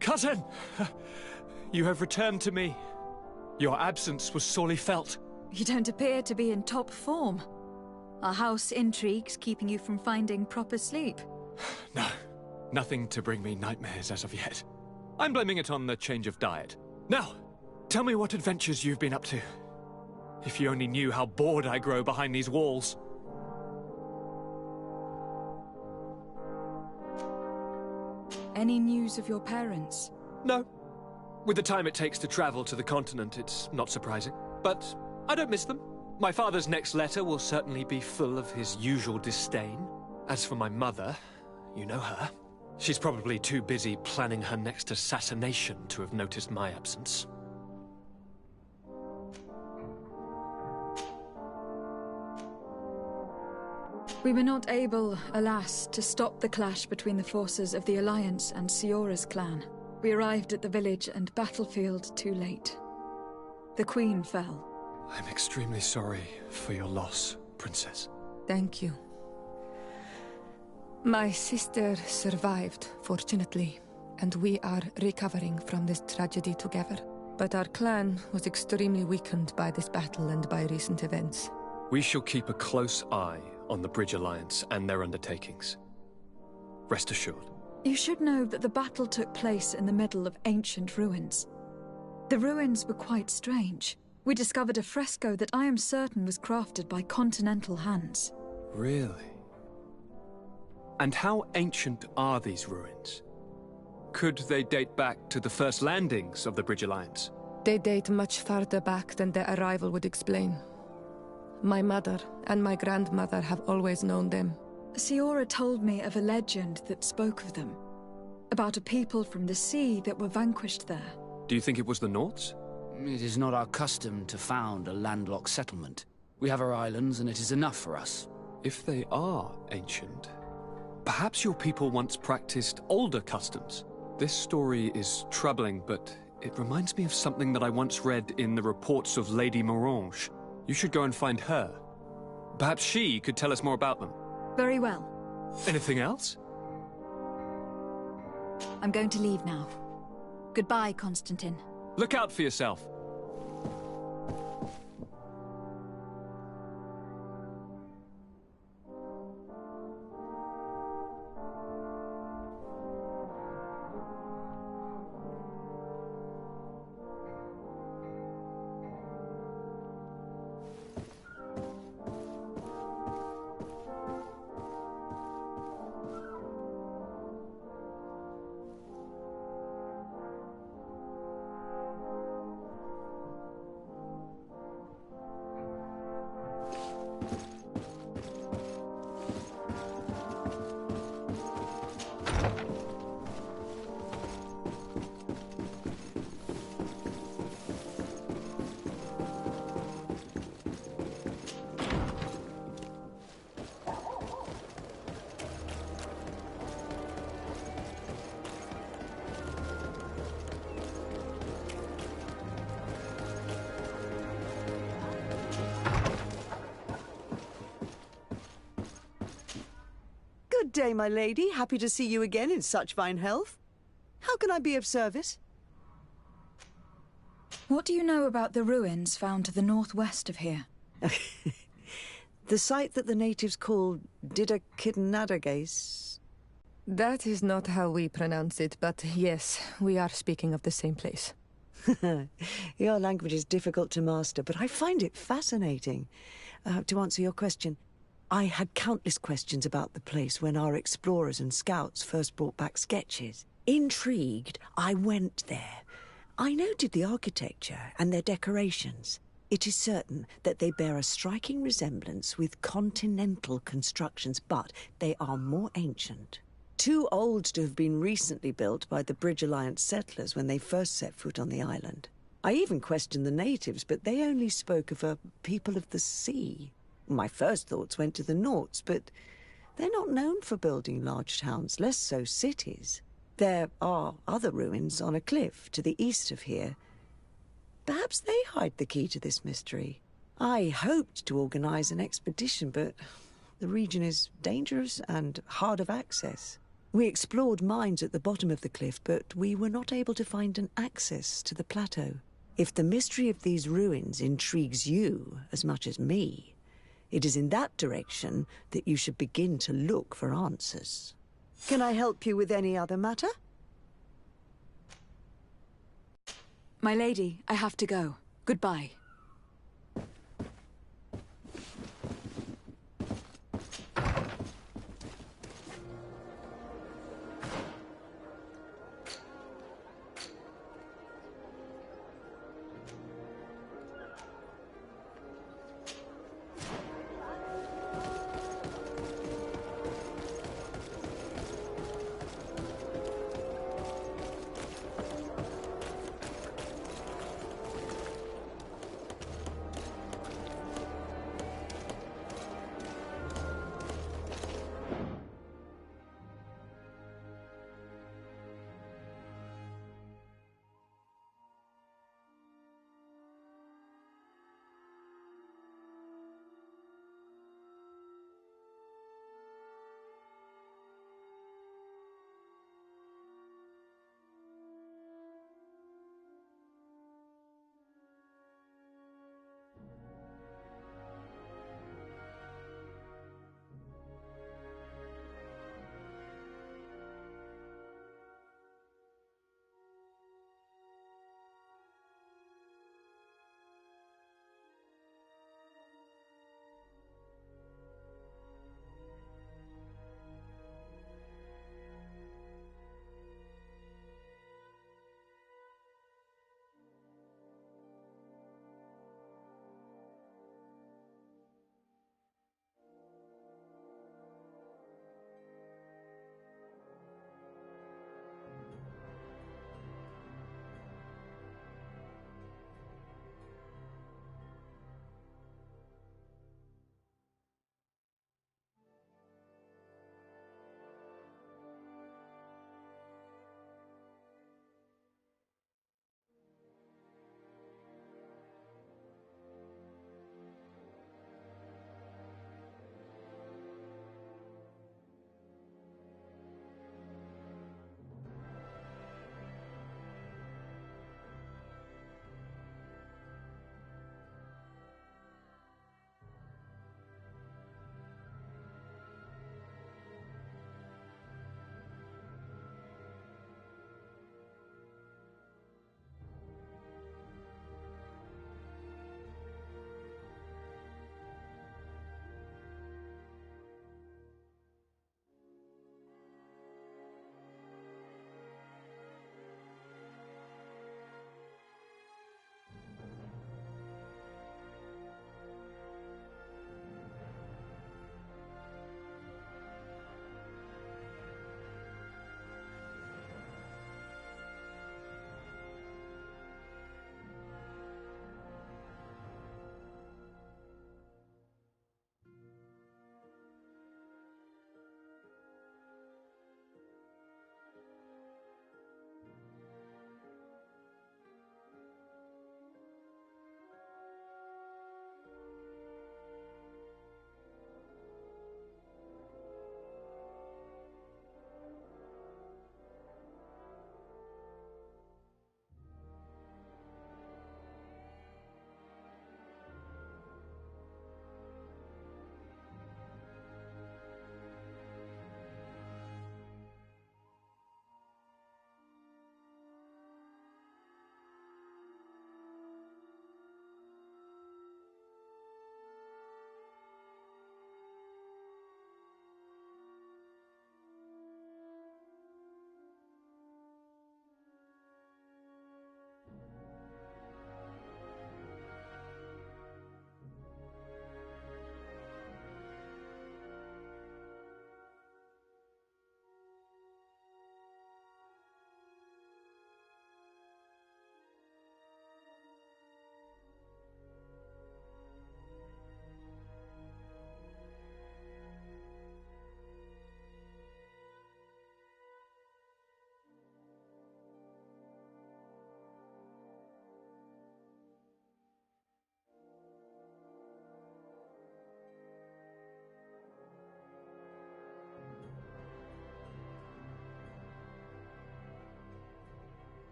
Cousin! You have returned to me. Your absence was sorely felt. You don't appear to be in top form. Are house intrigues keeping you from finding proper sleep? No, nothing to bring me nightmares as of yet. I'm blaming it on the change of diet. Now, tell me what adventures you've been up to. If you only knew how bored I grow behind these walls. Any news of your parents? No. With the time it takes to travel to the continent, it's not surprising. But I don't miss them. My father's next letter will certainly be full of his usual disdain. As for my mother, you know her. She's probably too busy planning her next assassination to have noticed my absence. We were not able, alas, to stop the clash between the forces of the Alliance and Siora's clan. We arrived at the village and battlefield too late. The Queen fell. I'm extremely sorry for your loss, Princess. Thank you. My sister survived, fortunately, and we are recovering from this tragedy together. But our clan was extremely weakened by this battle and by recent events. We shall keep a close eye on the Bridge Alliance and their undertakings. Rest assured. You should know that the battle took place in the middle of ancient ruins. The ruins were quite strange. We discovered a fresco that I am certain was crafted by continental hands. Really? And how ancient are these ruins? Could they date back to the first landings of the Bridge Alliance? They date much farther back than their arrival would explain. My mother and my grandmother have always known them. Siora told me of a legend that spoke of them. About a people from the sea that were vanquished there. Do you think it was the Norts? It is not our custom to found a landlocked settlement. We have our islands, and it is enough for us. If they are ancient, perhaps your people once practiced older customs. This story is troubling, but it reminds me of something that I once read in the reports of Lady Morange. You should go and find her. Perhaps she could tell us more about them. Very well. Anything else? I'm going to leave now. Goodbye, Constantine. Look out for yourself. Good day, my lady. Happy to see you again in such fine health. How can I be of service? What do you know about the ruins found to the northwest of here? The site that the natives call Didakidnadagace. That is not how we pronounce it, but yes, we are speaking of the same place. Your language is difficult to master, but I find it fascinating. To answer your question, I had countless questions about the place when our explorers and scouts first brought back sketches. Intrigued, I went there. I noted the architecture and their decorations. It is certain that they bear a striking resemblance with continental constructions, but they are more ancient. Too old to have been recently built by the Bridge Alliance settlers when they first set foot on the island. I even questioned the natives, but they only spoke of a people of the sea. My first thoughts went to the Nauts, but they're not known for building large towns, less so cities. There are other ruins on a cliff to the east of here. Perhaps they hide the key to this mystery. I hoped to organize an expedition, but the region is dangerous and hard of access. We explored mines at the bottom of the cliff, but we were not able to find an access to the plateau. If the mystery of these ruins intrigues you as much as me, it is in that direction that you should begin to look for answers. Can I help you with any other matter? My lady, I have to go. Goodbye.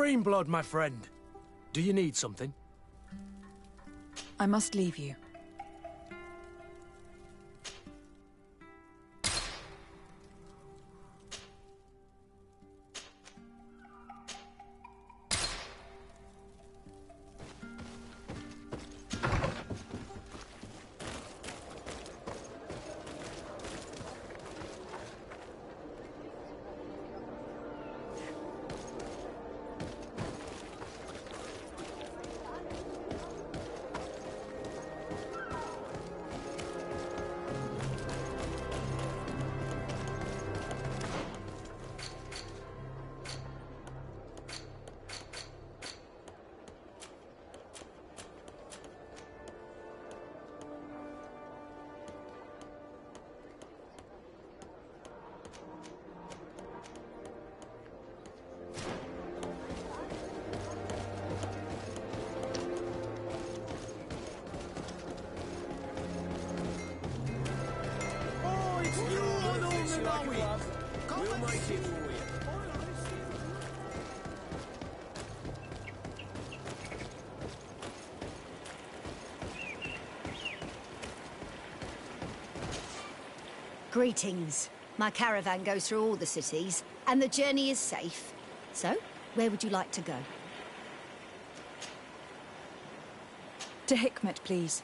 Greenblood, my friend. Do you need something? I must leave you. Greetings. My caravan goes through all the cities, and the journey is safe. So, where would you like to go? To Hikmet, please.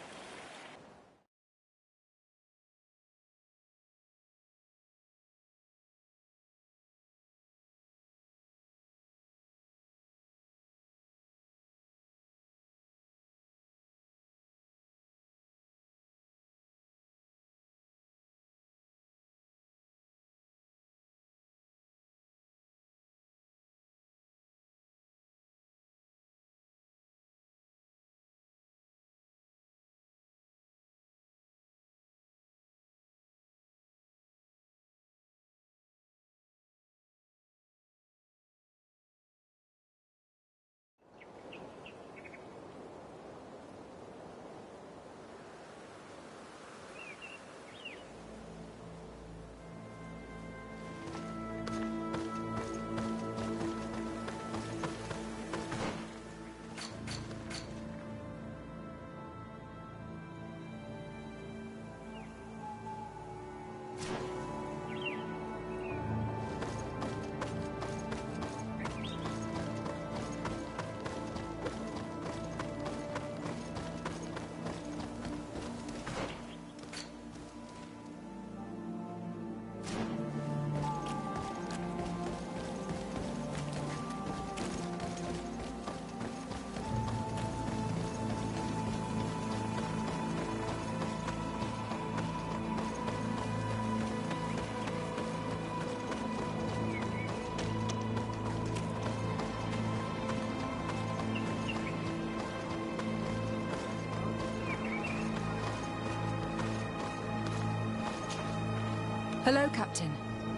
Hello, Captain.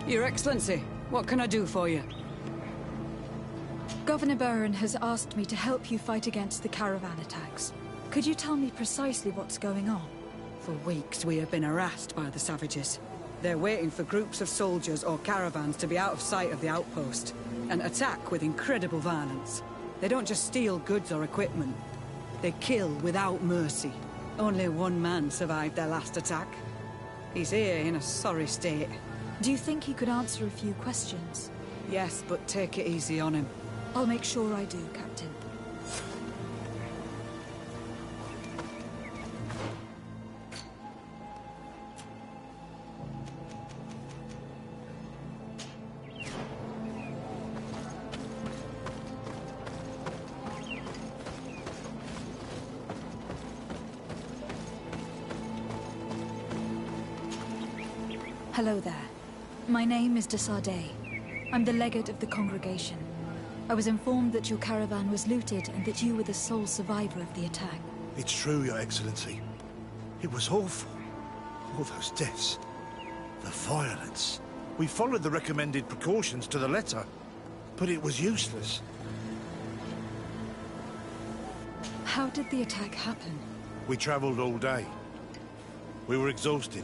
Your Excellency, what can I do for you? Governor Burren has asked me to help you fight against the caravan attacks. Could you tell me precisely what's going on? For weeks we have been harassed by the savages. They're waiting for groups of soldiers or caravans to be out of sight of the outpost, and attack with incredible violence. They don't just steal goods or equipment. They kill without mercy. Only one man survived their last attack. He's here in a sorry state. Do you think he could answer a few questions? Yes, but take it easy on him. I'll make sure I do, Captain. Hello there. My name is de Sardet. I'm the legate of the congregation. I was informed that your caravan was looted and that you were the sole survivor of the attack. It's true, Your Excellency. It was awful. All those deaths. The violence. We followed the recommended precautions to the letter, but it was useless. How did the attack happen? We traveled all day. We were exhausted,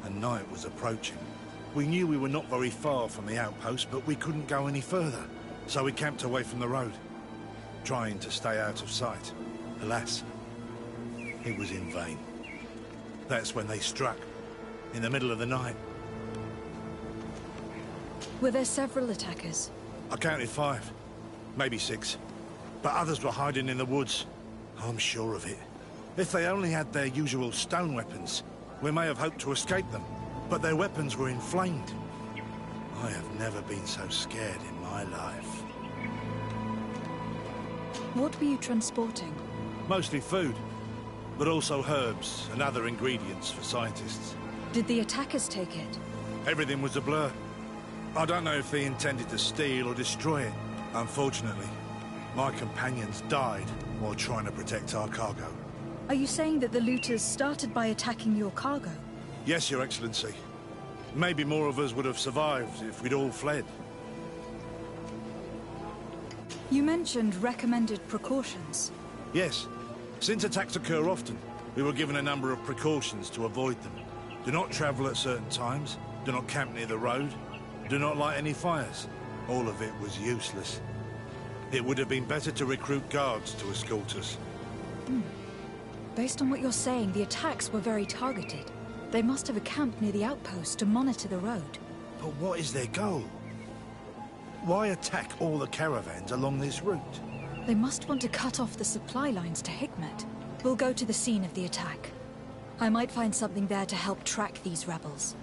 and night was approaching. We knew we were not very far from the outpost, but we couldn't go any further. So we camped away from the road, trying to stay out of sight. Alas, it was in vain. That's when they struck, in the middle of the night. Were there several attackers? I counted 5, maybe 6. But others were hiding in the woods. I'm sure of it. If they only had their usual stone weapons, we may have hoped to escape them. But their weapons were inflamed. I have never been so scared in my life. What were you transporting? Mostly food, but also herbs and other ingredients for scientists. Did the attackers take it? Everything was a blur. I don't know if they intended to steal or destroy it. Unfortunately, my companions died while trying to protect our cargo. Are you saying that the looters started by attacking your cargo? Yes, Your Excellency. Maybe more of us would have survived if we'd all fled. You mentioned recommended precautions. Yes. Since attacks occur often, we were given a number of precautions to avoid them. Do not travel at certain times, do not camp near the road, do not light any fires. All of it was useless. It would have been better to recruit guards to escort us. Based on what you're saying, the attacks were very targeted. They must have camped near the outpost to monitor the road. But what is their goal? Why attack all the caravans along this route? They must want to cut off the supply lines to Hikmet. We'll go to the scene of the attack. I might find something there to help track these rebels.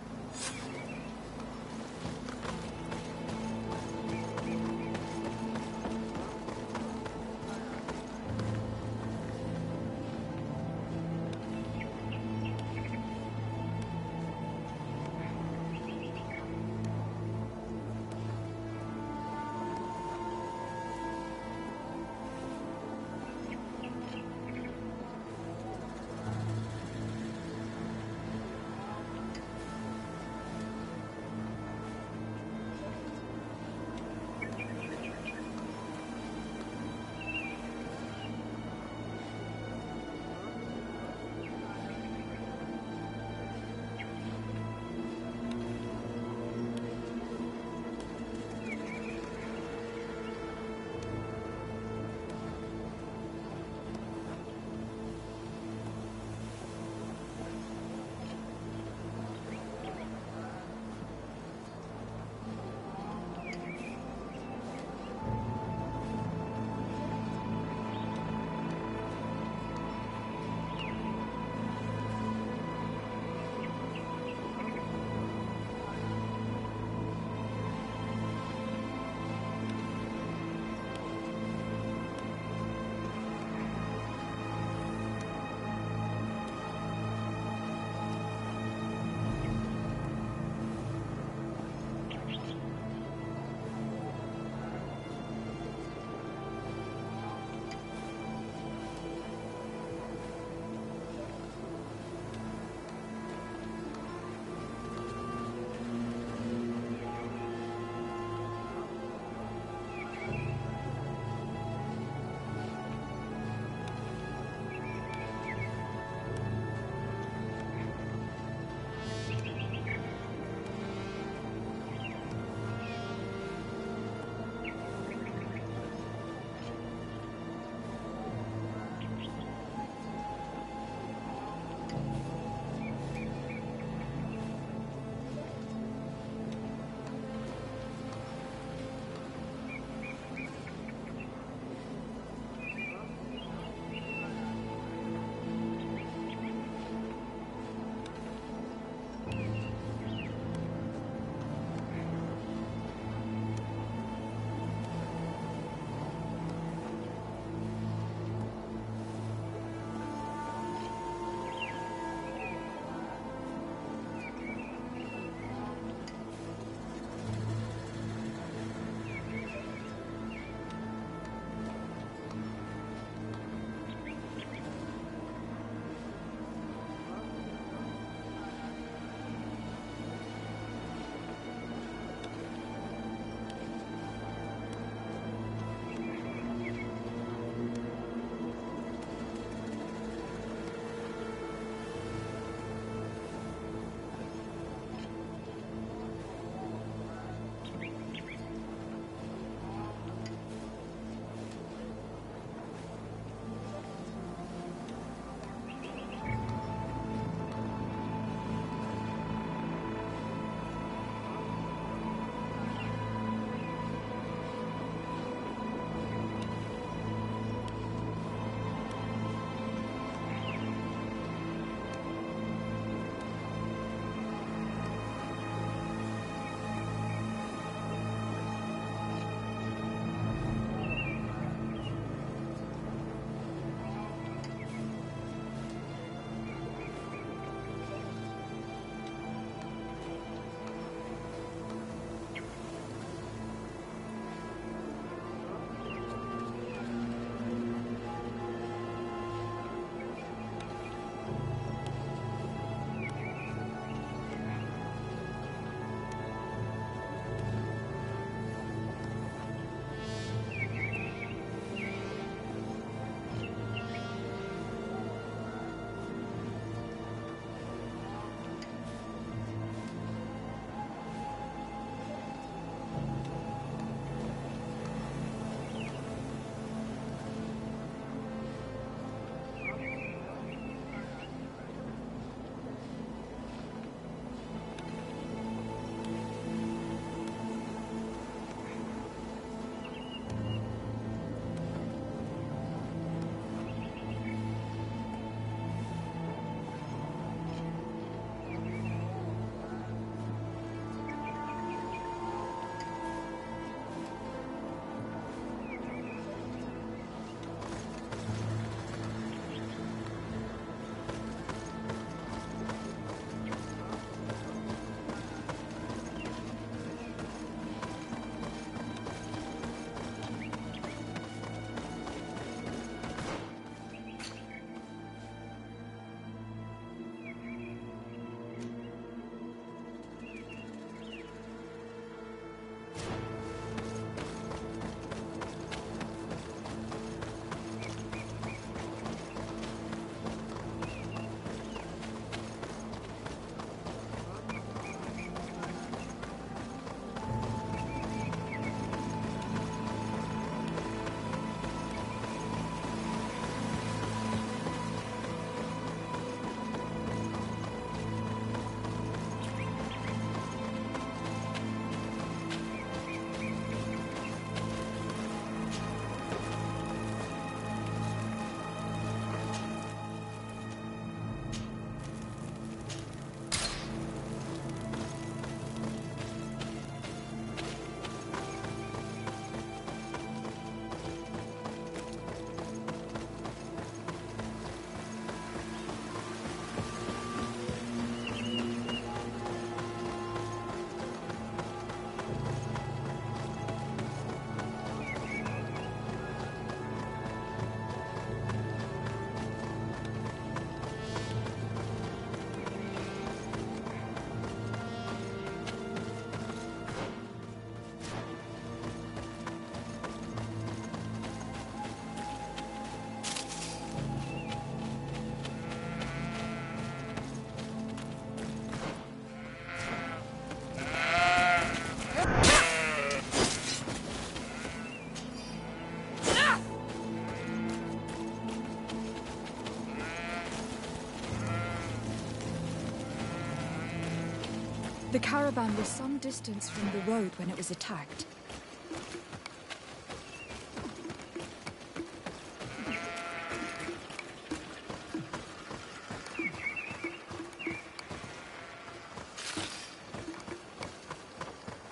The caravan was some distance from the road when it was attacked.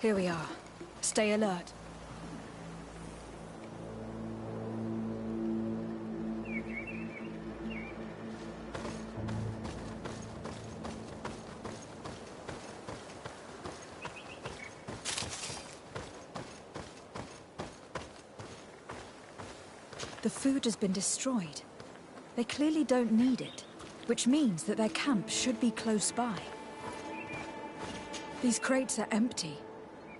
Here we are. Stay alert. The food has been destroyed. They clearly don't need it, which means that their camp should be close by. These crates are empty.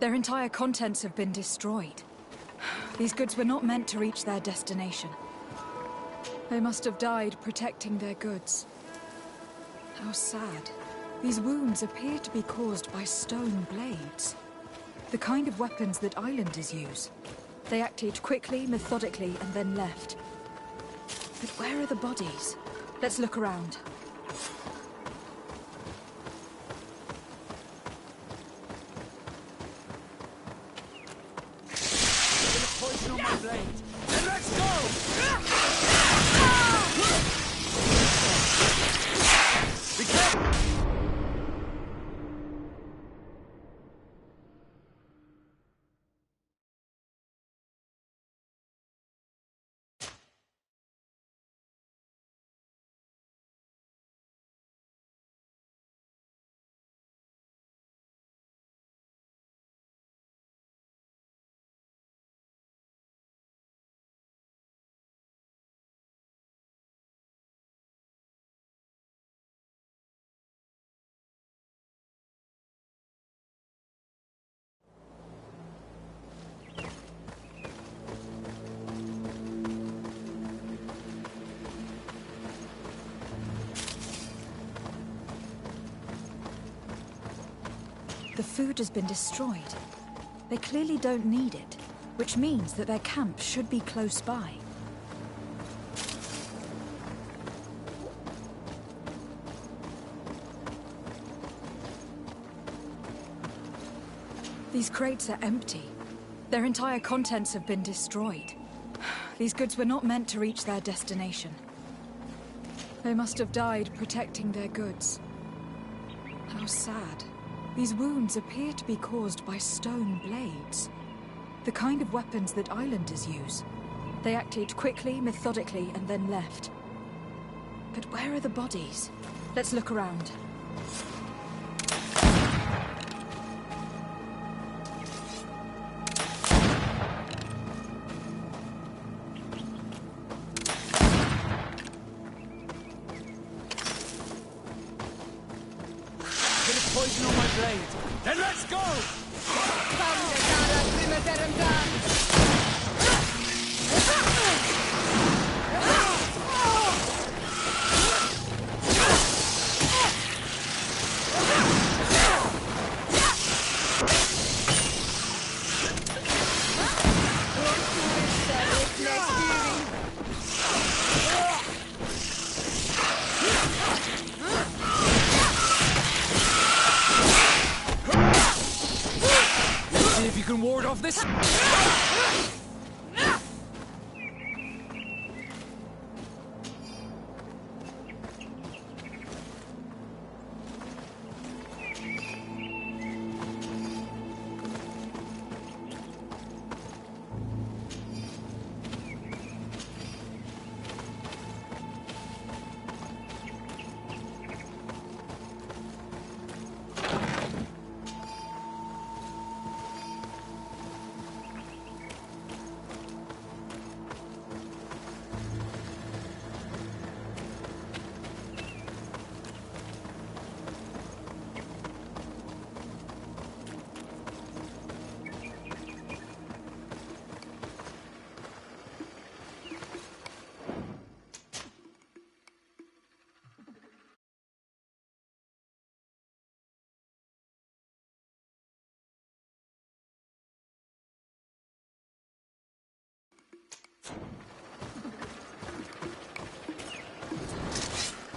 Their entire contents have been destroyed. These goods were not meant to reach their destination. They must have died protecting their goods. How sad. These wounds appear to be caused by stone blades. The kind of weapons that islanders use. They acted quickly, methodically, and then left. But where are the bodies? Let's look around. Poison on my blade. Then let's go! Be careful! The food has been destroyed. They clearly don't need it, which means that their camp should be close by. These crates are empty. Their entire contents have been destroyed. These goods were not meant to reach their destination. They must have died protecting their goods. How sad. These wounds appear to be caused by stone blades. The kind of weapons that islanders use. They acted quickly, methodically, and then left. But where are the bodies? Let's look around. Poison on my blade. Then let's go! Can ward off this?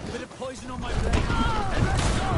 A bit of poison on my blade. And let's go!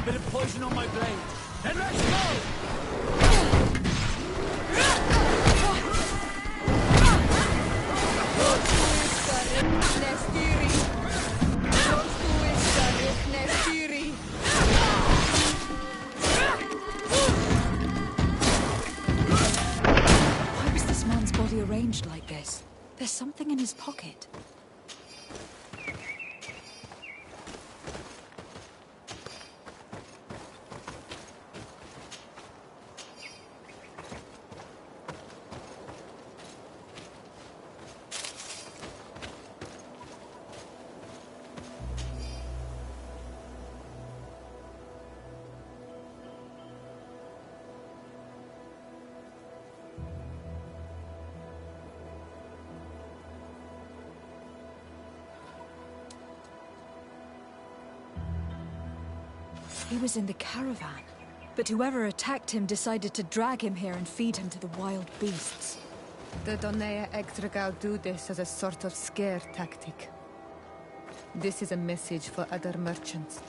Bit of poison on my blade. And let's go! Why was this man's body arranged like this? There's something in his pocket. He was in the caravan, but whoever attacked him decided to drag him here and feed him to the wild beasts. The Donea Extragal do this as a sort of scare tactic. This is a message for other merchants.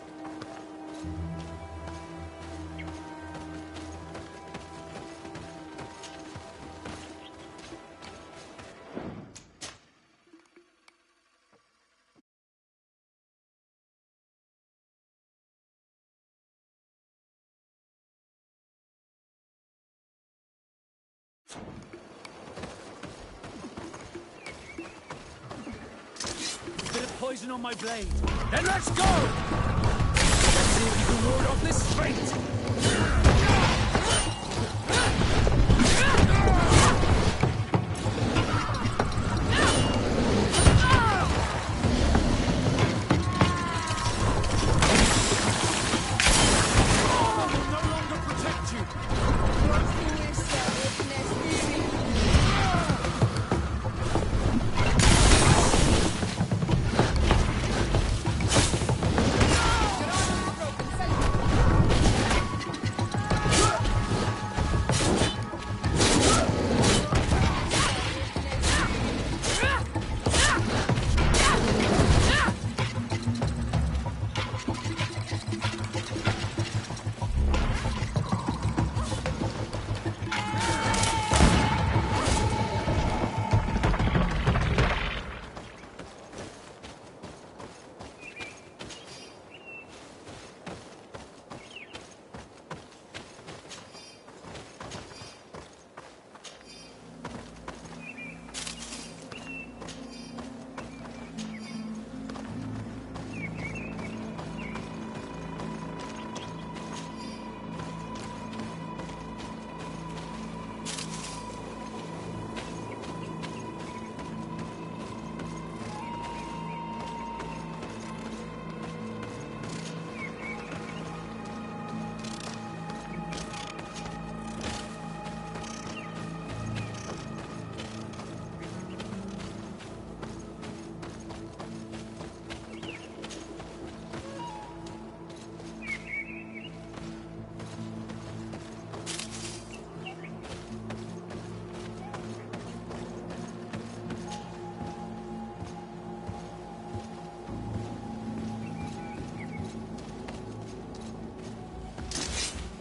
Bit of poison on my blade. Then let's go! Let's see if you can ward off this fate!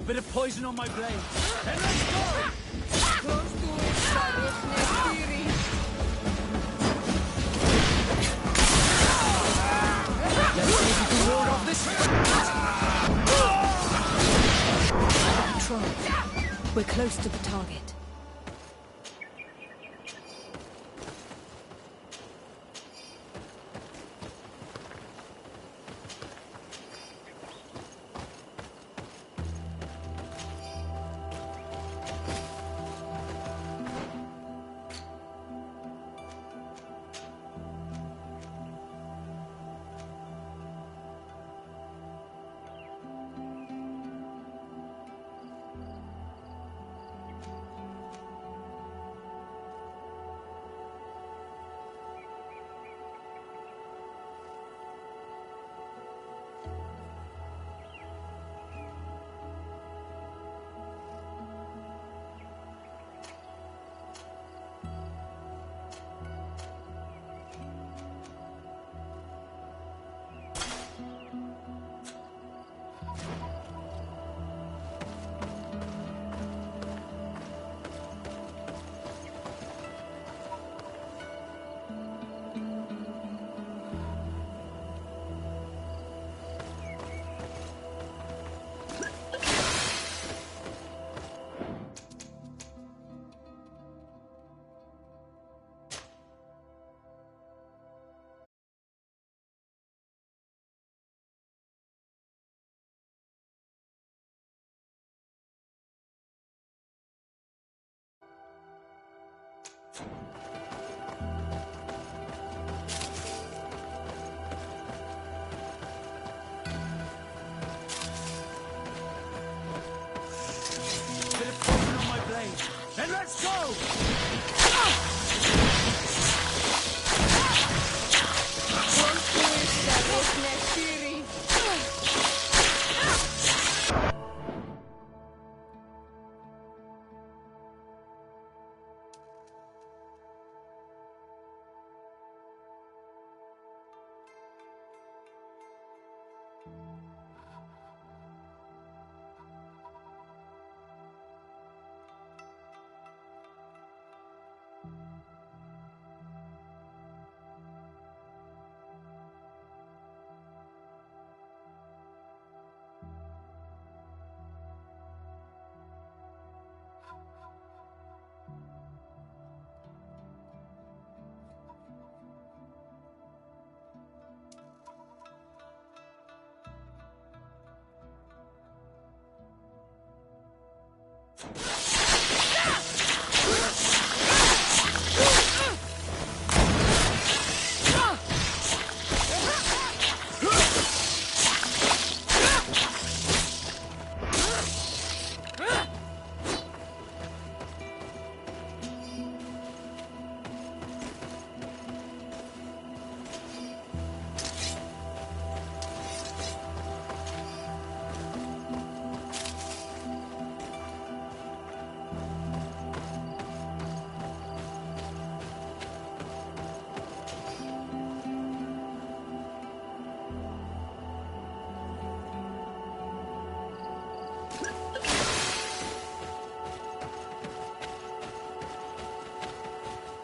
A bit of poison on my blade. Then let's go! Close to it, Sarif Let's see if you can ward off this Control. We're close to the target.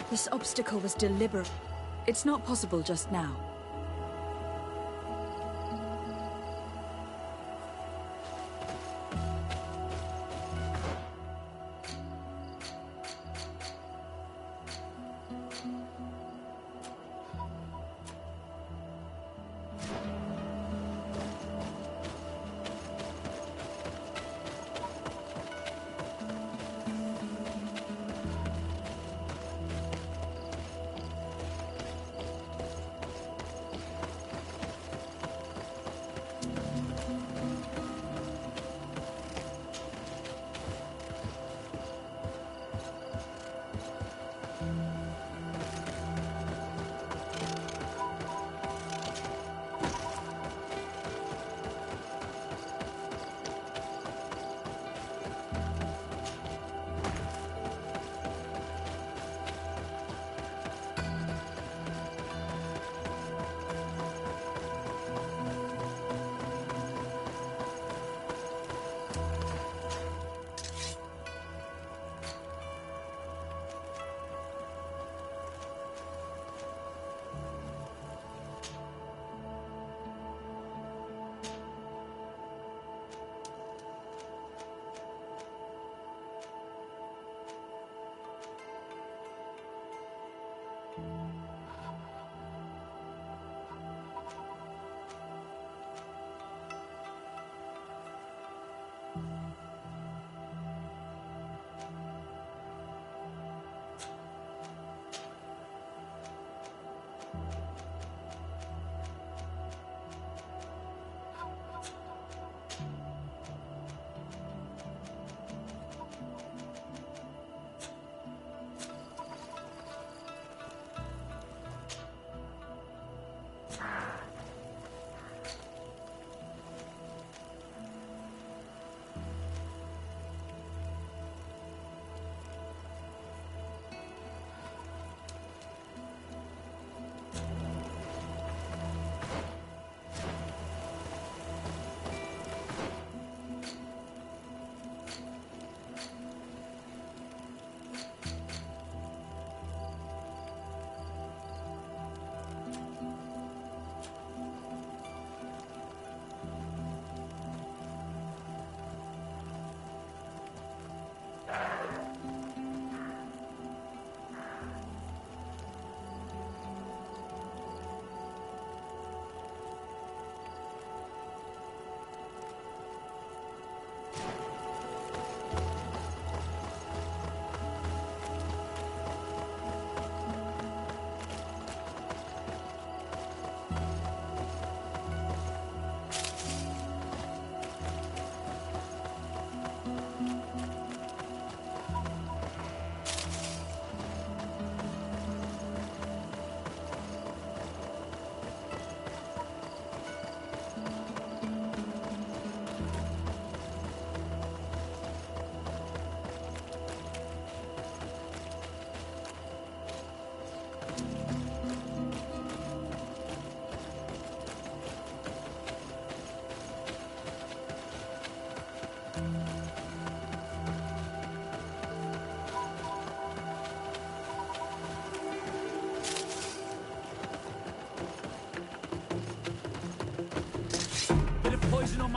This obstacle was deliberate. It's not possible just now.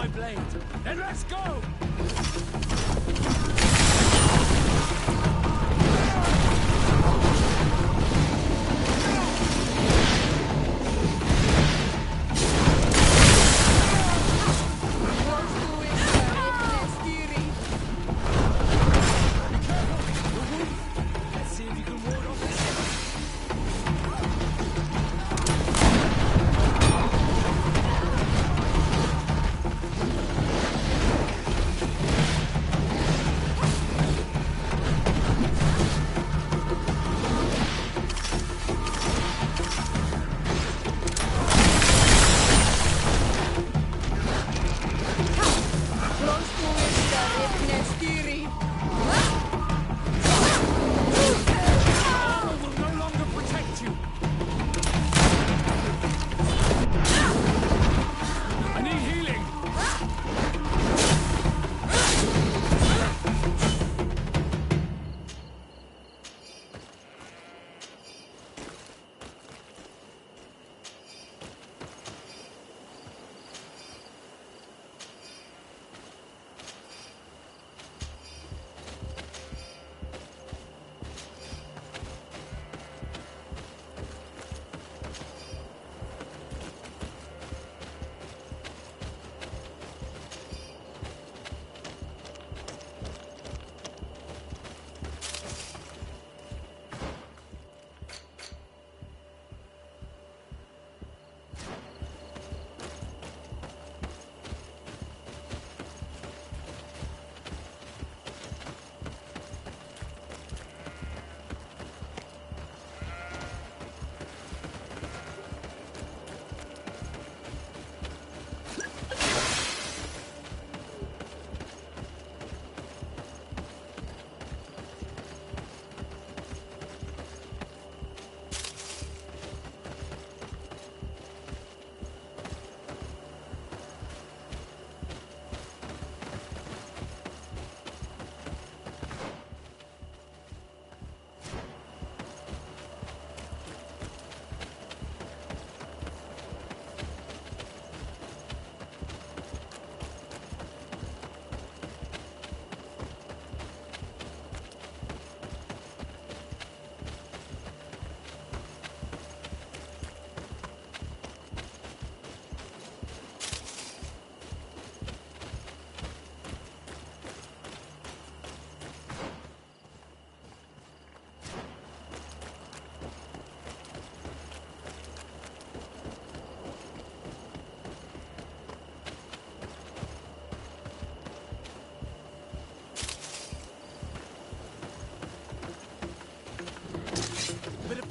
my blade. Then let's go!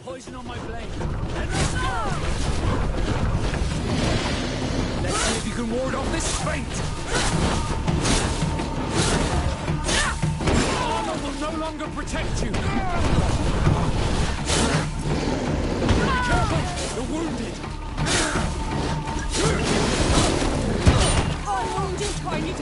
Poison on my blade. Then let's go! Let's see if you can ward off this feint! Armor will no longer protect you! Be careful! You're wounded! I'm wounded, Coinid!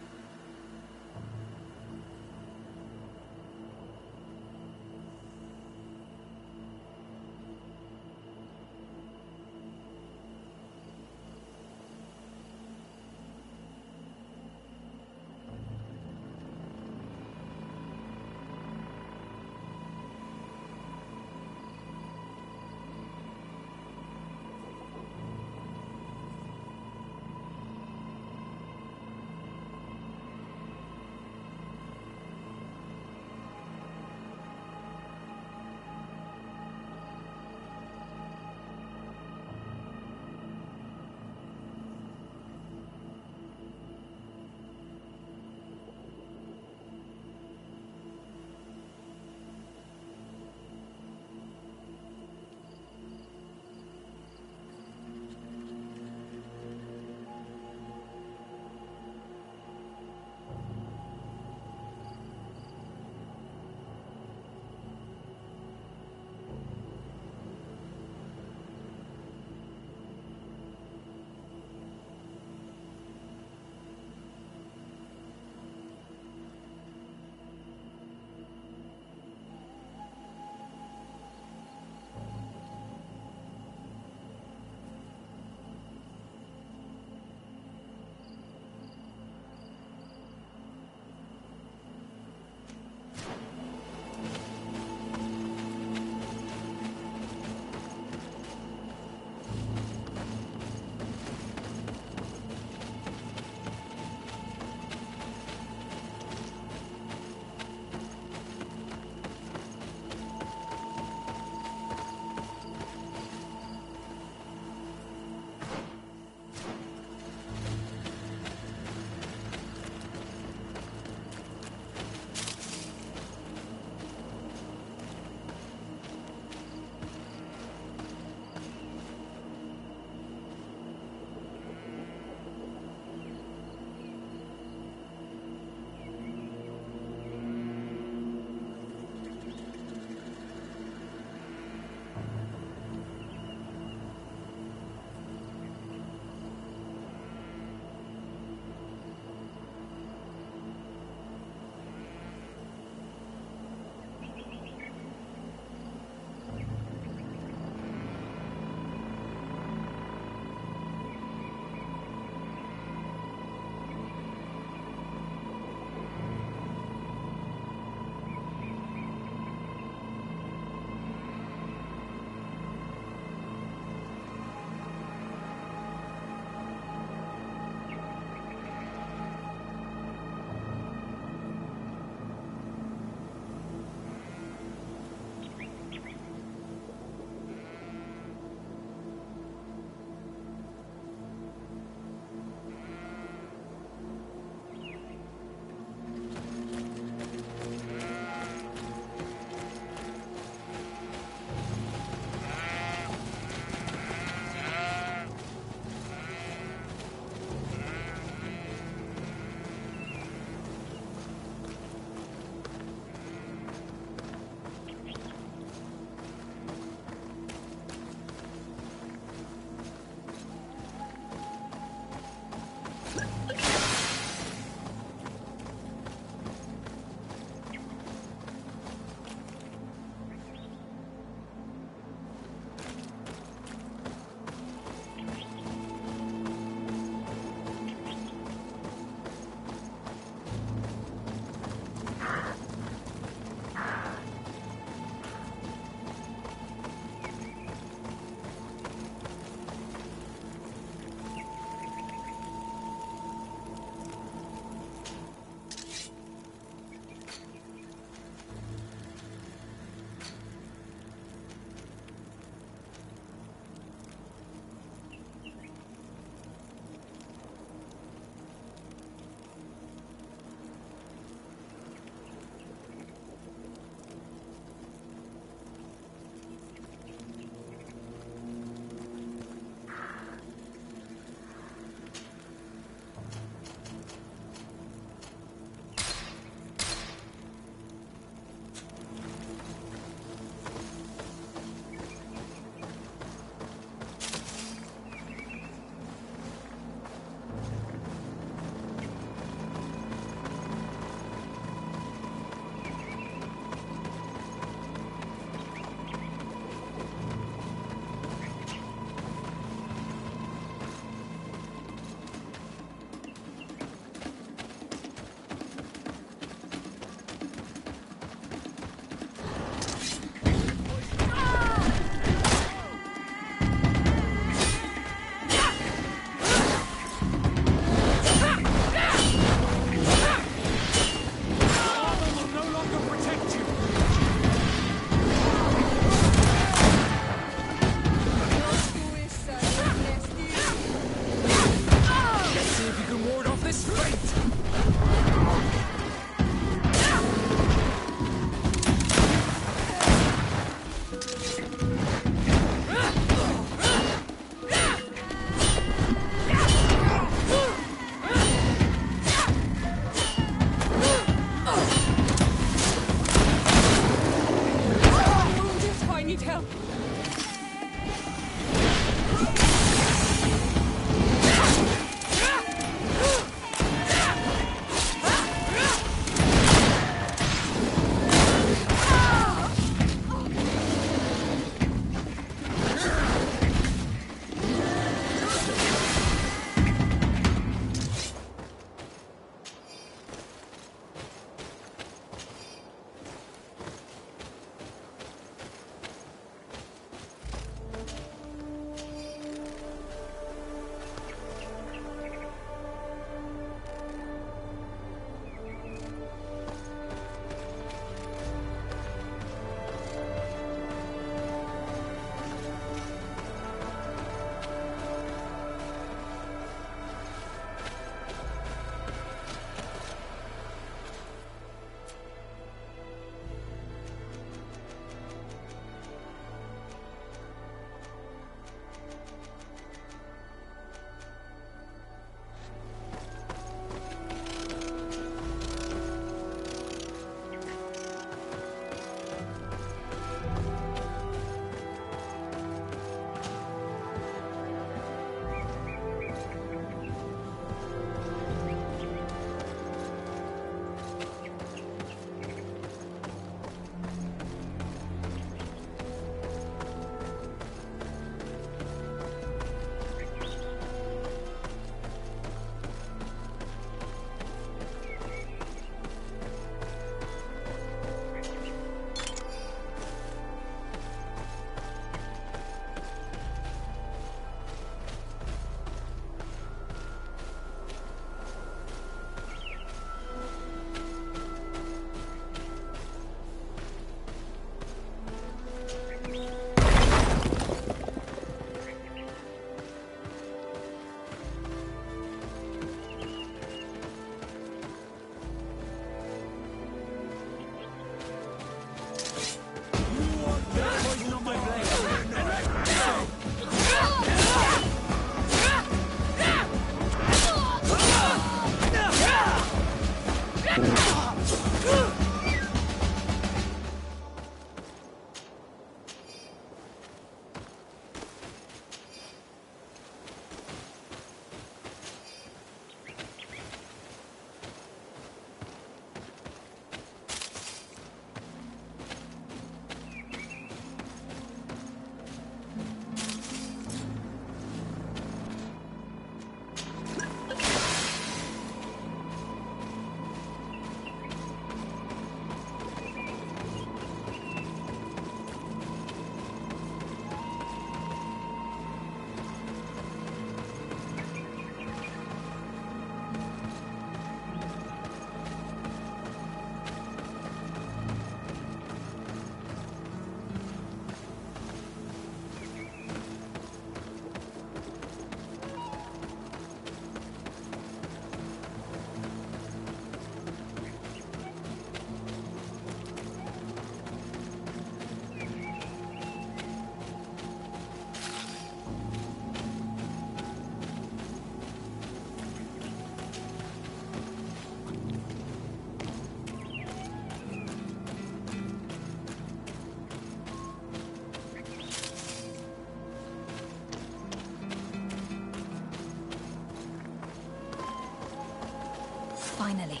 Finally.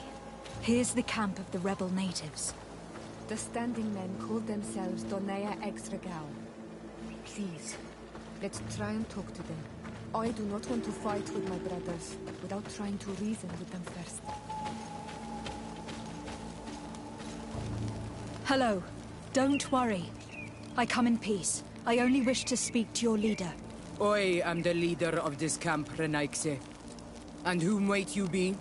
Here's the camp of the rebel natives. The standing men called themselves Donea Extragal. Please, let's try and talk to them. I do not want to fight with my brothers without trying to reason with them first. Hello. Don't worry. I come in peace. I only wish to speak to your leader. I am the leader of this camp, Renaikse. And who might you be?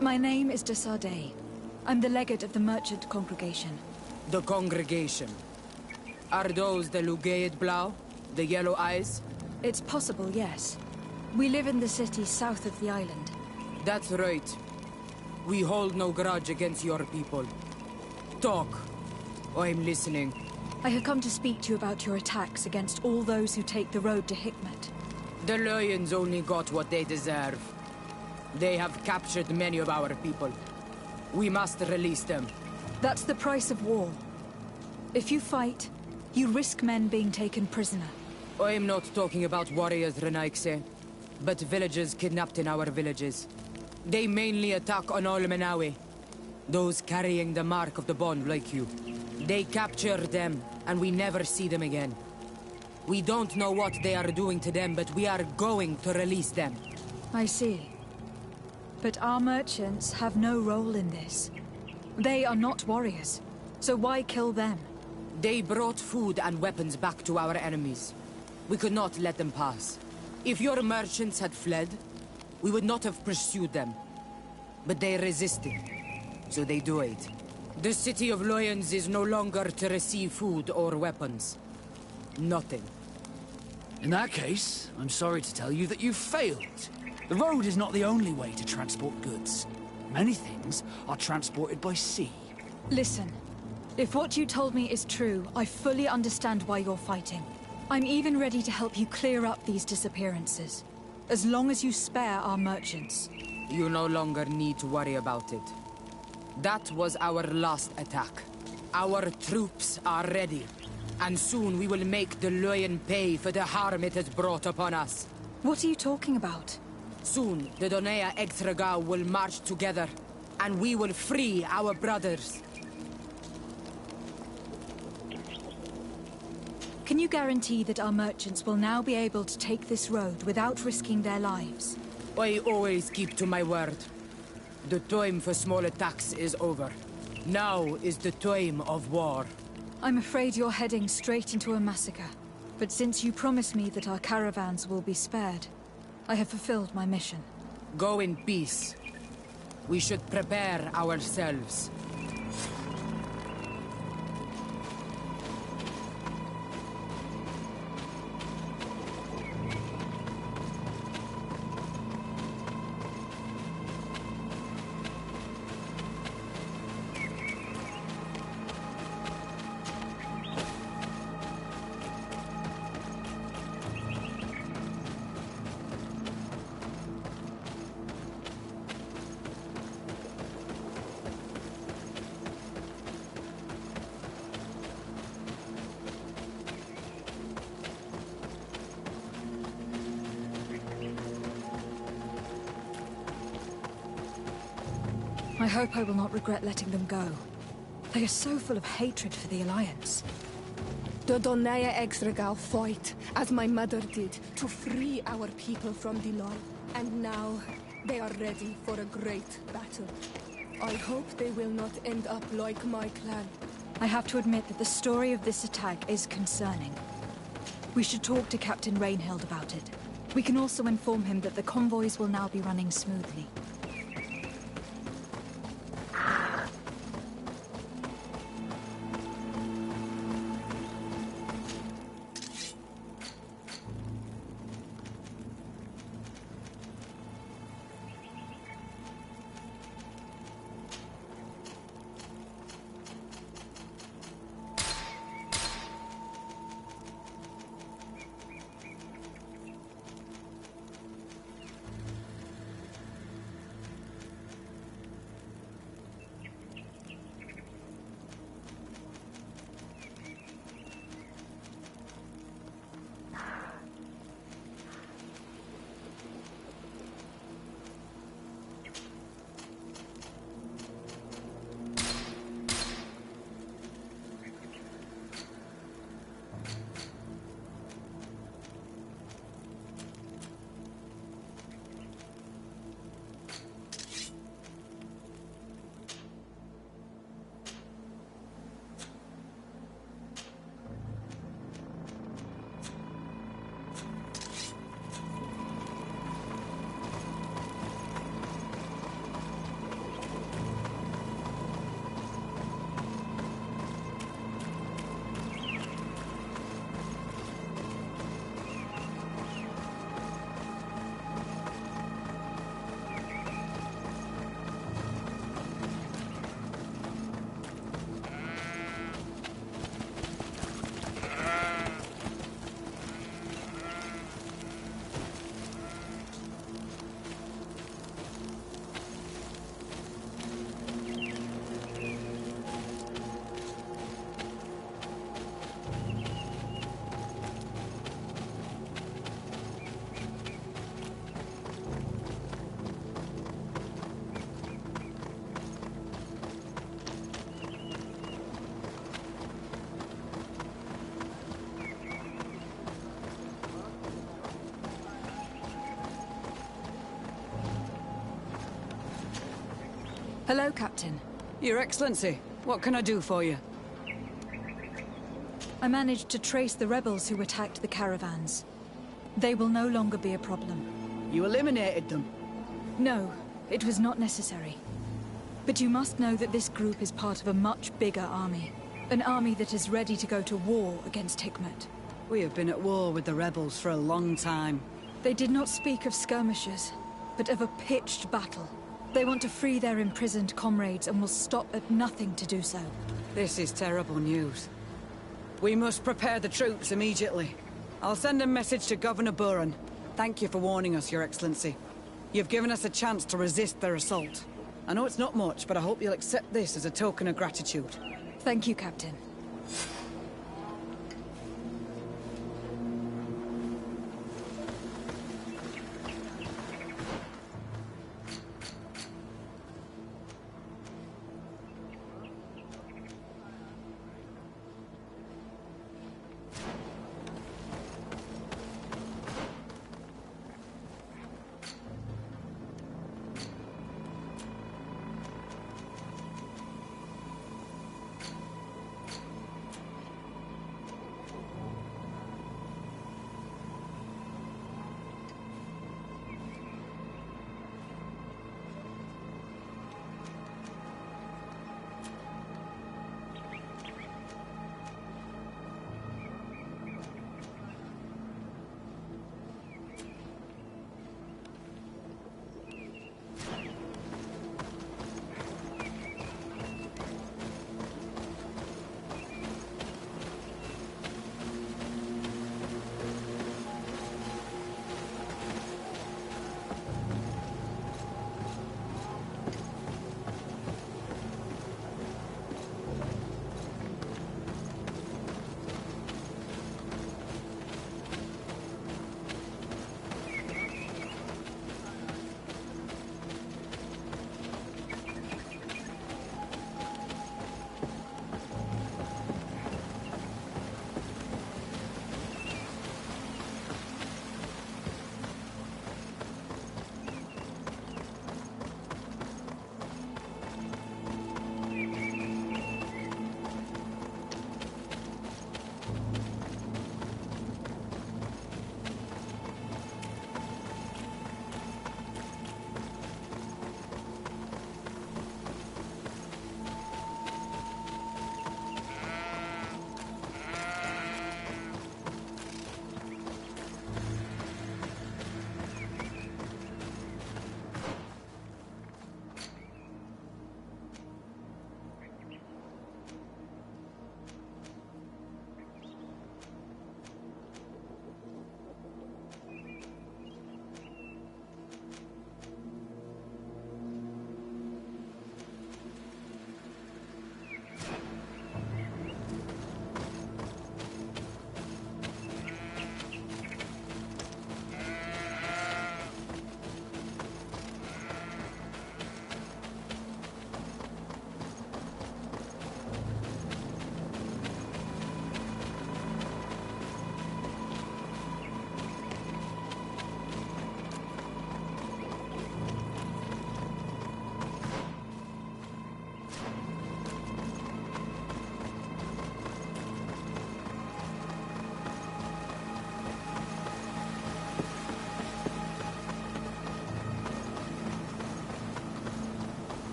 My name is de Sardet. I'm the legate of the merchant congregation. The congregation. Are those the Lugaid Blau? The yellow eyes? It's possible, yes. We live in the city south of the island. That's right. We hold no grudge against your people. Talk. I'm listening. I have come to speak to you about your attacks against all those who take the road to Hikmet. The Lions only got what they deserve. They have captured many of our people. We must release them. That's the price of war. If you fight, you risk men being taken prisoner. I'm not talking about warriors, Renaikse, but villagers kidnapped in our villages. They mainly attack on Olmenawi, those carrying the mark of the bond like you. They capture them, and we never see them again. We don't know what they are doing to them, but we are going to release them. I see. But our merchants have no role in this. They are not warriors, so why kill them? They brought food and weapons back to our enemies. We could not let them pass. If your merchants had fled, we would not have pursued them. But they resisted, so they died. The city of Lions is no longer to receive food or weapons. Nothing. In that case, I'm sorry to tell you that you've failed. The road is not the only way to transport goods. Many things are transported by sea. Listen, if what you told me is true, I fully understand why you're fighting. I'm even ready to help you clear up these disappearances, as long as you spare our merchants. You no longer need to worry about it. That was our last attack. Our troops are ready, and soon we will make the Lion pay for the harm it has brought upon us. What are you talking about? Soon, the Donea Extragal will march together, and we will free our brothers. Can you guarantee that our merchants will now be able to take this road without risking their lives? I always keep to my word. The time for small attacks is over. Now is the time of war. I'm afraid you're heading straight into a massacre. But since you promised me that our caravans will be spared, I have fulfilled my mission. Go in peace. We should prepare ourselves. I hope I will not regret letting them go. They are so full of hatred for the Alliance. The Donea Extragal fight, as my mother did, to free our people from the law. And now, they are ready for a great battle. I hope they will not end up like my clan. I have to admit that the story of this attack is concerning. We should talk to Captain Rainhild about it. We can also inform him that the convoys will now be running smoothly. Hello, Captain. Your Excellency, what can I do for you? I managed to trace the rebels who attacked the caravans. They will no longer be a problem. You eliminated them? No, it was not necessary. But you must know that this group is part of a much bigger army. An army that is ready to go to war against Hikmet. We have been at war with the rebels for a long time. They did not speak of skirmishes, but of a pitched battle. They want to free their imprisoned comrades and will stop at nothing to do so. This is terrible news. We must prepare the troops immediately. I'll send a message to Governor Buran. Thank you for warning us, Your Excellency. You've given us a chance to resist their assault. I know it's not much, but I hope you'll accept this as a token of gratitude. Thank you, Captain.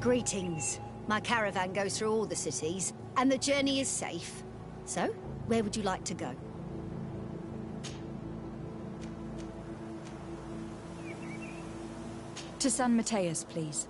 Greetings. My caravan goes through all the cities, and the journey is safe. So, where would you like to go? To San Mateus, please.